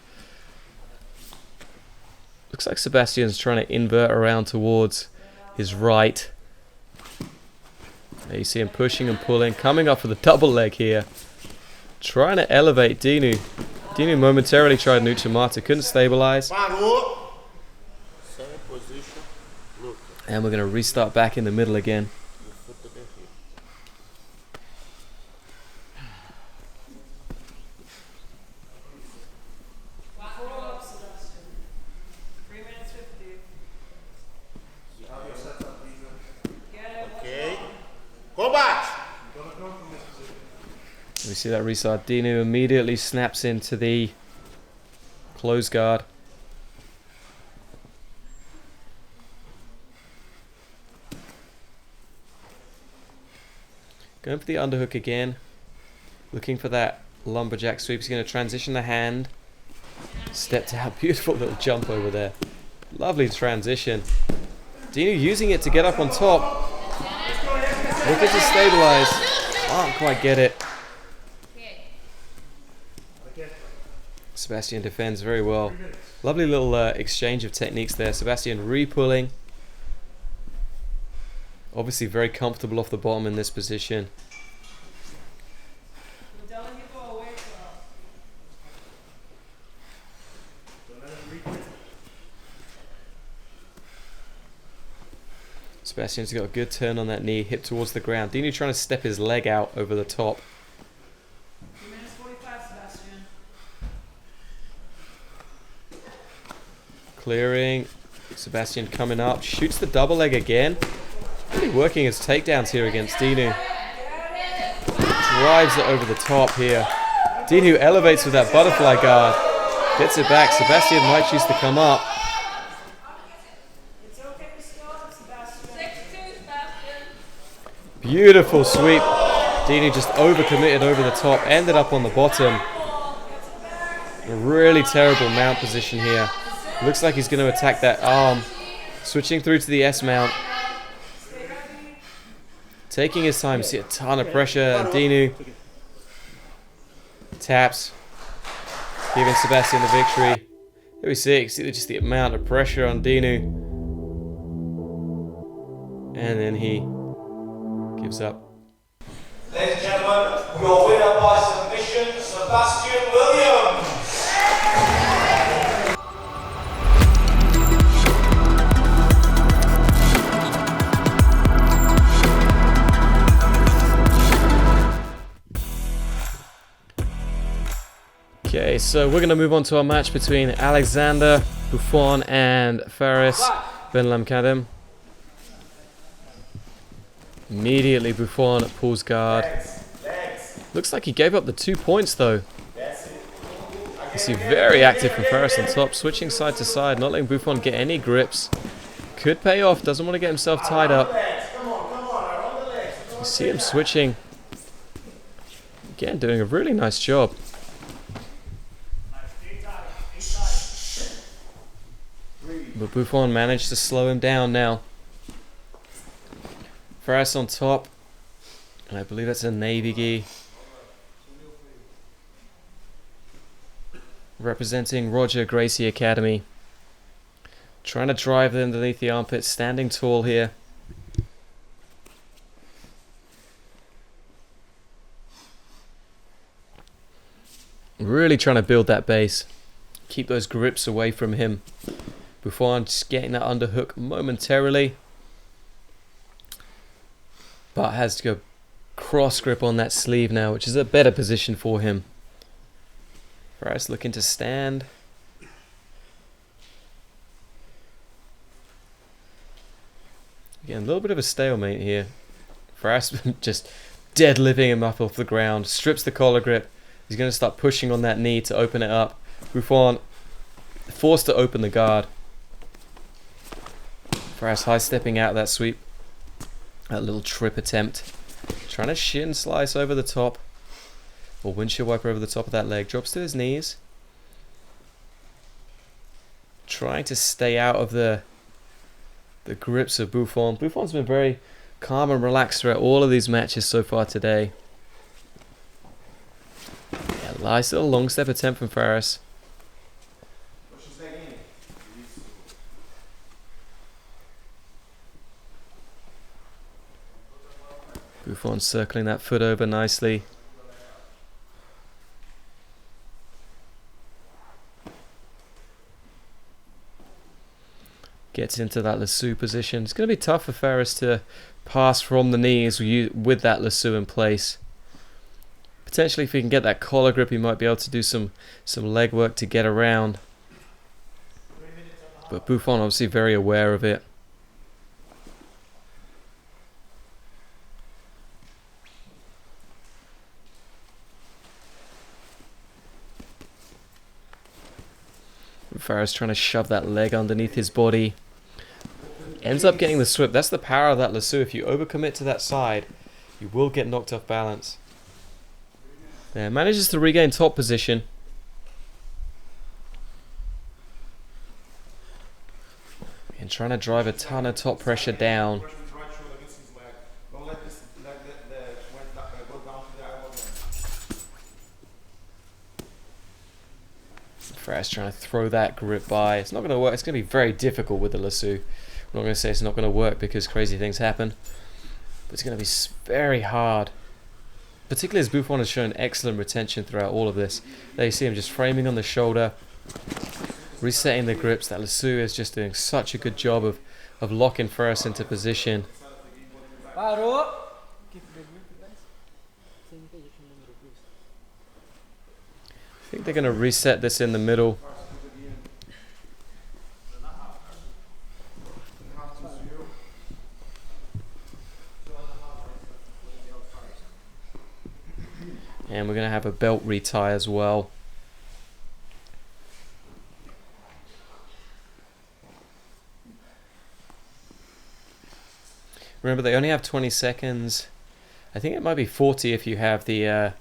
Looks like Sebastian's trying to invert around towards his right. There you see him pushing and pulling. Coming up for the double leg here. Trying to elevate Dinu. Dinu momentarily tried Nuchamata. Couldn't stabilize. And we're going to restart back in the middle again. Go back. We see that restart. Dinu immediately snaps into the close guard. Going for the underhook again. Looking for that lumberjack sweep. He's going to transition the hand. Stepped out. Beautiful little jump over there. Lovely transition. Dinu using it to get up on top. Looking to stabilize. Can't quite get it. Sebastian defends very well. Lovely little exchange of techniques there. Sebastian re-pulling. Obviously very comfortable off the bottom in this position. Sebastian's got a good turn on that knee, hip towards the ground. Dinu trying to step his leg out over the top. 2 minutes 45, Sebastian. Clearing. Sebastian coming up. Shoots the double leg again. Really working his takedowns here against Dinu. Drives it over the top here. Dinu elevates with that butterfly guard. Gets it back. Sebastian might choose to come up. It's okay to stop, Sebastian. 6-2, Sebastian. Beautiful sweep. Dinu just overcommitted over the top. Ended up on the bottom. A really terrible mount position here. Looks like he's going to attack that arm. Switching through to the S mount. Taking his time. See a ton of pressure. And Dinu taps. Giving Sebastian the victory. Here we see just the amount of pressure on Dinu. And then he gives up. Ladies and gentlemen, your winner by submission, Sebastian Williams. Okay, so we're going to move on to our match between Alexander Buffon and Faris Benlamkadem. Immediately Buffon pulls guard. Looks like he gave up the 2 points though. You see very active from Faris on top, switching side to side, not letting Buffon get any grips. Could pay off, doesn't want to get himself tied up. You see him switching. Again, doing a really nice job. But Buffon managed to slow him down now. Faris on top. And I believe that's a navy gi. Representing Roger Gracie Academy. Trying to drive it underneath the armpit. Standing tall here. Really trying to build that base. Keep those grips away from him. Buffon just getting that underhook momentarily. But has to go cross grip on that sleeve now, which is a better position for him. Faris looking to stand. Again, a little bit of a stalemate here. Faris just deadlifting him up off the ground. Strips the collar grip. He's going to start pushing on that knee to open it up. Buffon forced to open the guard. Faris high stepping out of that sweep. That little trip attempt. Trying to shin slice over the top. Or windshield wiper over the top of that leg. Drops to his knees. Trying to stay out of the grips of Buffon. Buffon's been very calm and relaxed throughout all of these matches so far today. Yeah, nice little long step attempt from Faris. Buffon circling that foot over nicely. Gets into that lasso position. It's going to be tough for Faris to pass from the knees with that lasso in place. Potentially if he can get that collar grip, he might be able to do some leg work to get around. But Buffon obviously very aware of it. Faris trying to shove that leg underneath his body. Ends up getting the swip. That's the power of that lasso. If you overcommit to that side, you will get knocked off balance. There, manages to regain top position. And trying to drive a ton of top pressure down. Faris trying to throw that grip by. It's not going to work. It's going to be very difficult with the lasso. I'm not going to say it's not going to work because crazy things happen. But it's going to be very hard. Particularly as Buffon has shown excellent retention throughout all of this. There you see him just framing on the shoulder. Resetting the grips. That lasso is just doing such a good job of of locking Faris into position. Parou. I think they're going to reset this in the middle. And we're going to have a belt retie as well. Remember, they only have 20 seconds. I think it might be 40 if you have the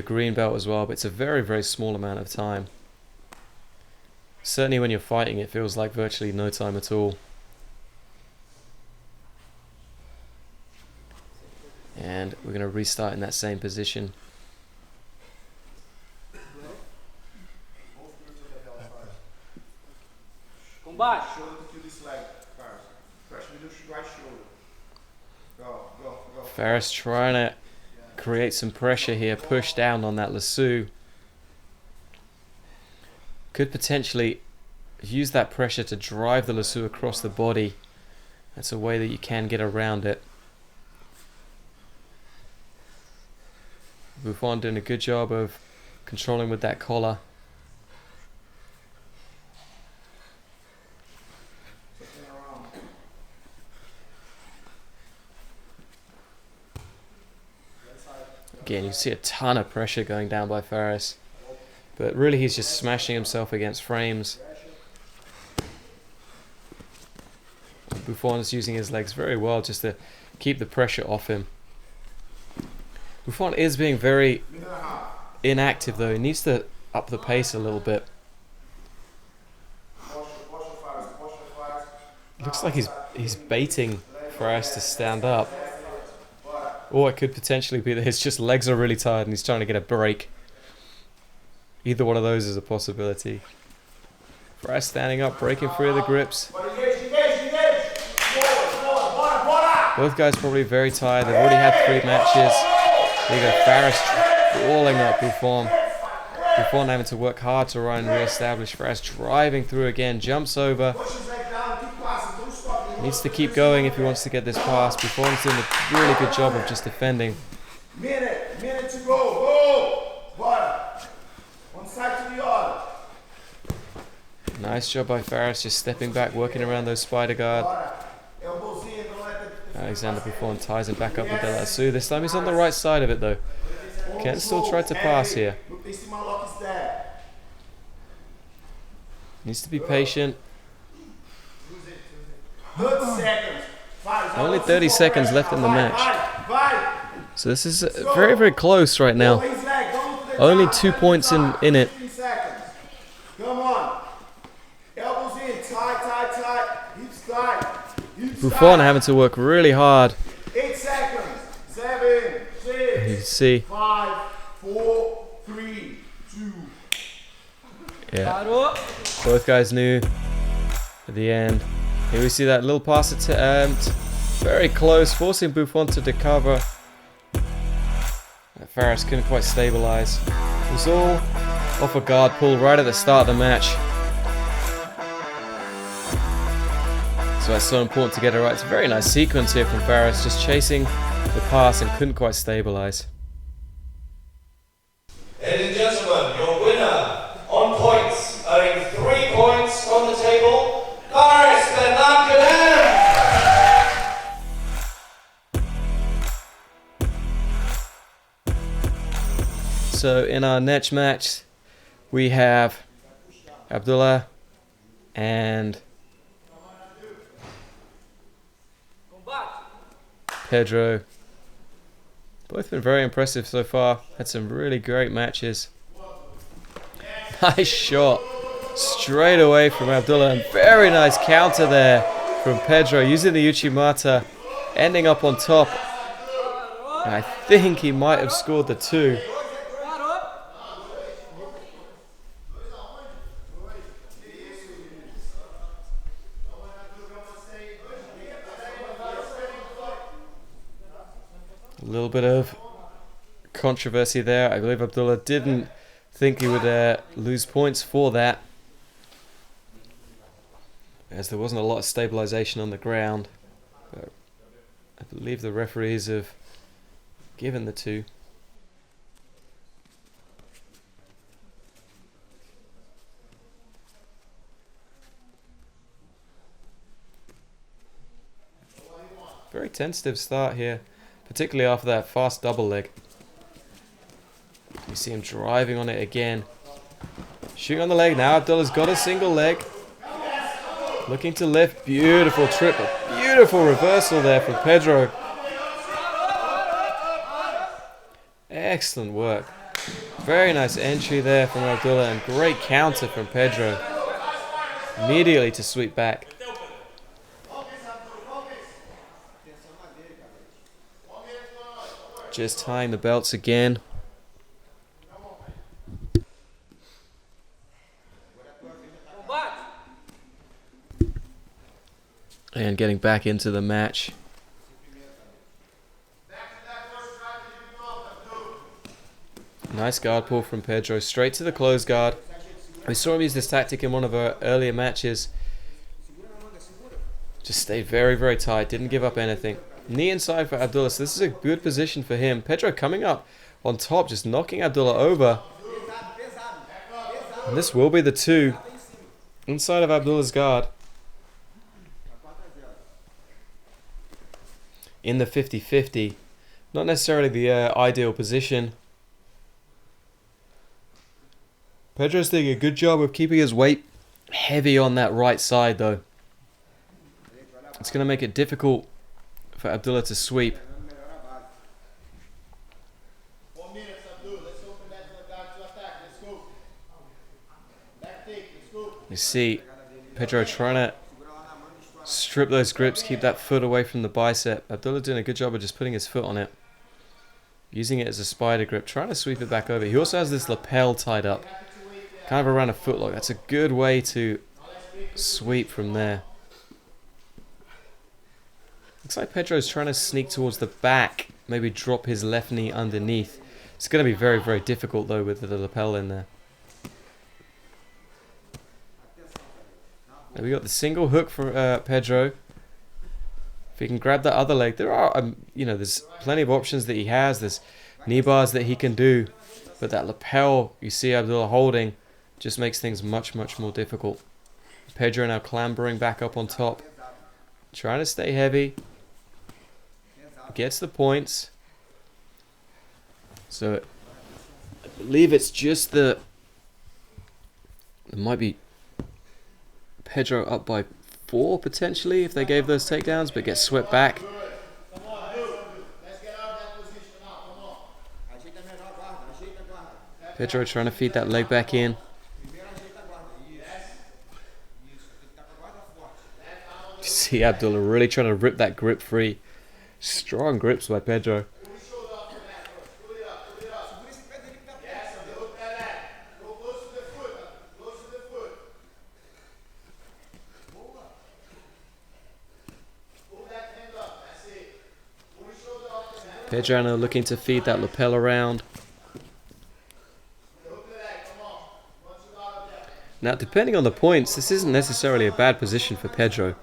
green belt as well, but it's a very, very small amount of time. Certainly when you're fighting, it feels like virtually no time at all. And we're going to restart in that same position. Combate. Shoulder to this leg, Faris. Pressure with your right shoulder. Go, go, go. Faris trying to create some pressure here, push down on that lasso. Could potentially use that pressure to drive the lasso across the body. That's a way that you can get around it. Buffon doing a good job of controlling with that collar. Again, you see a ton of pressure going down by Faris, but really he's just smashing himself against frames. Buffon is using his legs very well just to keep the pressure off him. Buffon is being very inactive though. He needs to up the pace a little bit. Looks like he's baiting Faris to stand up. Or it could potentially be that his just legs are really tired and he's trying to get a break. Either one of those is a possibility. Faris standing up, breaking free of the grips. Both guys probably very tired. They've already had 3 matches. There you go, Faris falling up Buffon. Buffon having to work hard to try and re-establish. Faris driving through again, jumps over. Needs to keep going if he wants to get this pass. Buffon's doing a really good job of just defending. Minute to go, go! One side to the other. Nice job by Faris, just stepping back, working around those spider guard. Elbows in, don't let the Alexander Buffon ties him back up with the lasso. This time he's on the right side of it though. Can still try to pass here. Look, they see my luck is there. Needs to be patient. 30 seconds. Only 30 seconds left in the match. So this is very, very close right now. Only 2 points in it. Come on. Elbows in, tight. Hips tight. Buffon having to work really hard. 8 seconds. 7, 6. You can see. 5, 4, 3, 2. Yeah. Parou. Both guys knew at the end. Here we see that little pass attempt. Very close, forcing Buffon to recover. Faris couldn't quite stabilize. It was all off a guard pull right at the start of the match. So that's so important to get it right. It's a very nice sequence here from Faris, just chasing the pass and couldn't quite stabilize. Ladies and gentlemen, your winner on points, earning 3 points on the table, Faris Benlamkadem! So in our next match, we have Abdullah and Pedro. Both been very impressive so far. Had some really great matches. Nice shot. Straight away from Abdullah, and very nice counter there from Pedro using the Uchimata, ending up on top. And I think he might have scored the 2. A little bit of controversy there. I believe Abdullah didn't think he would lose points for that. as there wasn't a lot of stabilization on the ground. But I believe the referees have given the 2. Very tentative start here, particularly after that fast double leg. You see him driving on it again. Shooting on the leg now. Abdullah's got a single leg. Looking to lift. Beautiful triple. Beautiful reversal there from Pedro. Excellent work. Very nice entry there from Abdullah and great counter from Pedro. Immediately to sweep back. Just tying the belts again. And getting back into the match. Nice guard pull from Pedro. Straight to the close guard. We saw him use this tactic in one of our earlier matches. Just stayed very, very tight. Didn't give up anything. Knee inside for Abdullah. So this is a good position for him. Pedro coming up on top. Just knocking Abdullah over. And this will be the 2. Inside of Abdullah's guard. In the 50-50. Not necessarily the ideal position. Pedro's doing a good job of keeping his weight heavy on that right side though. It's going to make it difficult for Abdullah to sweep. You see Pedro trying to strip those grips, keep that foot away from the bicep. Abdullah doing a good job of just putting his foot on it. Using it as a spider grip, trying to sweep it back over. He also has this lapel tied up. Kind of around a footlock. That's a good way to sweep from there. Looks like Pedro's trying to sneak towards the back. Maybe drop his left knee underneath. It's going to be very, very difficult though with the lapel in there. We got the single hook for Pedro. If he can grab that other leg, there are, there's plenty of options that he has. There's knee bars that he can do, but that lapel you see Abdullah holding just makes things much, much more difficult. Pedro now clambering back up on top, trying to stay heavy. Gets the points. So I believe it's just it might be Pedro up by 4 potentially if they gave those takedowns, but gets swept back. Pedro trying to feed that leg back in. You see Abdullah really trying to rip that grip free. Strong grips by Pedro. Pedro now looking to feed that lapel around. Now, depending on the points, this isn't necessarily a bad position for Pedro.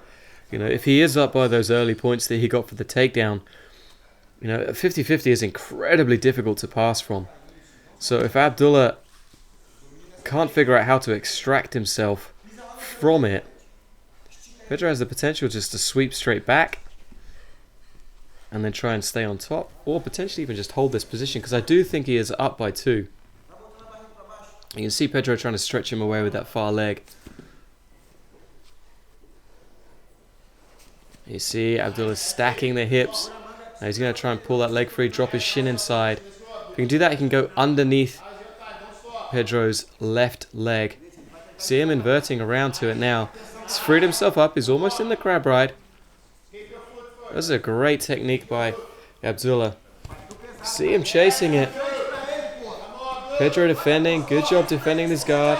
You know, if he is up by those early points that he got for the takedown, you know, a 50-50 is incredibly difficult to pass from. So if Abdullah can't figure out how to extract himself from it, Pedro has the potential just to sweep straight back and then try and stay on top, or potentially even just hold this position, because I do think he is up by 2. You can see Pedro trying to stretch him away with that far leg. You see Abdullah stacking the hips. Now he's going to try and pull that leg free, drop his shin inside. If he can do that, he can go underneath Pedro's left leg. See him inverting around to it now. He's freed himself up. He's almost in the crab ride. That's a great technique by Abdullah. See him chasing it. Pedro defending. Good job defending this guard.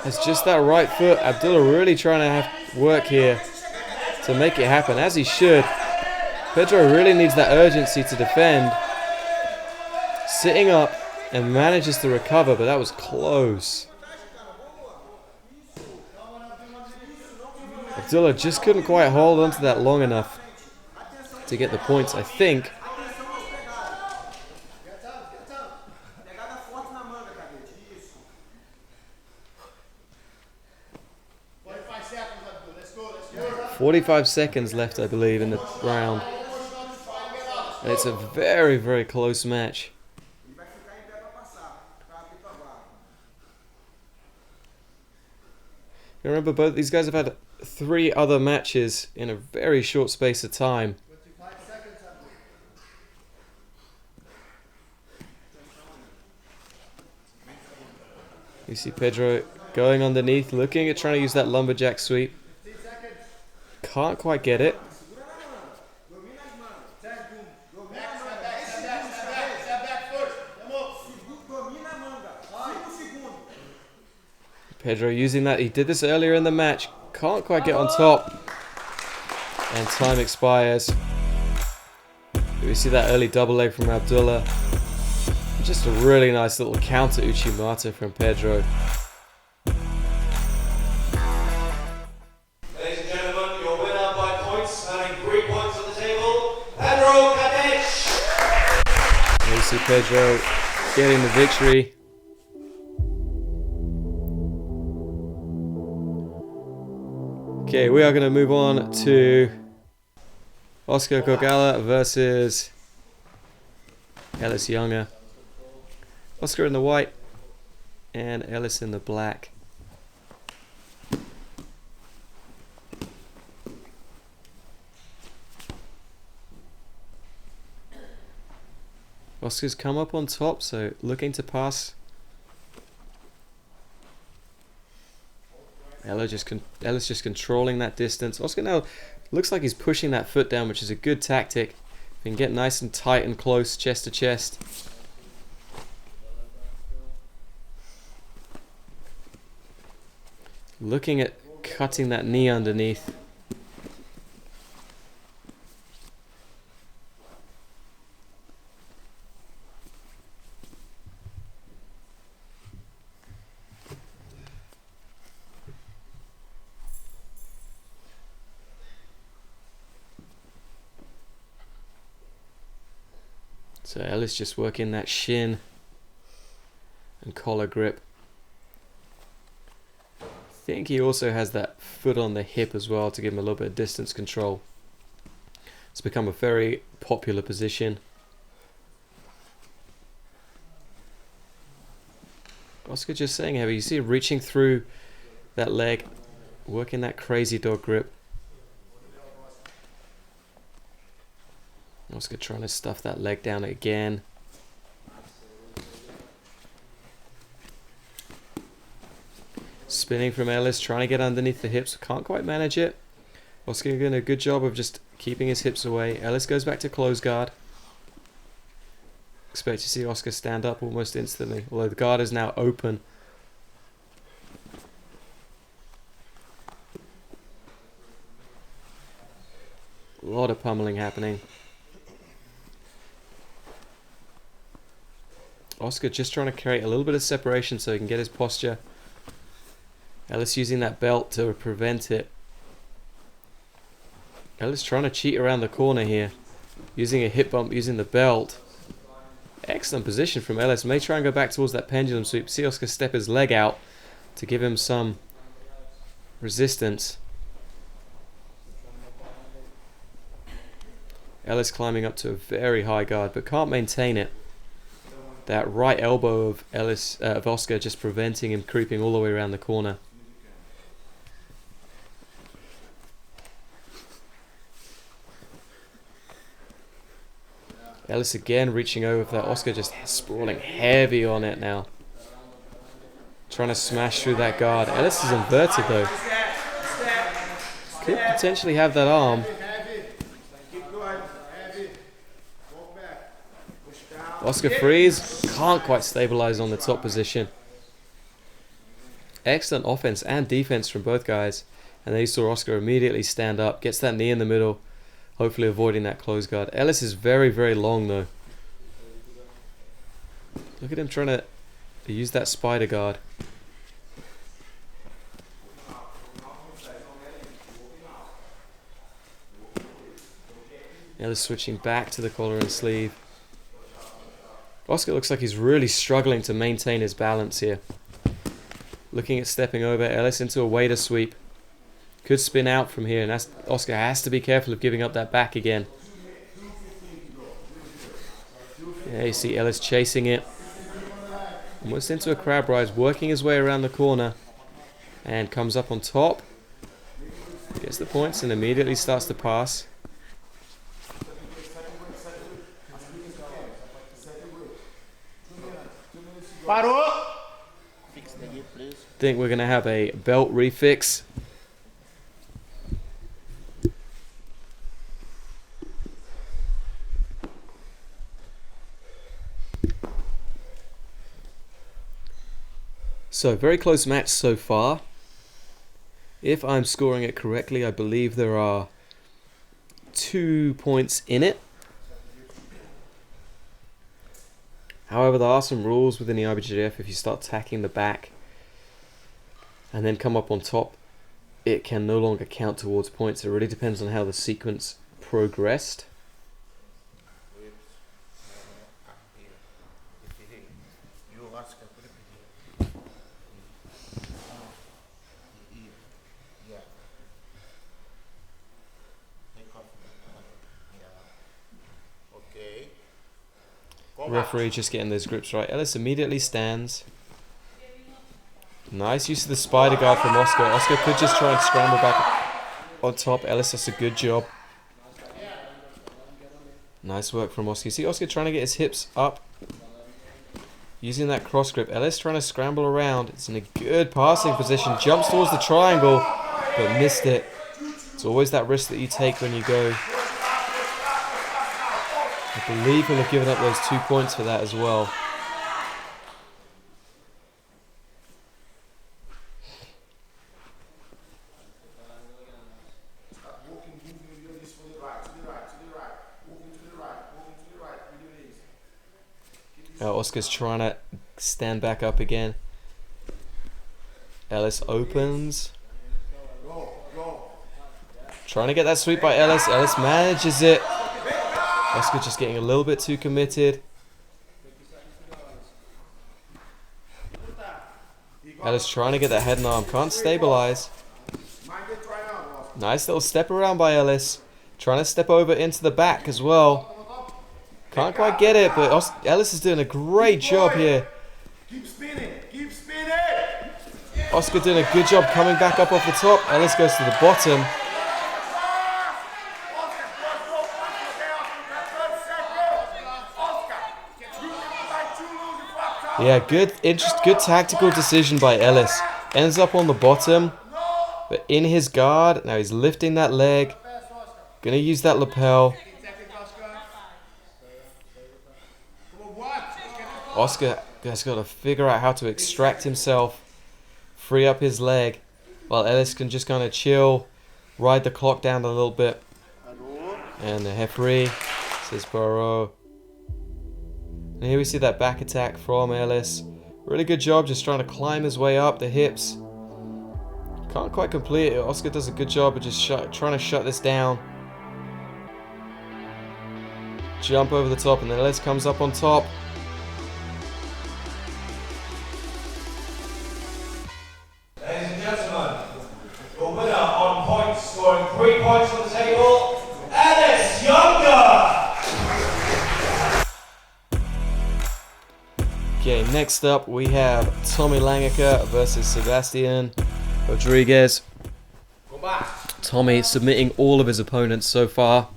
It's just that right foot. Abdullah really trying to have work here to make it happen, as he should. Pedro really needs that urgency to defend. Sitting up and manages to recover, but that was close. Abdullah just couldn't quite hold onto that long enough to get the points, I think. Pegada forte na manga, cadete. Isso. 45 seconds, Abdul. Let's go, let's go. 45 seconds left, I believe, in the round. And it's a very, very close match. E vai ficar em pé pra passar. Pra abrir tua guarda. You remember, both these guys have had 3 other matches in a very short space of time. 25 seconds, Abdul. You see Pedro going underneath, looking at trying to use that lumberjack sweep. 15 seconds. Can't quite get it. Domina as mangas. 10. Domina Back, a step manga. back, 10 step back, segundos, step back, cadete. step back first. Come on. Domina a manga. 5 segundos. Pedro using that. He did this earlier in the match. Can't quite get on top. And time expires. We see that early double leg from Abdullah. Just a really nice little counter Uchimata from Pedro. Ladies and gentlemen, your winner by points, having 3 points on the table, Benlamkadem. There you see Pedro getting the victory. Okay, we are going to move on to Oscar Kogala versus Ellis Younger. Oscar in the white and Ellis in the black. Oscar's come up on top, so looking to pass. Ellis just controlling that distance. Oscar now looks like he's pushing that foot down, which is a good tactic. He can get nice and tight and close, chest to chest. Looking at cutting that knee underneath. So Ellis just working that shin and collar grip. I think he also has that foot on the hip as well to give him a little bit of distance control. It's become a very popular position. Oscar just saying heavy. You see him reaching through that leg, working that crazy dog grip. Oscar trying to stuff that leg down again. Spinning from Ellis, trying to get underneath the hips. Can't quite manage it. Oscar doing a good job of just keeping his hips away. Ellis goes back to close guard. Expect to see Oscar stand up almost instantly, although the guard is now open. A lot of pummeling happening. Oscar just trying to create a little bit of separation so he can get his posture. Ellis using that belt to prevent it. Ellis trying to cheat around the corner here. Using a hip bump, using the belt. Excellent position from Ellis. May try and go back towards that pendulum sweep. See Oscar step his leg out to give him some resistance. Ellis climbing up to a very high guard but can't maintain it. That right elbow of Oscar just preventing him creeping all the way around the corner. Ellis again reaching over for that. Oscar just sprawling heavy on it now. Trying to smash through that guard. Ellis is inverted though. Could potentially have that arm. Oscar frees. Can't quite stabilize on the top position. Excellent offense and defense from both guys. And then you saw Oscar immediately stand up. Gets that knee in the middle. Hopefully avoiding that close guard. Ellis is very, very long though. Look at him trying to use that spider guard. Ellis switching back to the collar and sleeve. Oscar looks like he's really struggling to maintain his balance here. Looking at stepping over Ellis into a waiter sweep. Could spin out from here, and Oscar has to be careful of giving up that back again. Yeah, you see Ellis chasing it. Almost into a crab rise, working his way around the corner. And comes up on top. Gets the points and immediately starts to pass. Think we're going to have a belt refix. So, very close match so far. If I'm scoring it correctly, I believe there are 2 points in it. However, there are some rules within the IBJJF. If you start tacking the back and then come up on top, it can no longer count towards points. It really depends on how the sequence progressed. Referee just getting those grips right. Ellis immediately stands. Nice use of the spider guard from Oscar. Oscar could just try and scramble back on top. Ellis does a good job. Nice work from Oscar. You see Oscar trying to get his hips up. Using that cross grip. Ellis trying to scramble around. It's in a good passing position. Jumps towards the triangle, but missed it. It's always that risk that you take when you go. I believe he'll have given up those 2 points for that as well. Oscar's trying to stand back up again. Ellis opens. Trying to get that sweep by Ellis. Ellis manages it. Oscar just getting a little bit too committed. Ellis trying to get that head and arm. Can't stabilize. Nice little step around by Ellis. Trying to step over into the back as well. Can't quite get it, but Ellis is doing a great job here. Keep spinning. Keep spinning. Oscar doing a good job coming back up off the top. Ellis goes to the bottom. Yeah, good tactical decision by Ellis. Ends up on the bottom, but in his guard. Now he's lifting that leg. Gonna use that lapel. Oscar has got to figure out how to extract himself, free up his leg, while Ellis can just kind of chill, ride the clock down a little bit. And the referee says Baro. And here we see that back attack from Ellis. Really good job just trying to climb his way up the hips. Can't quite complete it. Oscar does a good job of just trying to shut this down. Jump over the top and then Ellis comes up on top. Ladies and gentlemen, the winner on points, scoring 3 points on the table, Ellis Younger! Okay, next up we have Tommy Langaker versus Sebastian Rodriguez. Tommy submitting all of his opponents so far.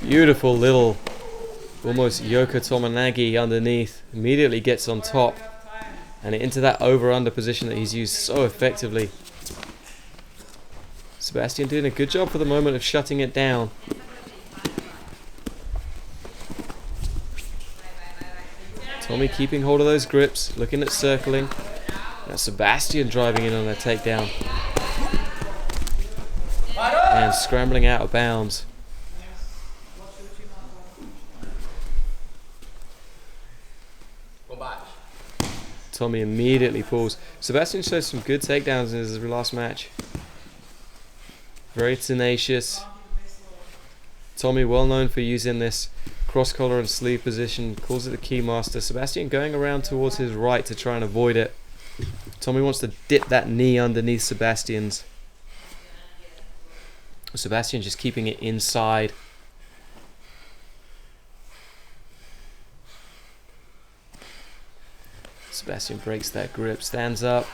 Beautiful little, almost Yoko Tomonagi underneath. Immediately gets on top and into that over-under position that he's used so effectively. Sebastian doing a good job for the moment of shutting it down. Tommy keeping hold of those grips, looking at circling. Now Sebastian driving in on a takedown. And scrambling out of bounds. Tommy immediately pulls. Sebastian shows some good takedowns in his last match. Very tenacious. Tommy well known for using this cross collar and sleeve position, calls it the keymaster. Sebastian going around towards his right to try and avoid it. Tommy wants to dip that knee underneath Sebastian's. Sebastian just keeping it inside. Sebastian breaks that grip, stands up.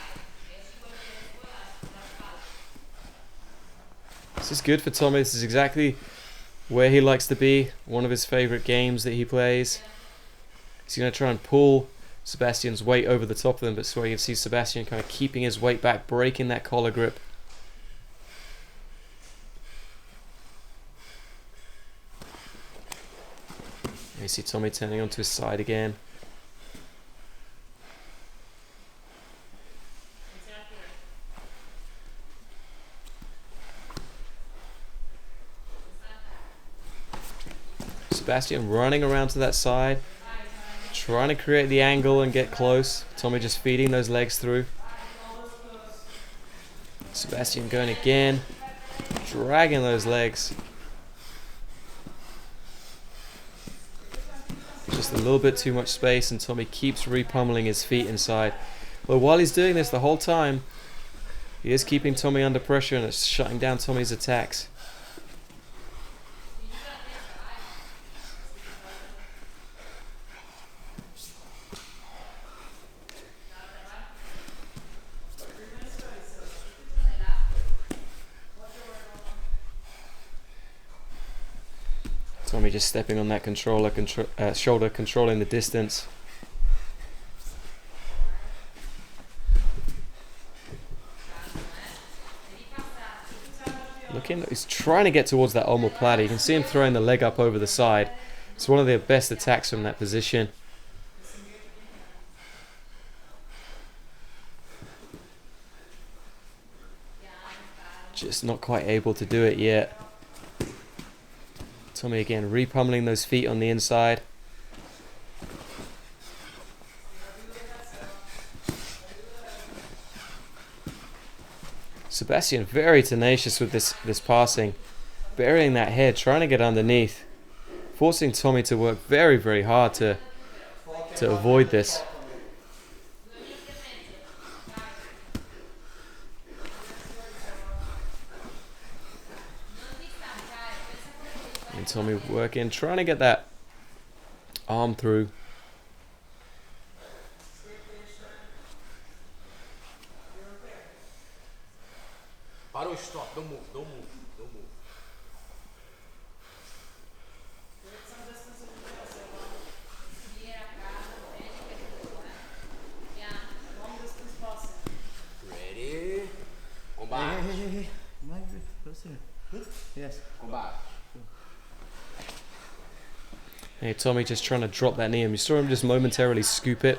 This is good for Tommy. This is exactly where he likes to be. One of his favorite games that he plays. He's going to try and pull Sebastian's weight over the top of them, but so you can see Sebastian kind of keeping his weight back, breaking that collar grip. You see Tommy turning onto his side again. Sebastian running around to that side, trying to create the angle and get close. Tommy just feeding those legs through. Sebastian going again, dragging those legs. Just a little bit too much space, and Tommy keeps repummeling his feet inside. But while he's doing this the whole time, he is keeping Tommy under pressure and it's shutting down Tommy's attacks. Tommy just stepping on that shoulder, controlling the distance. He's trying to get towards that omoplata. You can see him throwing the leg up over the side. It's one of their best attacks from that position. Just not quite able to do it yet. Tommy again repummeling those feet on the inside. Sebastian very tenacious with this passing, burying that head, trying to get underneath, forcing Tommy to work very, very hard to avoid this. And Tommy working, trying to get that arm through. Parou, stop, don't move, don't move, don't move. Ready? Combate. Yes. Combate. Hey, Tommy just trying to drop that knee. You saw him just momentarily scoop it.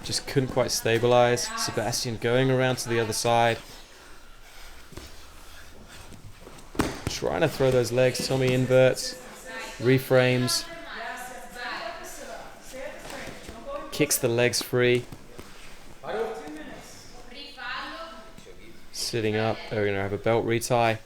Just couldn't quite stabilize. Sebastian going around to the other side. Trying to throw those legs. Tommy inverts, reframes, kicks the legs free. Sitting up. They're going to have a belt retie.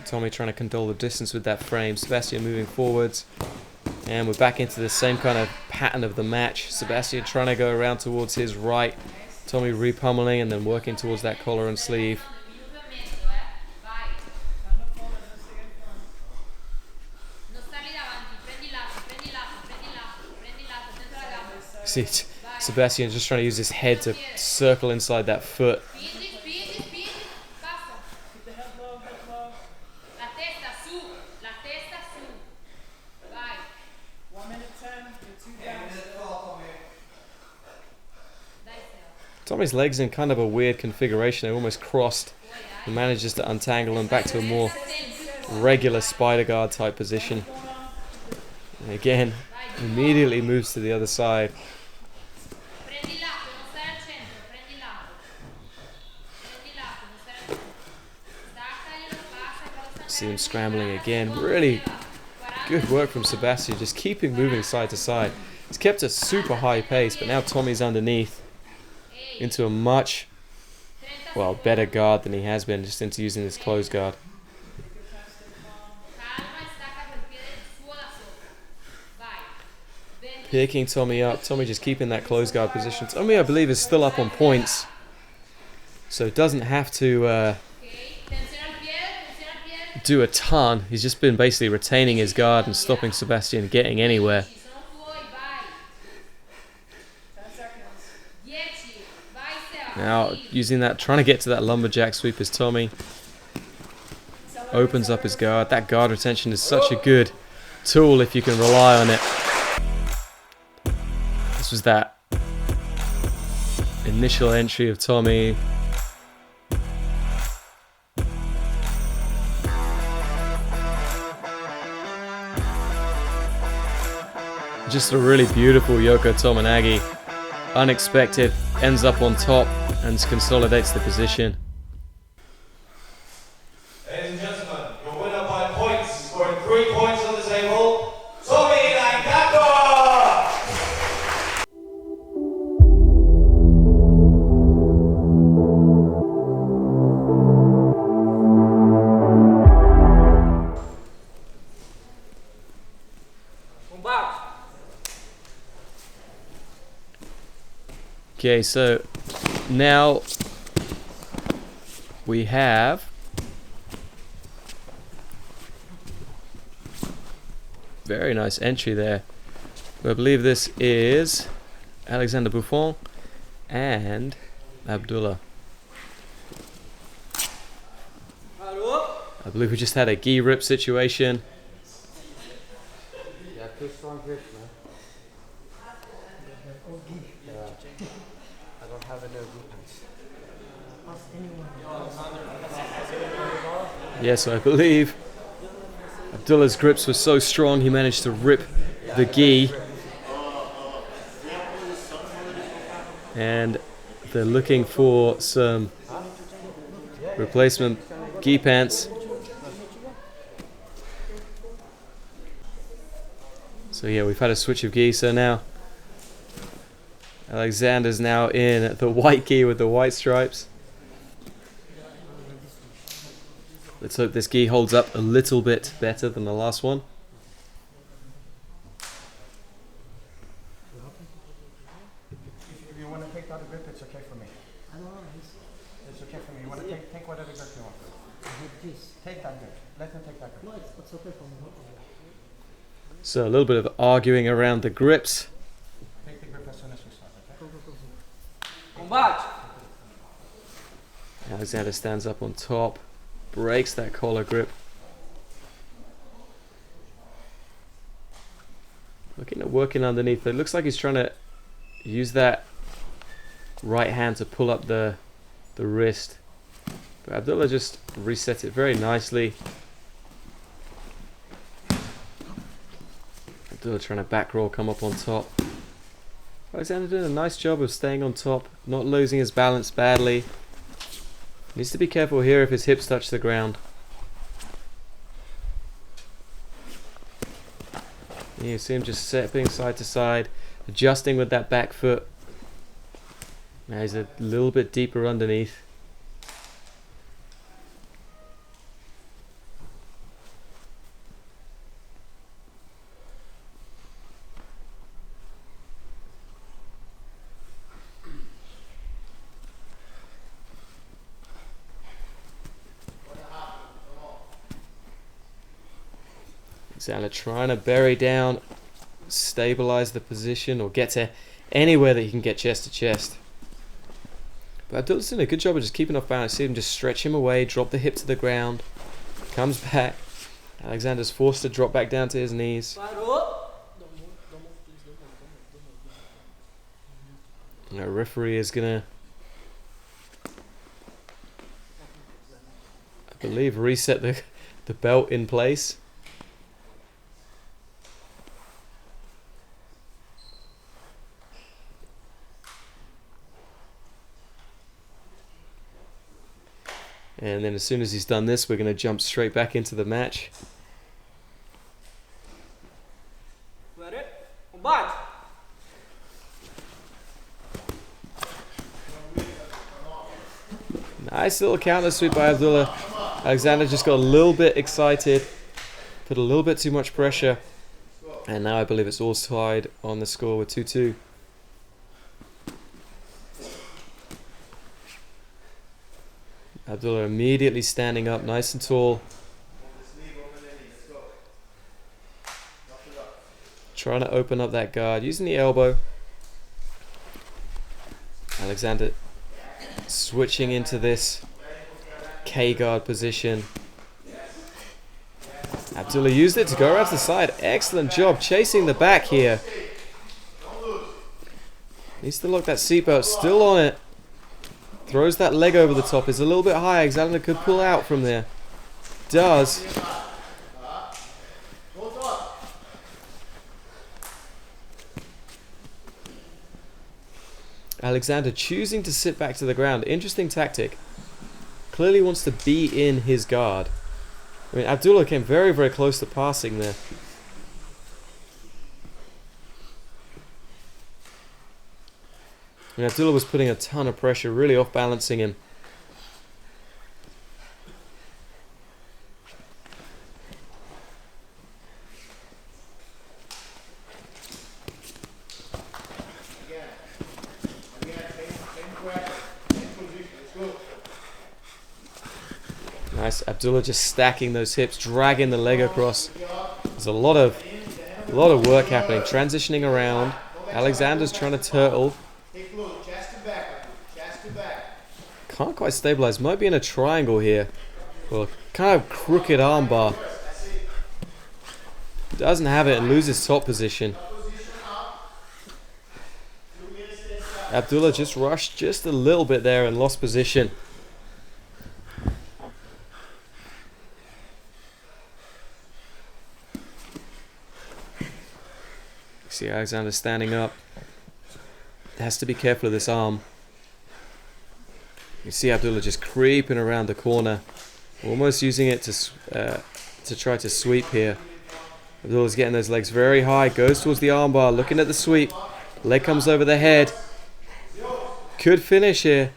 Tommy trying to control the distance with that frame. Sebastian moving forwards. And we're back into the same kind of pattern of the match. Sebastian trying to go around towards his right. Tommy repummeling and then working towards that collar and sleeve. See, Sebastian just trying to use his head to circle inside that foot. Tommy's legs in kind of a weird configuration. They're almost crossed. He manages to untangle him back to a more regular spider guard type position. And again, immediately moves to the other side. See him scrambling again. Really good work from Sebastian, just keeping moving side to side. He's kept a super high pace, but now Tommy's underneath into a much, well, better guard than he has been, just into using his closed guard. Picking Tommy up. Tommy just keeping that closed guard position. Tommy, I believe, is still up on points, so doesn't have to do a ton. He's just been basically retaining his guard and stopping Sebastian getting anywhere. Now using that, trying to get to that lumberjack sweep as Tommy opens up his guard. That guard retention is such a good tool if you can rely on it. This was that initial entry of Tommy. Just a really beautiful Yoko Tominagi. Unexpected, ends up on top and consolidates the position. Ladies and gentlemen, your winner by points, scoring 3 points on the table, Tommy Langaker! Okay, so now we have very nice entry there. I believe this is Alexander Buffon and Abdullah. I believe we just had a gi rip situation. Yeah, too strong grip, man. I don't have any defense. Yes, I believe Abdullah's grips were so strong he managed to rip the gi. And they're looking for some replacement gi pants. So yeah, we've had a switch of gi, so now Alexander's now in the white gi with the white stripes. Let's hope this gi holds up a little bit better than the last one. If you want to take out a grip, it's okay for me. It's okay for me. You want to take whatever grip you want. Take that grip. Let him take that grip. So a little bit of arguing around the grips. Take the grip as soon as we start, okay? Combate! Alexander stands up on top, breaks that collar grip. Looking at working underneath. It looks like he's trying to use that right hand to pull up the wrist. But Abdullah just resets it very nicely. Abdullah trying to back roll, come up on top. Alexander doing a nice job of staying on top, not losing his balance badly. Needs to be careful here if his hips touch the ground. You see him just stepping side to side, adjusting with that back foot. Now he's a little bit deeper underneath. Alexander trying to bury down, stabilize the position, or get to anywhere that he can get chest to chest. But Abdullah's doing a good job of just keeping off balance. See him just stretch him away, drop the hip to the ground, comes back. Alexander's forced to drop back down to his knees. And our referee is gonna believe reset the belt in place. And then as soon as he's done this, we're going to jump straight back into the match. Nice little counter sweep by Abdullah. Alexander just got a little bit excited, put a little bit too much pressure, and now I believe it's all tied on the score with 2-2. Abdullah immediately standing up nice and tall, trying to open up that guard using the elbow. Alexander switching into this K guard position. Abdullah used it to go around to the side. Excellent job chasing the back here. Needs to lock that seatbelt, still on it. Throws that leg over the top. It's a little bit high. Alexander could pull out from there. Does. Alexander choosing to sit back to the ground. Interesting tactic. Clearly wants to be in his guard. I mean, Abdullah came very, very close to passing there. And Abdullah was putting a ton of pressure, really off balancing him. Nice, Abdullah just stacking those hips, dragging the leg across. There's a lot of work happening, transitioning around. Alexander's trying to turtle. Can't quite stabilize. Might be in a triangle here. Well, kind of crooked armbar. Doesn't have it and loses top position. Abdullah just rushed just a little bit there and lost position. See Alexander standing up. Has to be careful of this arm. You see Abdullah just creeping around the corner, almost using it to try to sweep here. Abdullah's getting those legs very high, goes towards the armbar, looking at the sweep. Leg comes over the head. Could finish here.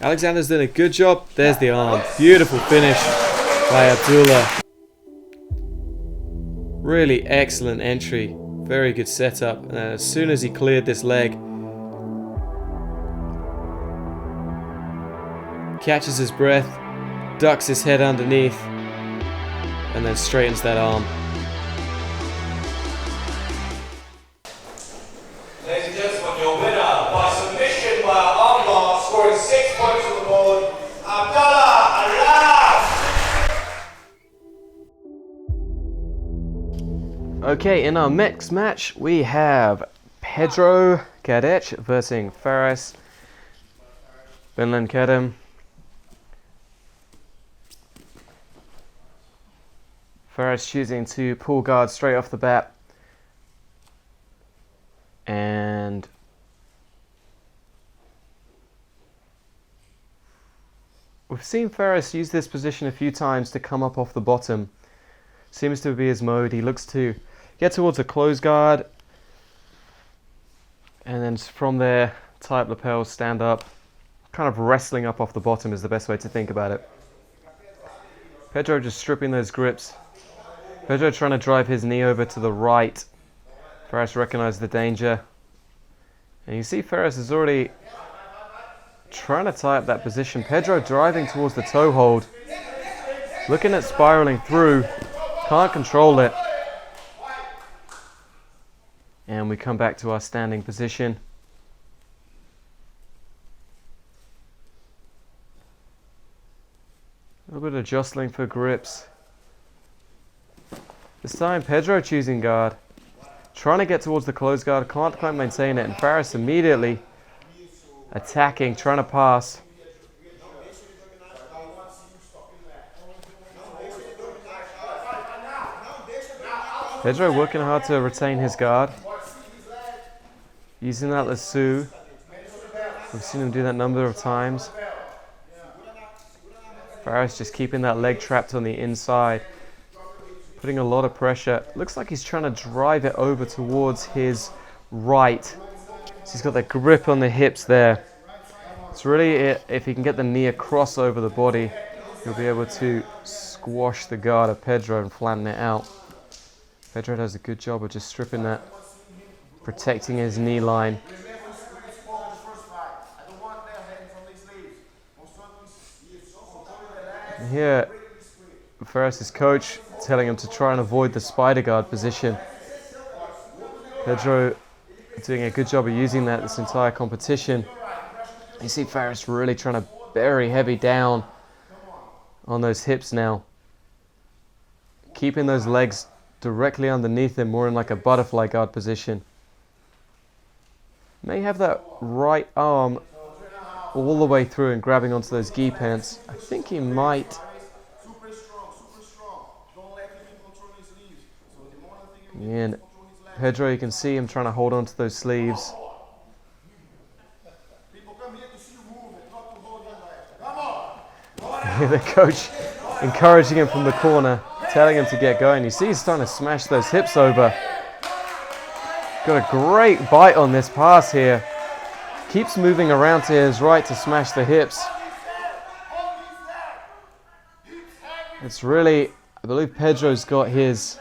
Alexander's done a good job. There's the arm. Beautiful finish by Abdullah. Really excellent entry. Very good setup. And as soon as he cleared this leg, catches his breath, ducks his head underneath, and then straightens that arm. Ladies and gentlemen, your winner by submission by armbar, scoring 6 points on the board, Abdullah Alam. Okay, in our next match, we have Benlamkadem versus Faris. Benlamkadem. Faris choosing to pull guard straight off the bat. And we've seen Faris use this position a few times to come up off the bottom. Seems to be his mode. He looks to get towards a close guard, and then from there, tie up lapels, stand up. Kind of wrestling up off the bottom is the best way to think about it. Pedro just stripping those grips. Pedro trying to drive his knee over to the right. Faris recognized the danger. And you see Faris is already trying to tie up that position. Pedro driving towards the toe hold. Looking at spiraling through. Can't control it. And we come back to our standing position. A little bit of jostling for grips. This time Pedro choosing guard. Trying to get towards the closed guard. Can't quite maintain it. And Faris immediately attacking, trying to pass. Pedro working hard to retain his guard. Using that lasso. We've seen him do that a number of times. Faris just keeping that leg trapped on the inside. Putting a lot of pressure. Looks like he's trying to drive it over towards his right. So he's got that grip on the hips there. It's really, if he can get the knee across over the body, he'll be able to squash the guard of Pedro and flatten it out. Pedro does a good job of just stripping that, protecting his knee line. And here, Faris' coach telling him to try and avoid the spider guard position. Pedro doing a good job of using that this entire competition. You see Faris really trying to bury heavy down on those hips now. Keeping those legs directly underneath him, more in like a butterfly guard position. May have that right arm all the way through and grabbing onto those gi pants. I think he might. And Pedro, you can see him trying to hold on to those sleeves. The coach encouraging him from the corner, telling him to get going. You see he's starting to smash those hips over. Got a great bite on this pass here. Keeps moving around to his right to smash the hips. It's really, I believe Pedro's got his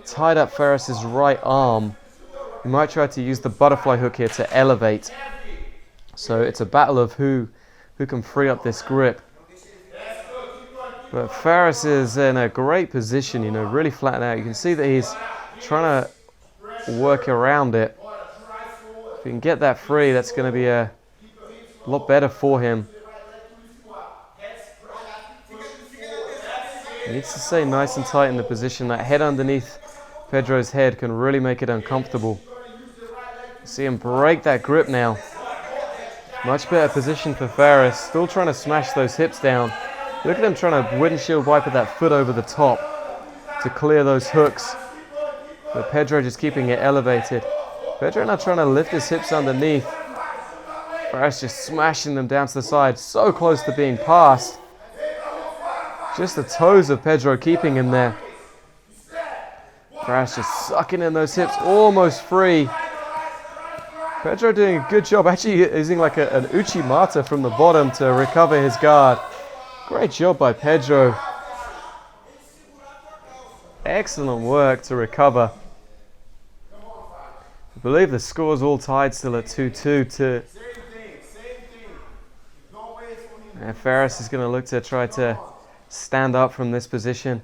tied up Faris' right arm. He might try to use the butterfly hook here to elevate. So it's a battle of who can free up this grip. But Faris is in a great position, you know, really flattened out. You can see that he's trying to work around it. If he can get that free, that's going to be a lot better for him. He needs to stay nice and tight in the position. That head underneath Pedro's head can really make it uncomfortable. See him break that grip now. Much better position for Faris. Still trying to smash those hips down. Look at him trying to windshield wiper that foot over the top to clear those hooks. But Pedro just keeping it elevated. Pedro now trying to lift his hips underneath. Faris just smashing them down to the side. So close to being passed. Just the toes of Pedro keeping him there. Faris just sucking in those hips, almost free. Pedro doing a good job, actually using like an Uchimata from the bottom to recover his guard. Great job by Pedro. Excellent work to recover. I believe the score's all tied still at 2-2. And Faris is going to look to try to stand up from this position.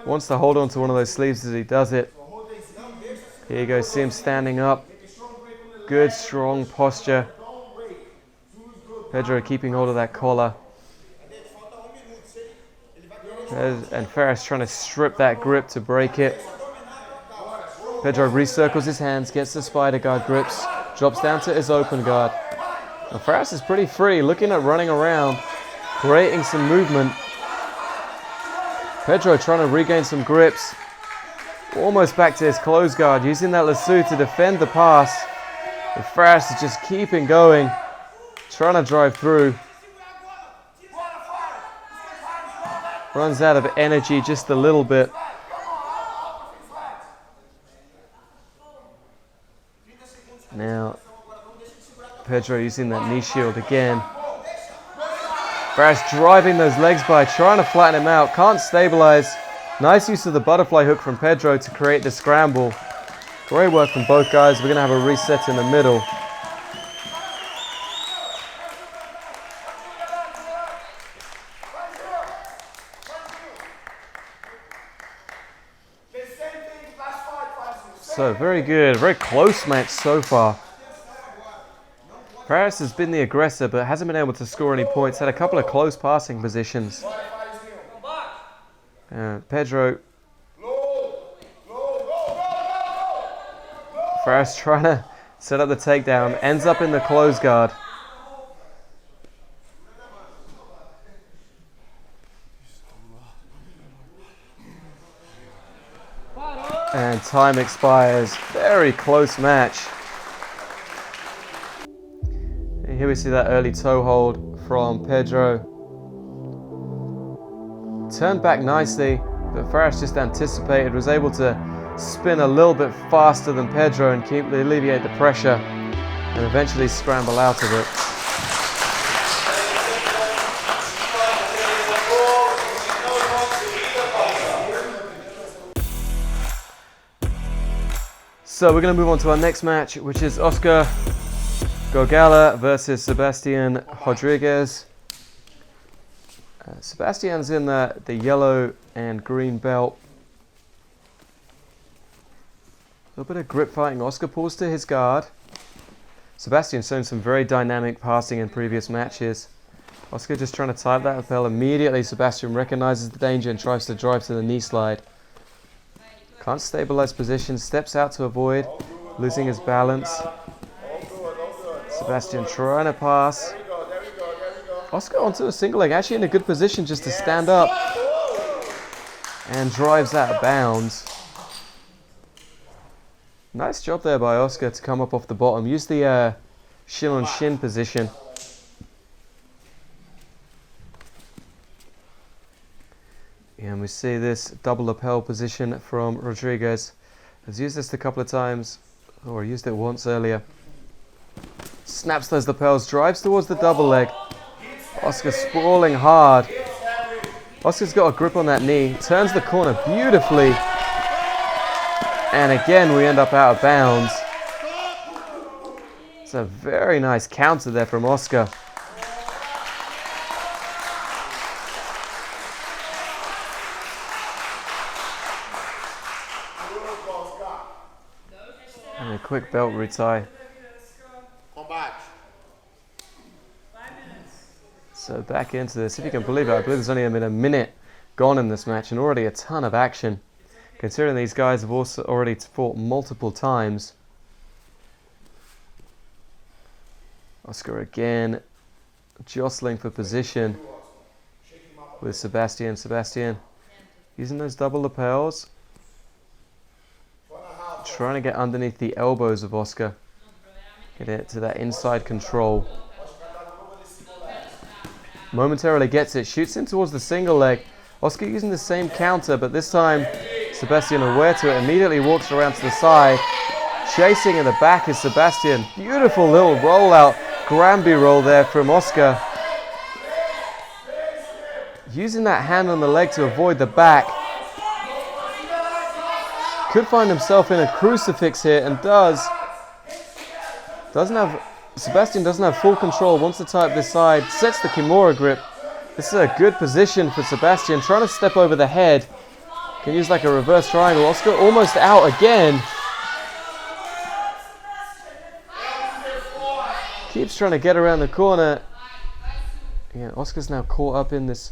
Wants to hold on to one of those sleeves as he does it. Here you go, see him standing up. Good, strong posture. Pedro keeping hold of that collar. And Faris trying to strip that grip to break it. Pedro recircles his hands, gets the spider guard grips, drops down to his open guard. And Faris is pretty free, looking at running around, creating some movement. Pedro trying to regain some grips. Almost back to his closed guard, using that lasso to defend the pass. And Faris is just keeping going, trying to drive through. Runs out of energy just a little bit. Now, Pedro using that knee shield again. Faris driving those legs by, trying to flatten him out. Can't stabilize. Nice use of the butterfly hook from Pedro to create the scramble. Great work from both guys. We're going to have a reset in the middle. So very good, very close match so far. Faris has been the aggressor but hasn't been able to score any points. Had a couple of close passing positions. Pedro. Faris trying to set up the takedown, ends up in the close guard. And time expires. Very close match. And here we see that early toe hold from Pedro. Turned back nicely, but Faris just anticipated, was able to spin a little bit faster than Pedro and alleviate the pressure and eventually scramble out of it. So we're going to move on to our next match, which is Oscar Gogala versus Sebastian Rodriguez. Sebastian's in the yellow and green belt. A little bit of grip fighting. Oscar pulls to his guard. Sebastian's shown some very dynamic passing in previous matches. Oscar just trying to type that lapel. Immediately Sebastian recognizes the danger and tries to drive to the knee slide. Can't stabilize position, steps out to avoid losing his balance. Sebastian trying to pass. Oscar onto a single leg, actually in a good position just to stand up. And drives out of bounds. Nice job there by Oscar to come up off the bottom. Use the shin on shin position. And we see this double lapel position from Rodriguez. Has used this a couple of times, or used it once earlier. Snaps those lapels, drives towards the double leg. Oscar sprawling hard. Oscar's got a grip on that knee, turns the corner beautifully. And again, we end up out of bounds. It's a very nice counter there from Oscar. And a quick belt retie. Come back. So back into this. If you can believe it, I believe there's only been a minute gone in this match and already a ton of action. Considering these guys have also already fought multiple times. Oscar again jostling for position with Sebastian. Sebastian using those double lapels. Trying to get underneath the elbows of Oscar. Get it to that inside control. Momentarily gets it, shoots in towards the single leg. Oscar using the same counter, but this time Sebastian aware to it, immediately walks around to the side. Chasing in the back is Sebastian. Beautiful little rollout, Granby roll there from Oscar. Using that hand on the leg to avoid the back. Could find himself in a crucifix here and does. Sebastian doesn't have full control, wants to tie up this side, sets the Kimura grip. This is a good position for Sebastian, trying to step over the head. Can use like a reverse triangle. Oscar almost out again. Keeps trying to get around the corner. Yeah, Oscar's now caught up in this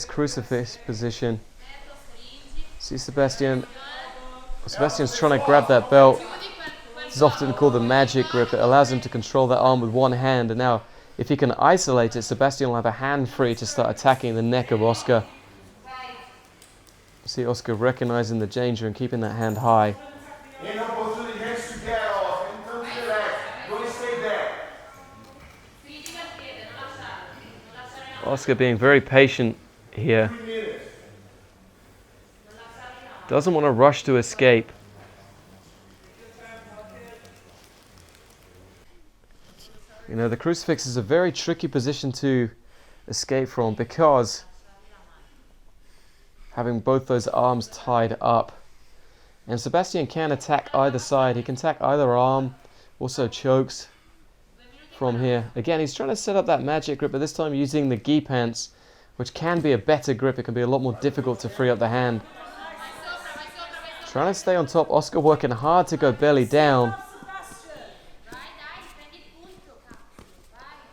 crucifix position. See Sebastian. Sebastian's trying to grab that belt. This is often called the magic grip. It allows him to control that arm with one hand. And now, if he can isolate it, Sebastian will have a hand free to start attacking the neck of Oscar. See Oscar recognizing the danger and keeping that hand high. Oscar being very patient here. Doesn't want to rush to escape. You know, the crucifix is a very tricky position to escape from because having both those arms tied up. And Sebastian can attack either side. He can attack either arm, also chokes from here. Again, he's trying to set up that magic grip, but this time using the gi pants, which can be a better grip. It can be a lot more difficult to free up the hand. Trying to stay on top. Oscar working hard to go belly down.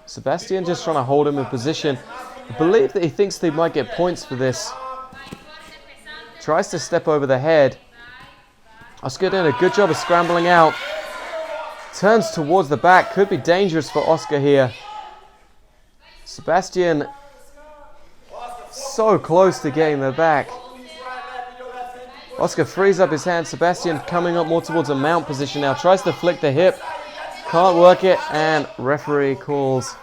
Sebastian just trying to hold him in position. I believe that he thinks they might get points for this. Tries to step over the head. Oscar doing a good job of scrambling out. Turns towards the back. Could be dangerous for Oscar here. Sebastian so close to getting the back. Oscar frees up his hand. Sebastian coming up more towards a mount position now. Tries to flick the hip. Can't work it. And referee calls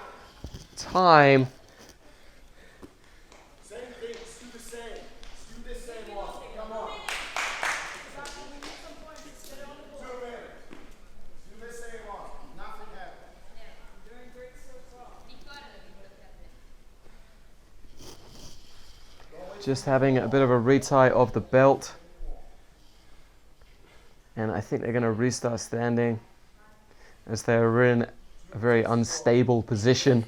time. Same thing, let's do the same. Let's do the same, Oscar. Come on. 2 minutes. Do the same, Oscar. Nothing happened. Just having a bit of a retie of the belt. And I think they're going to restart standing as they're in a very unstable position.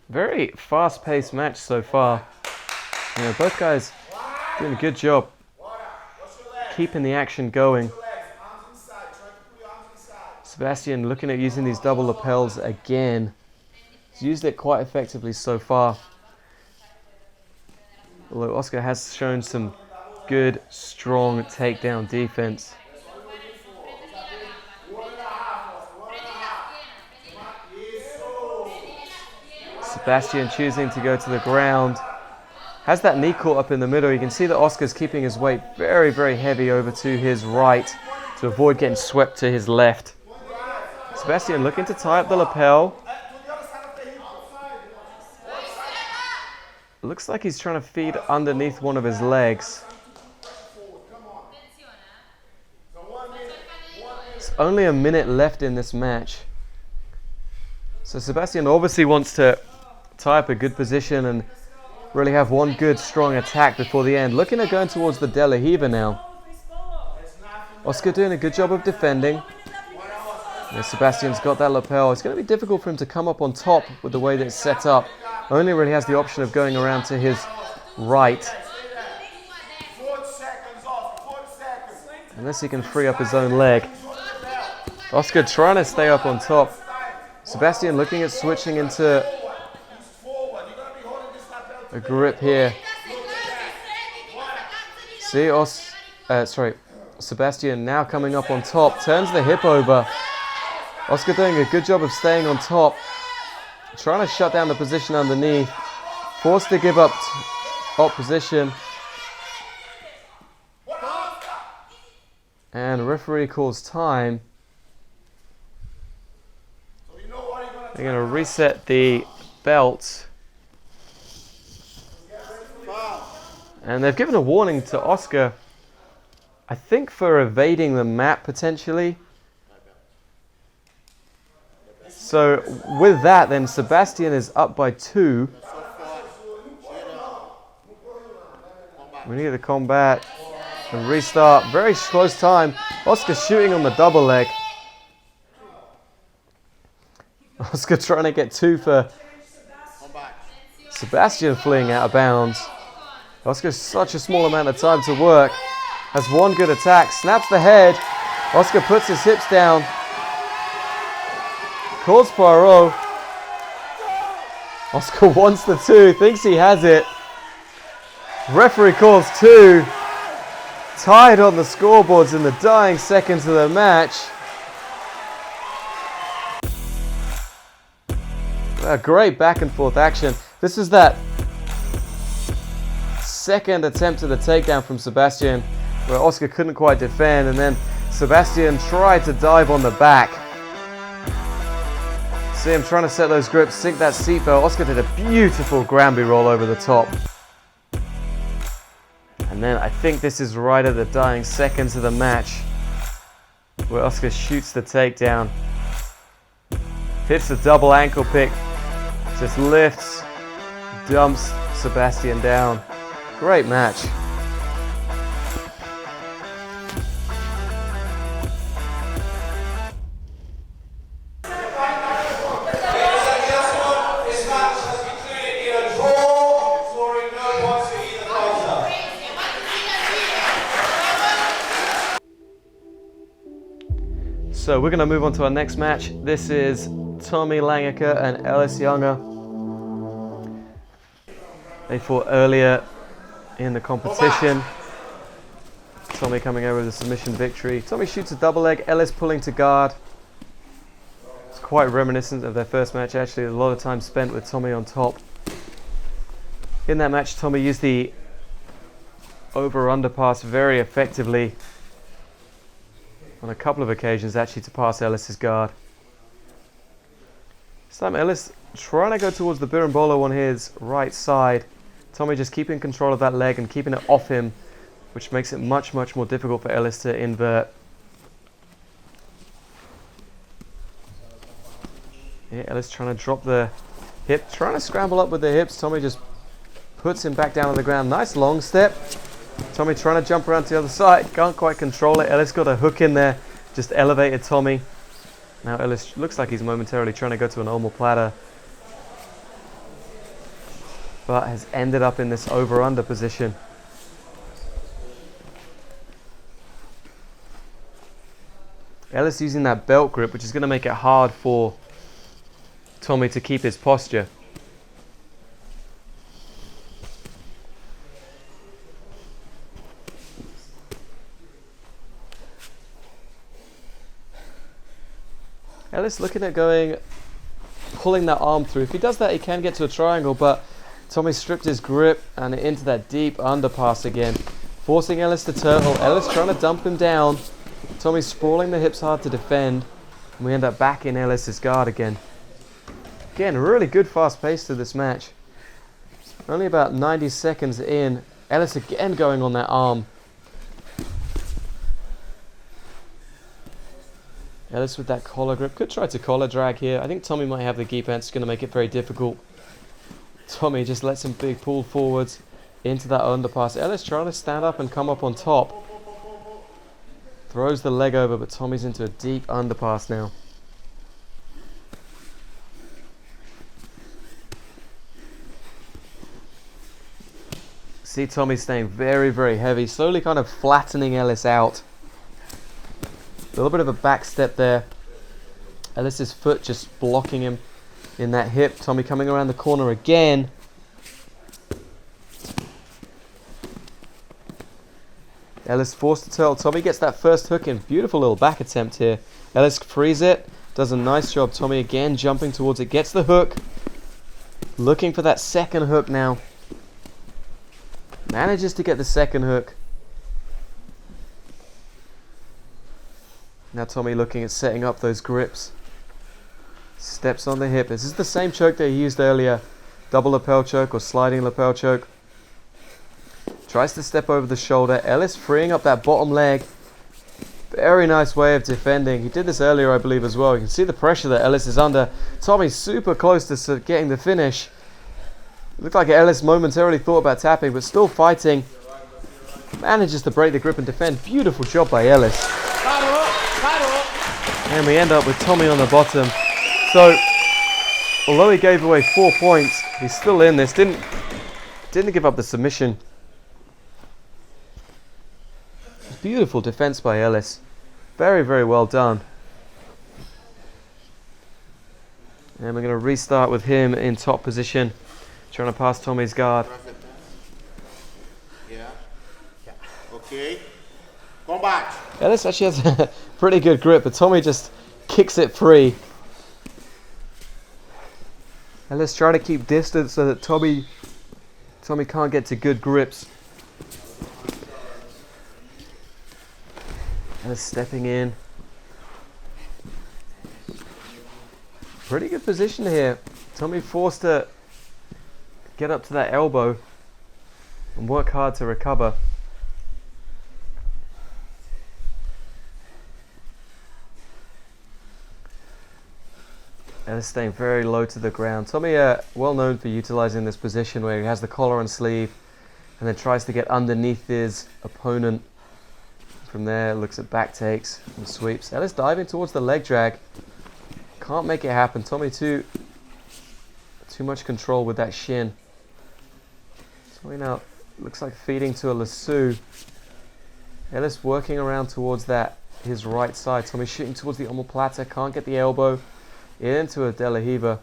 Very fast-paced match so far. You know, both guys doing a good job keeping the action going. Sebastian looking at using these double lapels again. He's used it quite effectively so far. Although Oscar has shown some good, strong takedown defense. Sebastian choosing to go to the ground. Has that knee caught up in the middle. You can see that Oscar's keeping his weight very, very heavy over to his right to avoid getting swept to his left. Sebastian looking to tie up the lapel. Looks like he's trying to feed underneath one of his legs. It's only a minute left in this match. So Sebastian obviously wants to tie up a good position and really have one good strong attack before the end. Looking at going towards the De La Riva now. Oscar doing a good job of defending. And Sebastian's got that lapel. It's going to be difficult for him to come up on top with the way that it's set up. Only really has the option of going around to his right. Unless he can free up his own leg. Oscar trying to stay up on top. Sebastian looking at switching into a grip here. See, Sebastian now coming up on top. Turns the hip over. Oscar doing a good job of staying on top. Trying to shut down the position underneath. Forced to give up position. And referee calls time. They're going to reset the belt. And they've given a warning to Oscar, I think for evading the mat potentially. So with that then Sebastian is up by 2. We need the combat and restart. Very close time. Oscar shooting on the double leg. Oscar trying to get 2 for Sebastian fleeing out of bounds. Oscar's such a small amount of time to work. Has one good attack. Snaps the head. Oscar puts his hips down. Calls Poirot. Oscar wants the 2. Thinks he has it. Referee calls 2. Tied on the scoreboards in the dying seconds of the match. A great back and forth action. This is that second attempt at the takedown from Sebastian where Oscar couldn't quite defend, and then Sebastian tried to dive on the back. See him trying to set those grips, sink that seatbelt. Oscar did a beautiful Granby roll over the top. And then I think this is right at the dying seconds of the match where Oscar shoots the takedown. Hits the double ankle pick. Just lifts, dumps Sebastian down. Great match. So we're going to move on to our next match. This is Tommy Langaker and Ellis Younger. They fought earlier in the competition. Tommy coming over with a submission victory. Tommy shoots a double leg, Ellis pulling to guard. It's quite reminiscent of their first match, actually. A lot of time spent with Tommy on top. In that match, Tommy used the over-under pass very effectively on a couple of occasions, actually, to pass Ellis's guard. This time Ellis trying to go towards the Birimbolo on his right side. Tommy just keeping control of that leg and keeping it off him, which makes it much, much more difficult for Ellis to invert. Yeah, Ellis trying to drop the hip, trying to scramble up with the hips. Tommy just puts him back down on the ground. Nice long step. Tommy trying to jump around to the other side. Can't quite control it. Ellis got a hook in there. Just elevated Tommy. Now Ellis looks like he's momentarily trying to go to an omoplata, but has ended up in this over-under position. Ellis using that belt grip, which is going to make it hard for Tommy to keep his posture. Ellis looking at pulling that arm through. If he does that, he can get to a triangle, but Tommy stripped his grip and into that deep underpass again, forcing Ellis to turtle. Ellis trying to dump him down. Tommy sprawling the hips hard to defend, and we end up back in Ellis's guard again. Again, really good fast pace to this match. Only about 90 seconds in, Ellis again going on that arm. Ellis with that collar grip. Could try to collar drag here. I think Tommy might have the gi pants. It's going to make it very difficult. Tommy just lets him big pull forwards into that underpass. Ellis trying to stand up and come up on top. Throws the leg over, but Tommy's into a deep underpass now. See Tommy staying very, very heavy. Slowly kind of flattening Ellis out. A little bit of a back step there. Ellis's foot just blocking him in that hip. Tommy coming around the corner again. Ellis forced to turtle. Tommy gets that first hook in. Beautiful little back attempt here. Ellis frees it. Does a nice job. Tommy again jumping towards it. Gets the hook. Looking for that second hook now. Manages to get the second hook. Now Tommy looking at setting up those grips. Steps on the hip. This is the same choke that he used earlier. Double lapel choke or sliding lapel choke. Tries to step over the shoulder. Ellis freeing up that bottom leg. Very nice way of defending. He did this earlier, I believe, as well. You can see the pressure that Ellis is under. Tommy's super close to getting the finish. Looked like Ellis momentarily thought about tapping, but still fighting. Manages to break the grip and defend. Beautiful job by Ellis. And we end up with Tommy on the bottom. So, although he gave away 4 points, he's still in this. Didn't give up the submission. Beautiful defense by Ellis. Very, very well done. And we're going to restart with him in top position, trying to pass Tommy's guard. Yeah. Okay. Come back. Ellis actually has a pretty good grip, but Tommy just kicks it free. Ellis trying to keep distance so that Tommy can't get to good grips. Ellis stepping in. Pretty good position here. Tommy forced to get up to that elbow and work hard to recover. Ellis staying very low to the ground. Tommy, well known for utilizing this position where he has the collar and sleeve and then tries to get underneath his opponent. From there, looks at back takes and sweeps. Ellis diving towards the leg drag. Can't make it happen. Tommy too much control with that shin. Tommy now looks like feeding to a lasso. Ellis working around towards his right side. Tommy shooting towards the omoplata. Can't get the elbow into a De La Riva.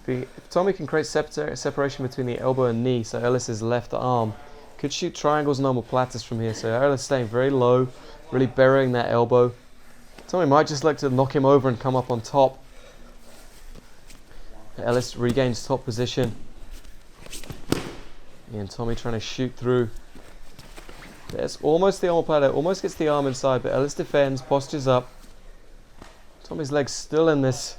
If Tommy can create separation between the elbow and knee, so Ellis's left arm, could shoot triangles and omoplatas from here. So Ellis staying very low, really burying that elbow. Tommy might just like to knock him over and come up on top. Ellis regains top position. And Tommy trying to shoot through. There's almost the omoplata, almost gets the arm inside, but Ellis defends, postures up. Tommy's leg's still in this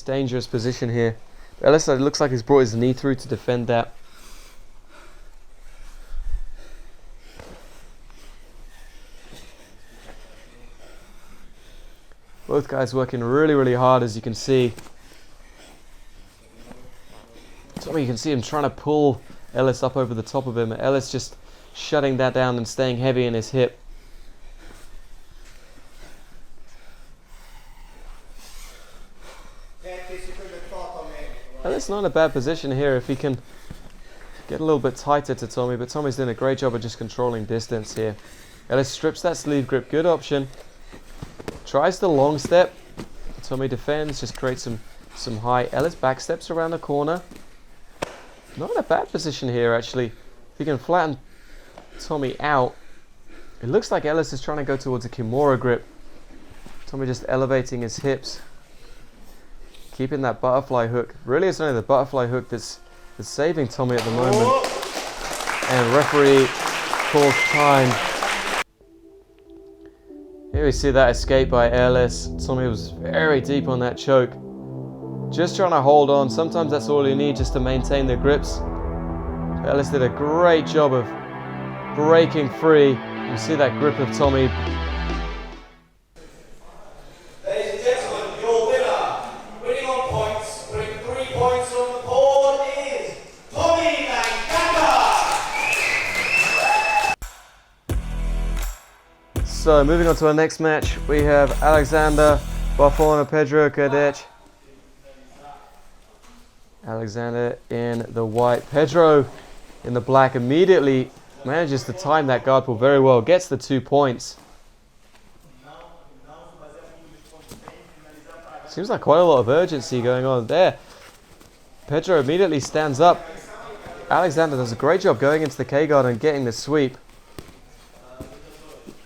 dangerous position here. Ellis looks like he's brought his knee through to defend that. Both guys working really, really hard, as you can see. Tommy, you can see him trying to pull Ellis up over the top of him. Ellis just shutting that down and staying heavy in his hip. Ellis not in a bad position here if he can get a little bit tighter to Tommy, but Tommy's doing a great job of just controlling distance here. Ellis strips that sleeve grip, good option. Tries the long step. Tommy defends, just creates some high. Ellis back steps around the corner. Not in a bad position here, actually. If he can flatten Tommy out. It looks like Ellis is trying to go towards a Kimura grip. Tommy just elevating his hips. Keeping that butterfly hook. Really, it's only the butterfly hook that's saving Tommy at the moment. And referee calls time. Here we see that escape by Ellis. Tommy was very deep on that choke. Just trying to hold on. Sometimes that's all you need just to maintain the grips. Ellis did a great job of breaking free. You see that grip of Tommy. Ladies and gentlemen, your winner, winning on points, putting 3 points on the board is Tommy Langaker. So moving on to our next match, we have Alexander Barfona Pedro Kadech. Alexander in the white, Pedro in the black. Immediately manages to time that guard pull very well, gets the 2 points. Seems like quite a lot of urgency going on there. Pedro immediately stands up. Alexander does a great job going into the K guard and getting the sweep.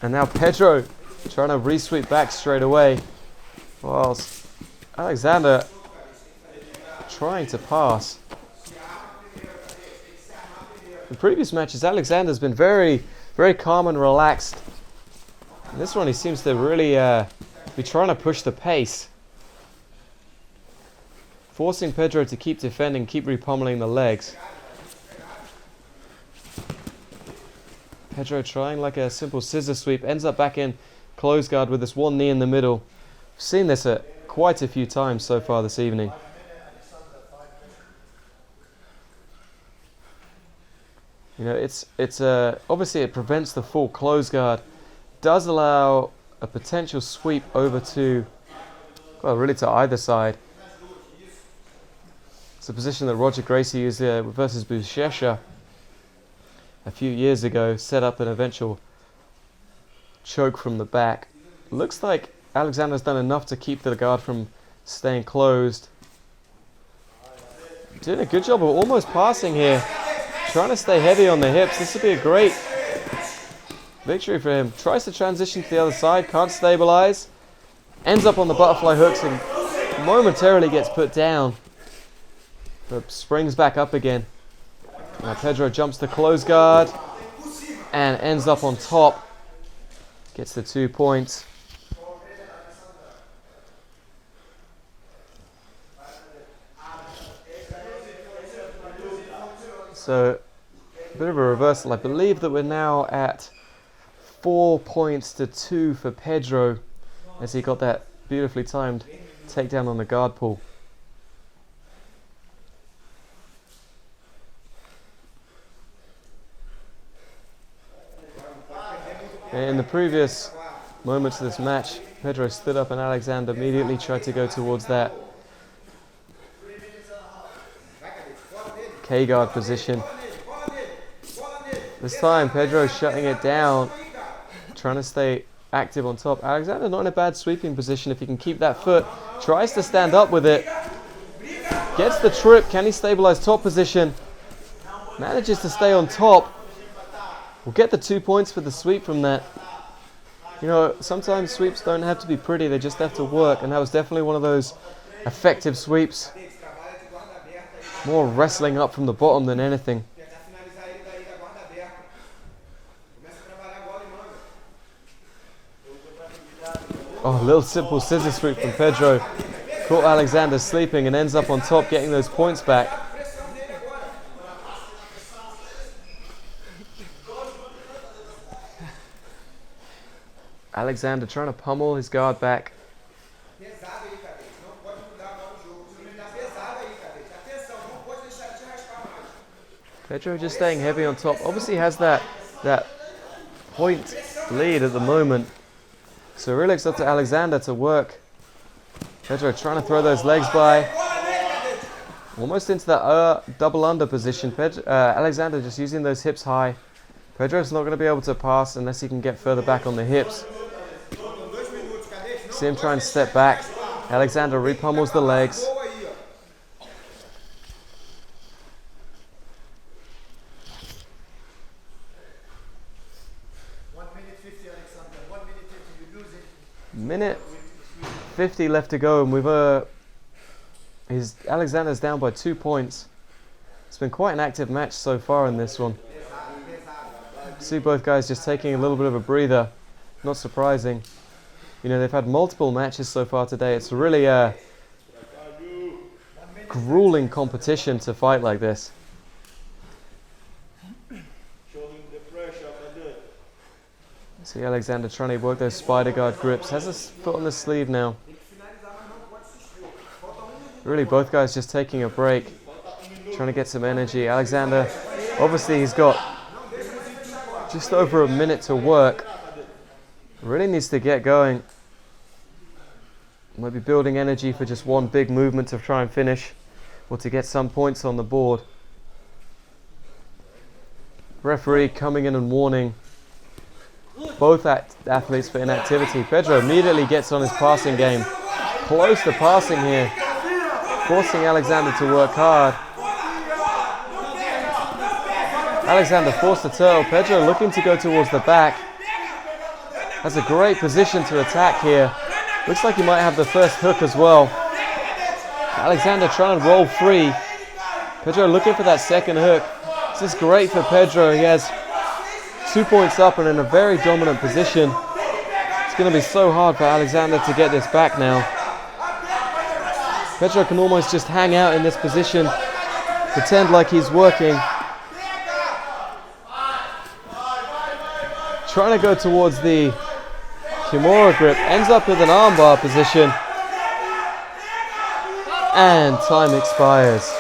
And now Pedro trying to re-sweep back straight away, whilst Alexander trying to pass. In previous matches, Alexander's been very, very calm and relaxed. In this one, he seems to really be trying to push the pace, forcing Pedro to keep defending, keep repummeling the legs. Pedro trying like a simple scissor sweep, ends up back in close guard with this one knee in the middle. We've seen this quite a few times so far this evening. You know, it's obviously it prevents the full close guard, does allow a potential sweep over to, well, really to either side. It's a position that Roger Gracie used versus Buchecha a few years ago, set up an eventual choke from the back. Looks like Alexander's done enough to keep the guard from staying closed. Doing a good job of almost passing here. Trying to stay heavy on the hips. This would be a great victory for him. Tries to transition to the other side, can't stabilize. Ends up on the butterfly hooks and momentarily gets put down. But springs back up again. Now Pedro jumps to close guard and ends up on top. Gets the 2 points. So, a bit of a reversal. I believe that we're now at 4 points to 2 for Pedro, as he got that beautifully timed takedown on the guard pull. In the previous moments of this match, Pedro stood up and Alexander immediately tried to go towards that K-guard position. This time Pedro's shutting it down, trying to stay active on top. Alexander not in a bad sweeping position if he can keep that foot. Tries to stand up with it. Gets the trip. Can he stabilize top position? Manages to stay on top. We'll get the 2 points for the sweep from that. You know, sometimes sweeps don't have to be pretty, they just have to work, and that was definitely one of those effective sweeps. More wrestling up from the bottom than anything. Oh, a little simple scissor sweep from Pedro. Caught Alexander sleeping and ends up on top, getting those points back. Alexander trying to pummel his guard back. Pedro just staying heavy on top. Obviously has that point lead at the moment. So really it's up to Alexander to work. Pedro trying to throw those legs by. Almost into that double under position. Alexander just using those hips high. Pedro's not going to be able to pass unless he can get further back on the hips. See him try and step back. Alexander repummels the legs. Minute 50 left to go, and we've Alexander's down by 2 points. It's been quite an active match so far in this one. See both guys just taking a little bit of a breather. Not surprising. You know, they've had multiple matches so far today. It's really a grueling competition to fight like this. See Alexander trying to work those spider guard grips. Has his foot on the sleeve now. Really both guys just taking a break. Trying to get some energy. Alexander, obviously he's got just over a minute to work. Really needs to get going. Might be building energy for just one big movement to try and finish, or to get some points on the board. Referee coming in and warning both athletes for inactivity. Pedro immediately gets on his passing game. Close to passing here, forcing Alexander to work hard. Alexander forced the turtle. Pedro looking to go towards the back. Has a great position to attack here. Looks like he might have the first hook as well. Alexander trying to roll free. Pedro looking for that second hook. This is great for Pedro. He has 2 points up and in a very dominant position. It's going to be so hard for Alexander to get this back now. Pedro can almost just hang out in this position, pretend like he's working. Trying to go towards the Kimura grip, ends up with an armbar position. And time expires.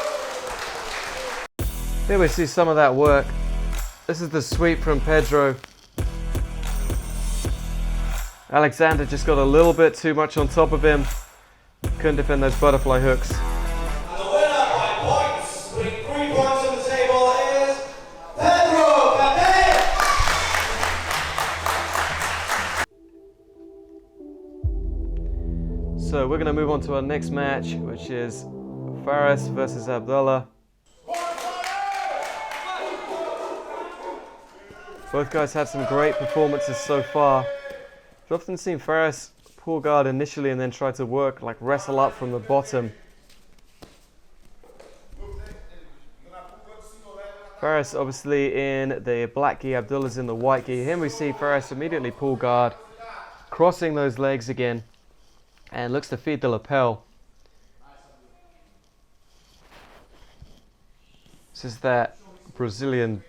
Here we see some of that work. This is the sweep from Pedro. Alexander just got a little bit too much on top of him. Couldn't defend those butterfly hooks. And the winner by points, putting 3 points on the table, is Benlamkadem. So we're going to move on to our next match, which is Faris versus Abdullah. Both guys had some great performances so far. I've often seen Faris pull guard initially and then try to work, like wrestle up from the bottom. Faris obviously in the black gi, Abdullah's in the white gi. Here we see Faris immediately pull guard, crossing those legs again, and looks to feed the lapel. This is that Brazilian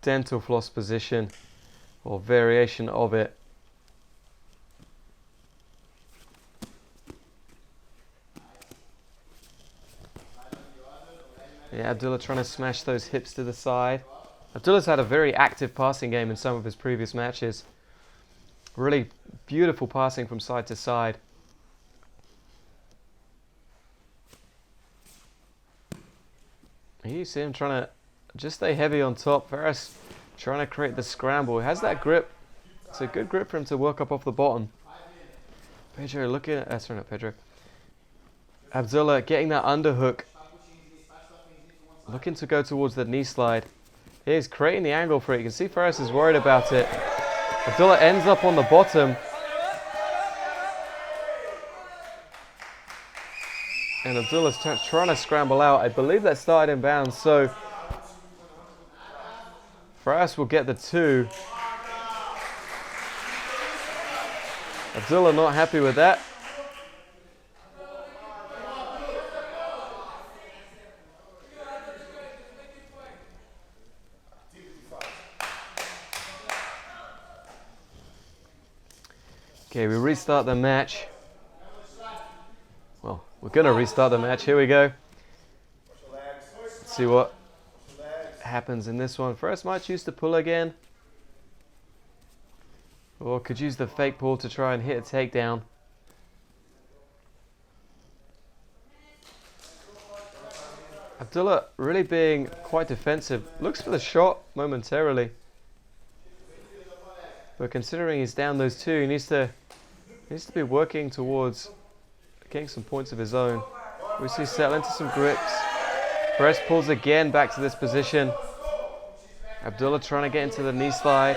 dental floss position, or variation of it. Yeah, Abdullah trying to smash those hips to the side. Abdullah's had a very active passing game in some of his previous matches. Really beautiful passing from side to side. You see him trying to just stay heavy on top. Faris trying to create the scramble. He has that grip. It's a good grip for him to work up off the bottom. Pedro looking at, sorry, not Pedro. Abdullah getting that underhook. Looking to go towards the knee slide. He's creating the angle for it. You can see Faris is worried about it. Abdullah ends up on the bottom. And Abdullah's trying to scramble out. I believe that started in bounds, so Faris will get the 2. Abdullah not happy with that. Okay, we restart the match. Well, we're going to restart the match. Here we go. Let's see what happens in this one. First, might choose to pull again. Or could use the fake pull to try and hit a takedown. Abdullah really being quite defensive. Looks for the shot momentarily. But considering he's down those 2, he needs to be working towards getting some points of his own. We see settle into some grips. Faris pulls again back to this position. Abdullah trying to get into the knee slide.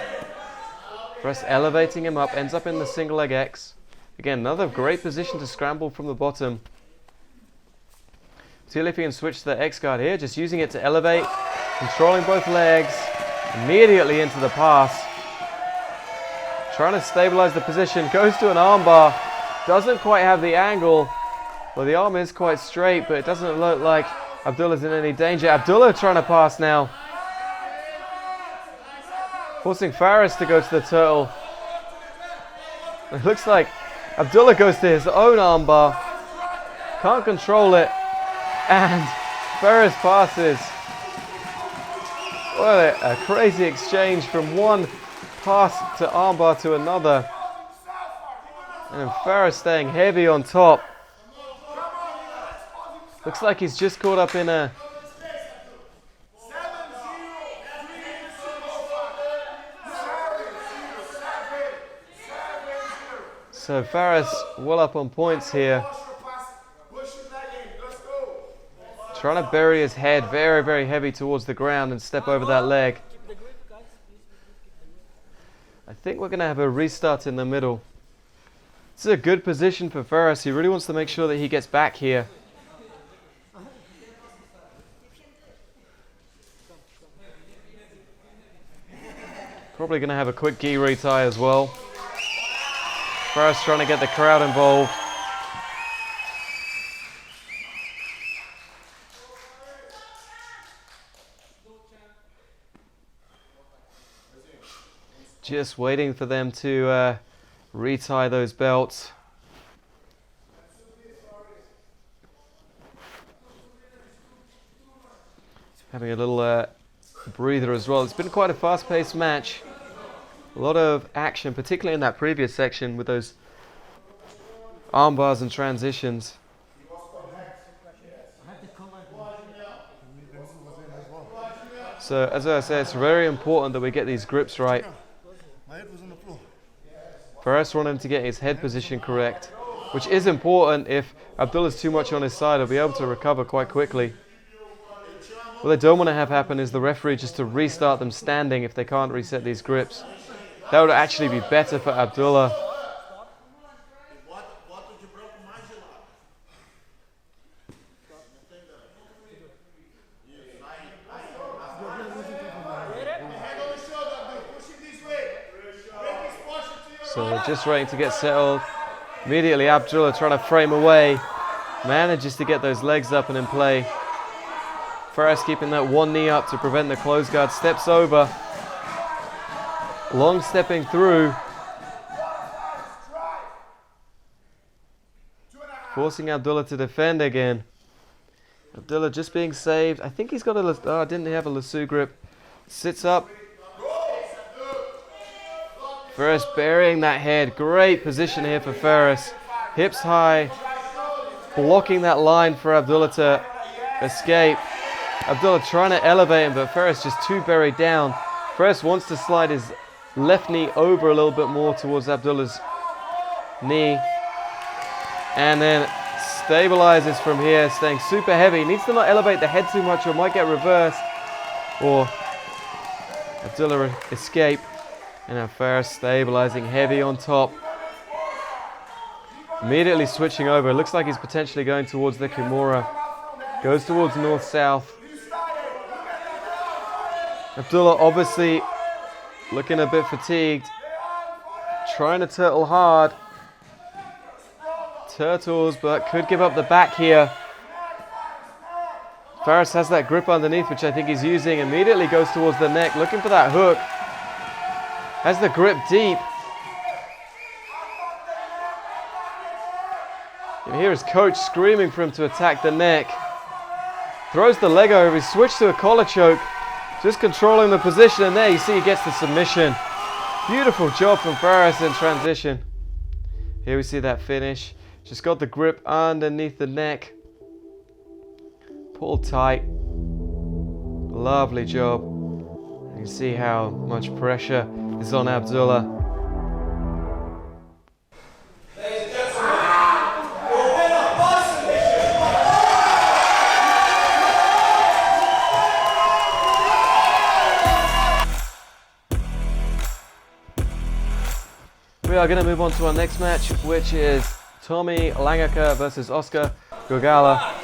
Faris elevating him up, ends up in the single leg X. Again, another great position to scramble from the bottom. See if he can switch to the X guard here, just using it to elevate, controlling both legs, immediately into the pass. Trying to stabilize the position, goes to an armbar, doesn't quite have the angle. Well, the arm is quite straight, but it doesn't look like Abdullah's in any danger. Abdullah trying to pass now. Forcing Faris to go to the turtle. It looks like Abdullah goes to his own armbar. Can't control it. And Faris passes. What a crazy exchange from one pass to armbar to another. And Faris staying heavy on top. Looks like he's just caught up in a... So Faris well up on points here. Trying to bury his head very, very heavy towards the ground and step over that leg. I think we're going to have a restart in the middle. This is a good position for Faris. He really wants to make sure that he gets back here. Probably going to have a quick gi retie as well. Faris trying to get the crowd involved. Just waiting for them to retie those belts. Having a little breather as well. It's been quite a fast-paced match. A lot of action, particularly in that previous section with those arm bars and transitions. So, as I said, it's very important that we get these grips right. Faris wanted him to get his head position correct, which is important. If Abdullah's too much on his side, he'll be able to recover quite quickly. What they don't want to have happen is the referee just to restart them standing if they can't reset these grips. That would actually be better for Abdullah. So they're just waiting to get settled. Immediately Abdullah trying to frame away. Manages to get those legs up and in play. Faris keeping that one knee up to prevent the close guard. Steps over. Long stepping through. Forcing Abdullah to defend again. Abdullah just being saved. I think he's got a... didn't have a lasso grip. Sits up. Faris burying that head. Great position here for Faris. Hips high. Blocking that line for Abdullah to escape. Abdullah trying to elevate him, but Faris just too buried down. Faris wants to slide his left knee over a little bit more towards Abdullah's knee. And then stabilizes from here, staying super heavy. Needs to not elevate the head too much or might get reversed. Or Abdullah escape. And now Faris stabilizing heavy on top. Immediately switching over. It looks like he's potentially going towards the Kimura. Goes towards north-south. Abdullah obviously looking a bit fatigued. Trying to turtle hard. Turtles, but could give up the back here. Faris has that grip underneath, which I think he's using. Immediately goes towards the neck, looking for that hook. Has the grip deep. You hear his coach screaming for him to attack the neck. Throws the leg over. He switched to a collar choke. Just controlling the position, and there you see he gets the submission. Beautiful job from Faris in transition. Here we see that finish. Just got the grip underneath the neck. Pulled tight. Lovely job. You can see how much pressure is on Abdullah. Ladies and gentlemen, your winner by submission. We are going to move on to our next match, which is Tommy Langaker versus Oscar Gogala.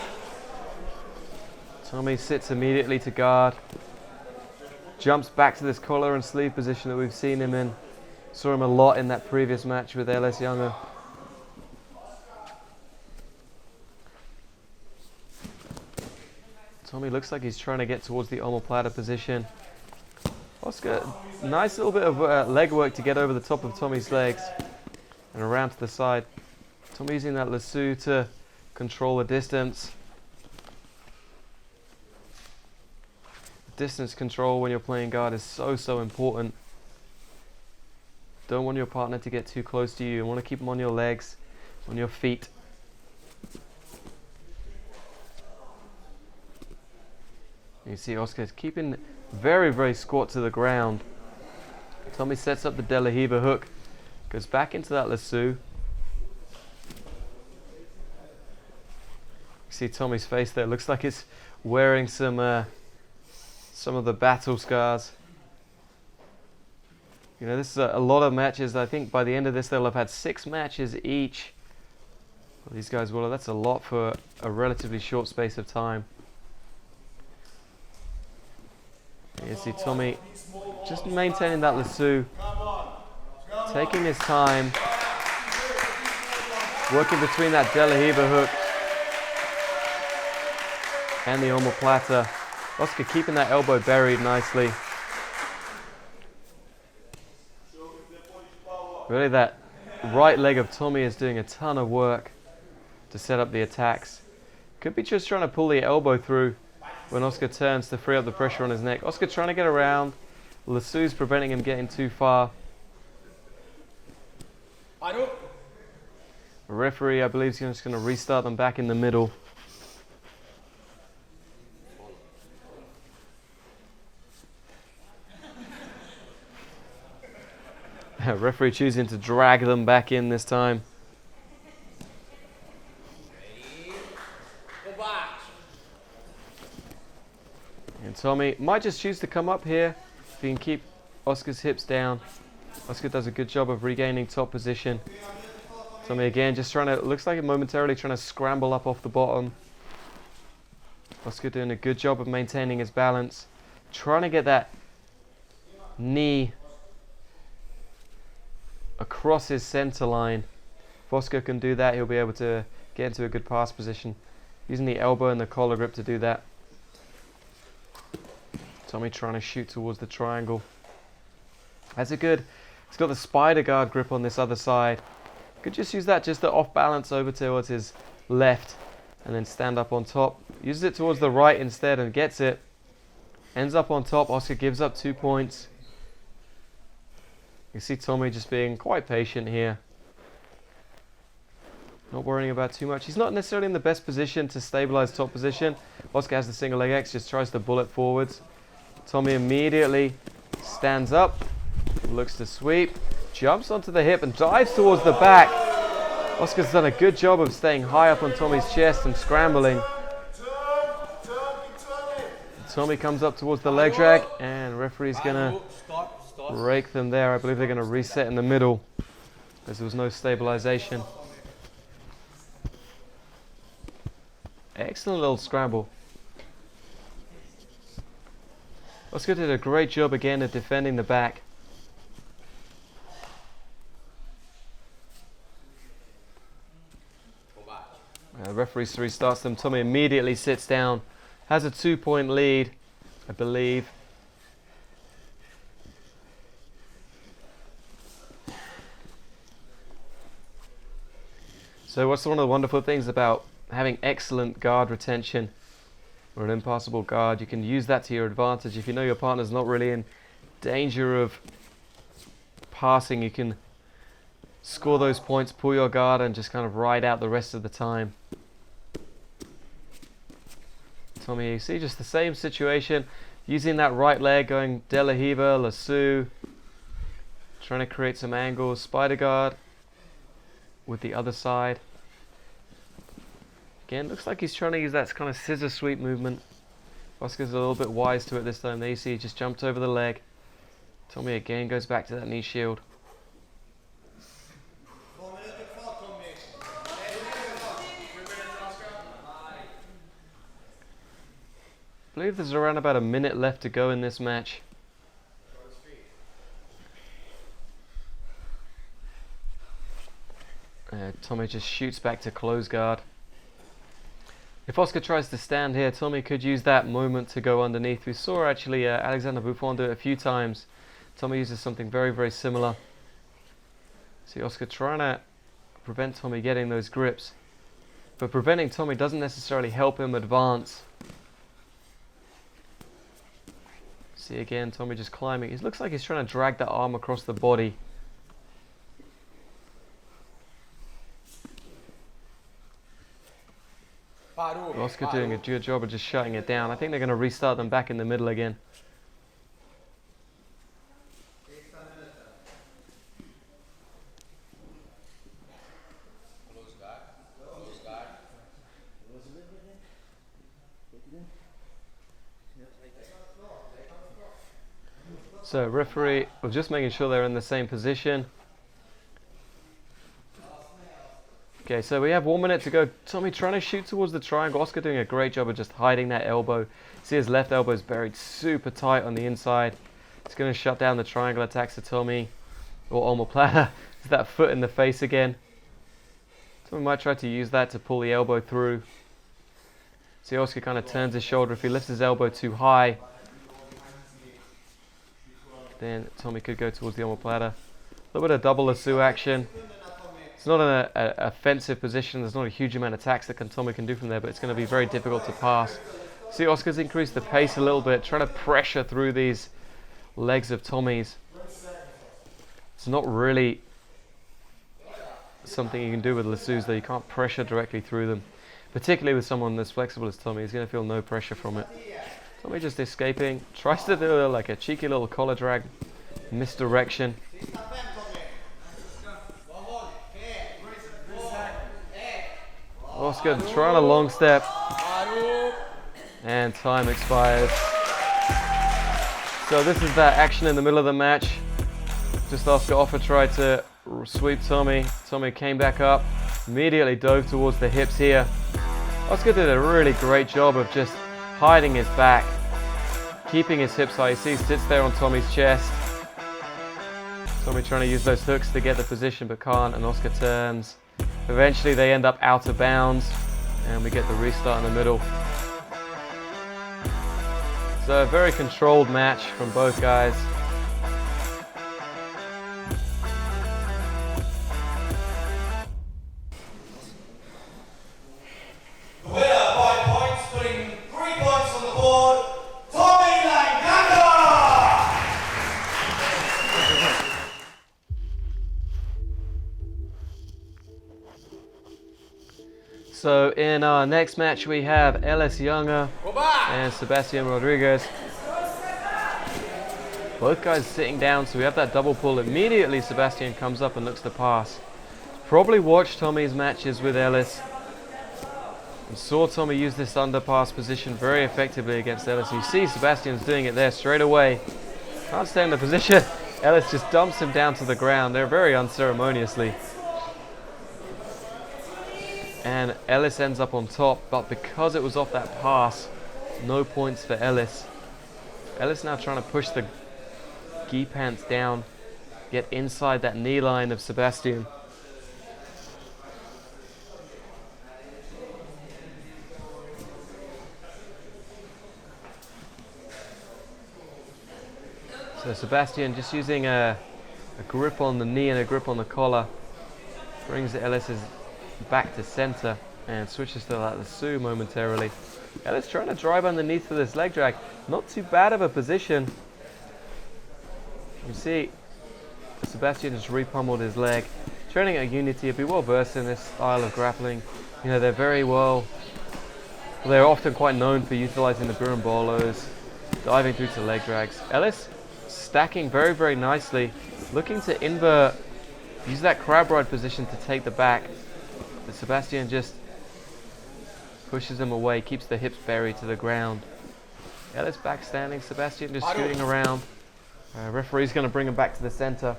Tommy sits immediately to guard. Jumps back to this collar and sleeve position that we've seen him in. Saw him a lot in that previous match with Ellis Younger. Tommy looks like he's trying to get towards the omoplata position. Oscar, nice little bit of leg work to get over the top of Tommy's legs and around to the side. Tommy using that lasso to control the distance. Distance control when you're playing guard is so important. Don't want your partner to get too close to you. You want to keep them on your legs, on your feet. You see Oscar keeping very squat to the ground. Tommy sets up the De La Riva hook, goes back into that lasso. You see Tommy's face there, looks like it's wearing some of the battle scars. You know, this is a lot of matches. I think by the end of this they'll have had 6 matches each. Well, these guys will. That's a lot for a relatively short space of time. You see Tommy just maintaining that lasso, taking his time, working between that De La Riva hook and the omoplata. Oscar keeping that elbow buried nicely. Really, that right leg of Tommy is doing a ton of work to set up the attacks. Could be just trying to pull the elbow through when Oscar turns to free up the pressure on his neck. Oscar trying to get around. Lasso's preventing him getting too far. The referee, I believe, is just going to restart them back in the middle. Referee choosing to drag them back in this time. And Tommy might just choose to come up here if he can keep Oscar's hips down. Oscar does a good job of regaining top position. Tommy again just trying to, looks like momentarily trying to scramble up off the bottom. Oscar doing a good job of maintaining his balance. Trying to get that knee across his center line. If Oscar can do that, he'll be able to get into a good pass position. Using the elbow and the collar grip to do that. Tommy trying to shoot towards the triangle. That's a good, he's got the spider guard grip on this other side. Could just use that just to off balance over towards his left and then stand up on top. Uses it towards the right instead and gets it. Ends up on top. Oscar gives up 2 points. You see Tommy just being quite patient here. Not worrying about too much. He's not necessarily in the best position to stabilize top position. Oscar has the single leg X, just tries to bullet forwards. Tommy immediately stands up, looks to sweep, jumps onto the hip and dives towards the back. Oscar's done a good job of staying high up on Tommy's chest and scrambling. Tommy comes up towards the leg drag and referee's gonna break them there. I believe they're going to reset in the middle because there was no stabilization. Excellent little scramble. Oscar did a great job again at defending the back. Referee 3 starts them. Tommy immediately sits down. Has a 2-point lead, I believe. So what's one of the wonderful things about having excellent guard retention or an impassable guard? You can use that to your advantage. If you know your partner's not really in danger of passing, you can score those points, pull your guard, and just kind of ride out the rest of the time. Tommy, you see just the same situation, using that right leg, going De La Hiva, lasso, trying to create some angles, spider guard with the other side. Again, looks like he's trying to use that kind of scissor sweep movement. Oscar's a little bit wise to it this time. There you see he just jumped over the leg. Tommy again goes back to that knee shield. I believe there's around about a minute left to go in this match. Tommy just shoots back to close guard. If Oscar tries to stand here, Tommy could use that moment to go underneath. We saw actually Alexander Buffon do it a few times. Tommy uses something very, very similar. See Oscar trying to prevent Tommy getting those grips. But preventing Tommy doesn't necessarily help him advance. See again, Tommy just climbing. It looks like he's trying to drag that arm across the body. Oscar doing a good job of just shutting it down. I think they're going to restart them back in the middle again. So referee was just making sure they're in the same position. Okay, so we have 1 minute to go. Tommy trying to shoot towards the triangle. Oscar doing a great job of just hiding that elbow. See his left elbow is buried super tight on the inside. It's going to shut down the triangle attacks to Tommy. Or omoplata. It's that foot in the face again. Tommy might try to use that to pull the elbow through. See Oscar kind of turns his shoulder. If he lifts his elbow too high, then Tommy could go towards the omoplata. A little bit of double lasso action. It's not an offensive position. There's not a huge amount of attacks that Tommy can do from there, but it's going to be very difficult to pass. See, Oscar's increased the pace a little bit, trying to pressure through these legs of Tommy's. It's not really something you can do with lassos, though. You can't pressure directly through them. Particularly with someone as flexible as Tommy, he's going to feel no pressure from it. Tommy just escaping, tries to do like a cheeky little collar drag, misdirection. Oscar trying a long step, and time expires. So this is that action in the middle of the match. Just Oscar Offer tried to sweep Tommy. Tommy came back up, immediately dove towards the hips here. Oscar did a really great job of just hiding his back, keeping his hips high. You see he sits there on Tommy's chest. Tommy trying to use those hooks to get the position but can't, and Oscar turns. Eventually they end up out of bounds and we get the restart in the middle. So a very controlled match from both guys. The winner by points, putting 3 points on the board, Tommy Langaker! So in our next match we have Ellis and Sebastian Rodriguez. Both guys sitting down, so we have that double pull. Immediately Sebastian comes up and looks to pass. Probably watched Tommy's matches with Ellis and saw Tommy use this underpass position very effectively against Ellis. You see Sebastian's doing it there straight away. Can't stay in the position. Ellis just dumps him down to the ground. They're very unceremoniously. And Ellis ends up on top, but because it was off that pass, no points for Ellis. Ellis now trying to push the gi pants down, get inside that knee line of Sebastian. So Sebastian just using a grip on the knee and a grip on the collar, brings Ellis's back to center and switches to that lasso momentarily. Ellis trying to drive underneath for this leg drag. Not too bad of a position. You see Sebastian just repummeled his leg. Training at Unity, he'd be well versed in this style of grappling. You know, they're they're often quite known for utilizing the birimbolos, diving through to leg drags. Ellis stacking very, very nicely, looking to invert, use that crab ride position to take the back. But Sebastian just pushes him away, keeps the hips buried to the ground. Ellis back standing, Sebastian just scooting around. Referee's going to bring him back to the center.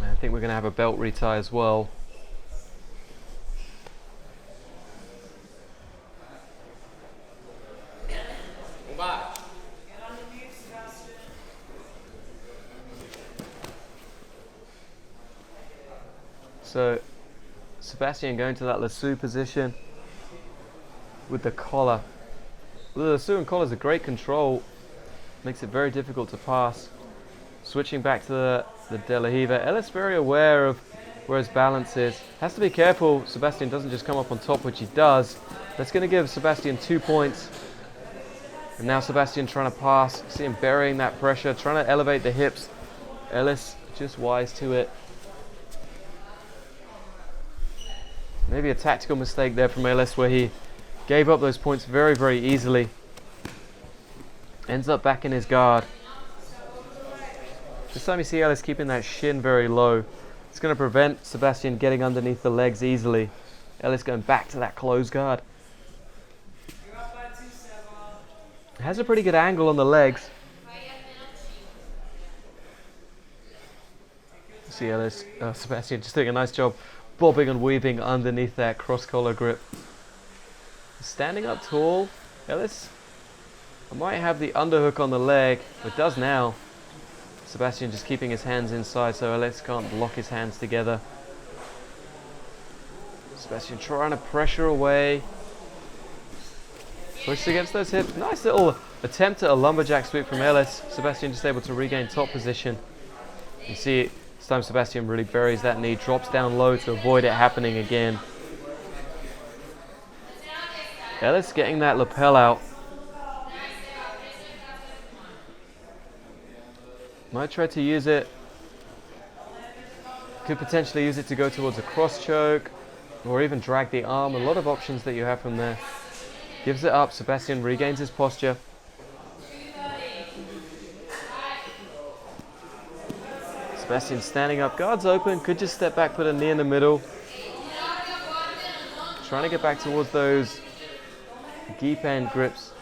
And I think we're going to have a belt retie as well. So Sebastian going to that lasso position with the collar. The lasso and collar is a great control, makes it very difficult to pass. Switching back to the De La Riva. Ellis very aware of where his balance is. Has to be careful Sebastian doesn't just come up on top, which he does. That's going to give Sebastian 2 points. And now Sebastian trying to pass. See him burying that pressure, trying to elevate the hips. Ellis just wise to it. Maybe a tactical mistake there from Ellis where he gave up those points very, very easily. Ends up back in his guard. This time you see Ellis keeping that shin very low. It's going to prevent Sebastian getting underneath the legs easily. Ellis going back to that closed guard. Has a pretty good angle on the legs. See Ellis, Sebastian just doing a nice job bobbing and weaving underneath that cross collar grip. Standing up tall, Ellis might have the underhook on the leg, but does now. Sebastian just keeping his hands inside so Ellis can't lock his hands together. Sebastian trying to pressure away. Pushed against those hips. Nice little attempt at a lumberjack sweep from Ellis. Sebastian just able to regain top position. You see it. This time Sebastian really buries that knee, drops down low to avoid it happening again. Ellis getting that lapel out. Might try to use it. Could potentially use it to go towards a cross choke or even drag the arm. A lot of options that you have from there. Gives it up. Sebastian regains his posture. Sebastian standing up, guards open, could just step back, put a knee in the middle. Trying to get back towards those gi pen grips.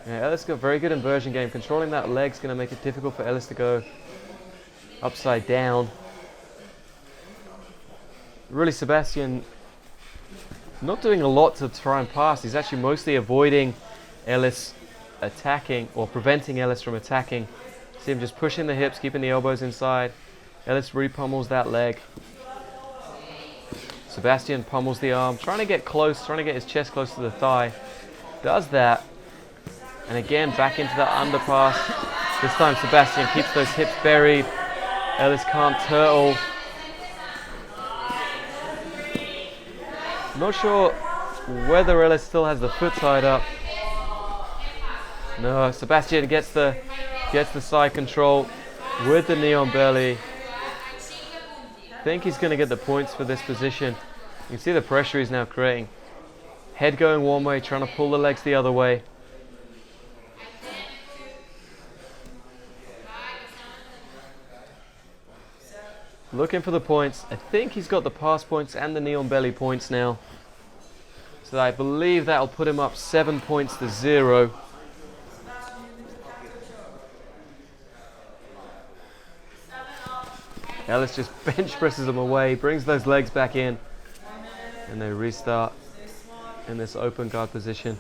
Yeah, Ellis got very good inversion game. Controlling that leg's going to make it difficult for Ellis to go upside down. Really, Sebastian not doing a lot to try and pass. He's actually mostly avoiding Ellis attacking or preventing Ellis from attacking. See him just pushing the hips, keeping the elbows inside. Ellis repummels that leg. Sebastian pummels the arm, trying to get close, trying to get his chest close to the thigh. Does that. And again, back into the underpass. This time Sebastian keeps those hips buried. Ellis can't turtle. Not sure whether Ellis still has the foot tied up. No, Sebastian gets the side control with the knee on belly. I think he's going to get the points for this position. You can see the pressure he's now creating. Head going one way, trying to pull the legs the other way. Looking for the points. I think he's got the pass points and the knee on belly points now. So I believe that'll put him up 7 points to 0. Ellis just bench presses him away, brings those legs back in, and they restart in this open guard position.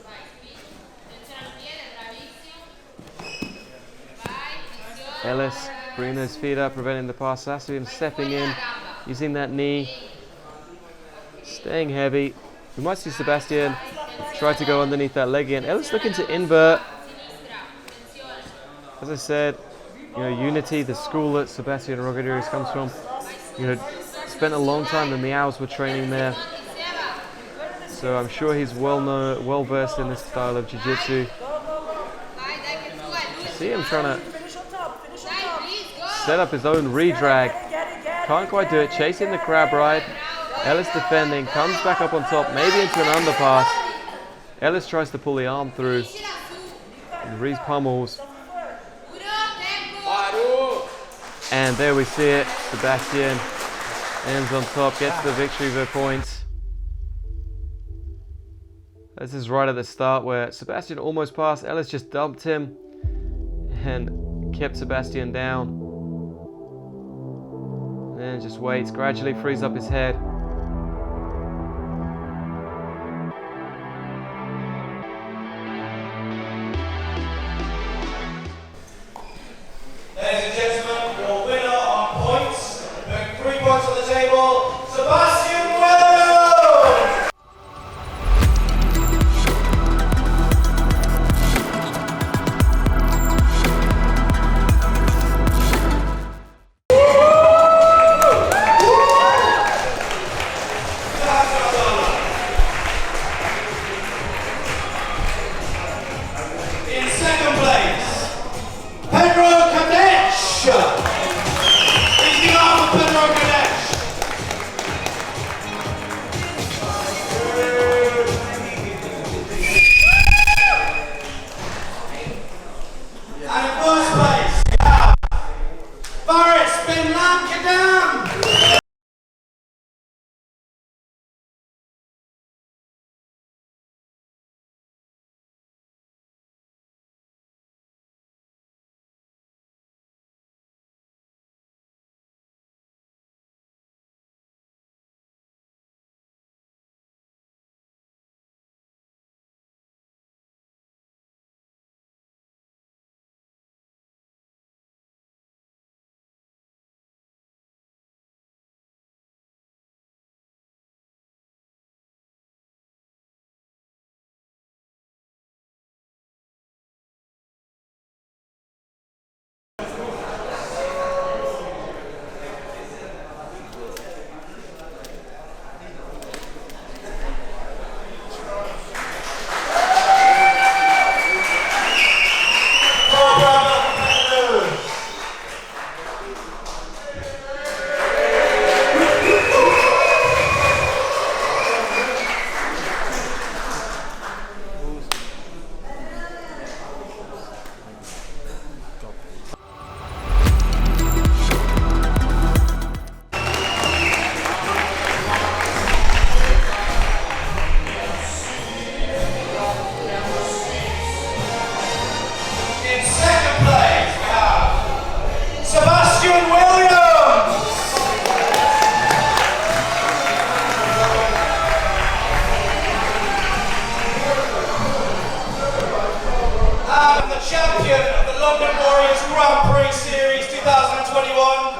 Ellis bringing those feet up, preventing the pass. Sebastian stepping in, using that knee, staying heavy. We might see Sebastian try to go underneath that leg again. Ellis looking to invert. As I said, Unity, the school that Sebastian Rogadirius comes from, spent a long time. The Meows were training there, so I'm sure he's well versed in this style of jiu-jitsu. See him trying to set up his own re-drag. Can't quite do it. Chasing the crab ride. Ellis defending, comes back up on top, maybe into an underpass. Ellis tries to pull the arm through. And Reese pummels. And there we see it. Sebastian ends on top, gets the victory with points. This is right at the start where Sebastian almost passed. Ellis just dumped him and kept Sebastian down. And just waits, gradually frees up his head. Ladies and gentlemen, your winner on points, putting 3 points on the table, Sebastian Wello! In second place, Benlamkadem! He's the arm of Benlamkadem! And in first place, we have Faris Benlamkadem! In second place, we have Sebastian Williams! And the champion of the London Warriors Grand Prix Series 2021,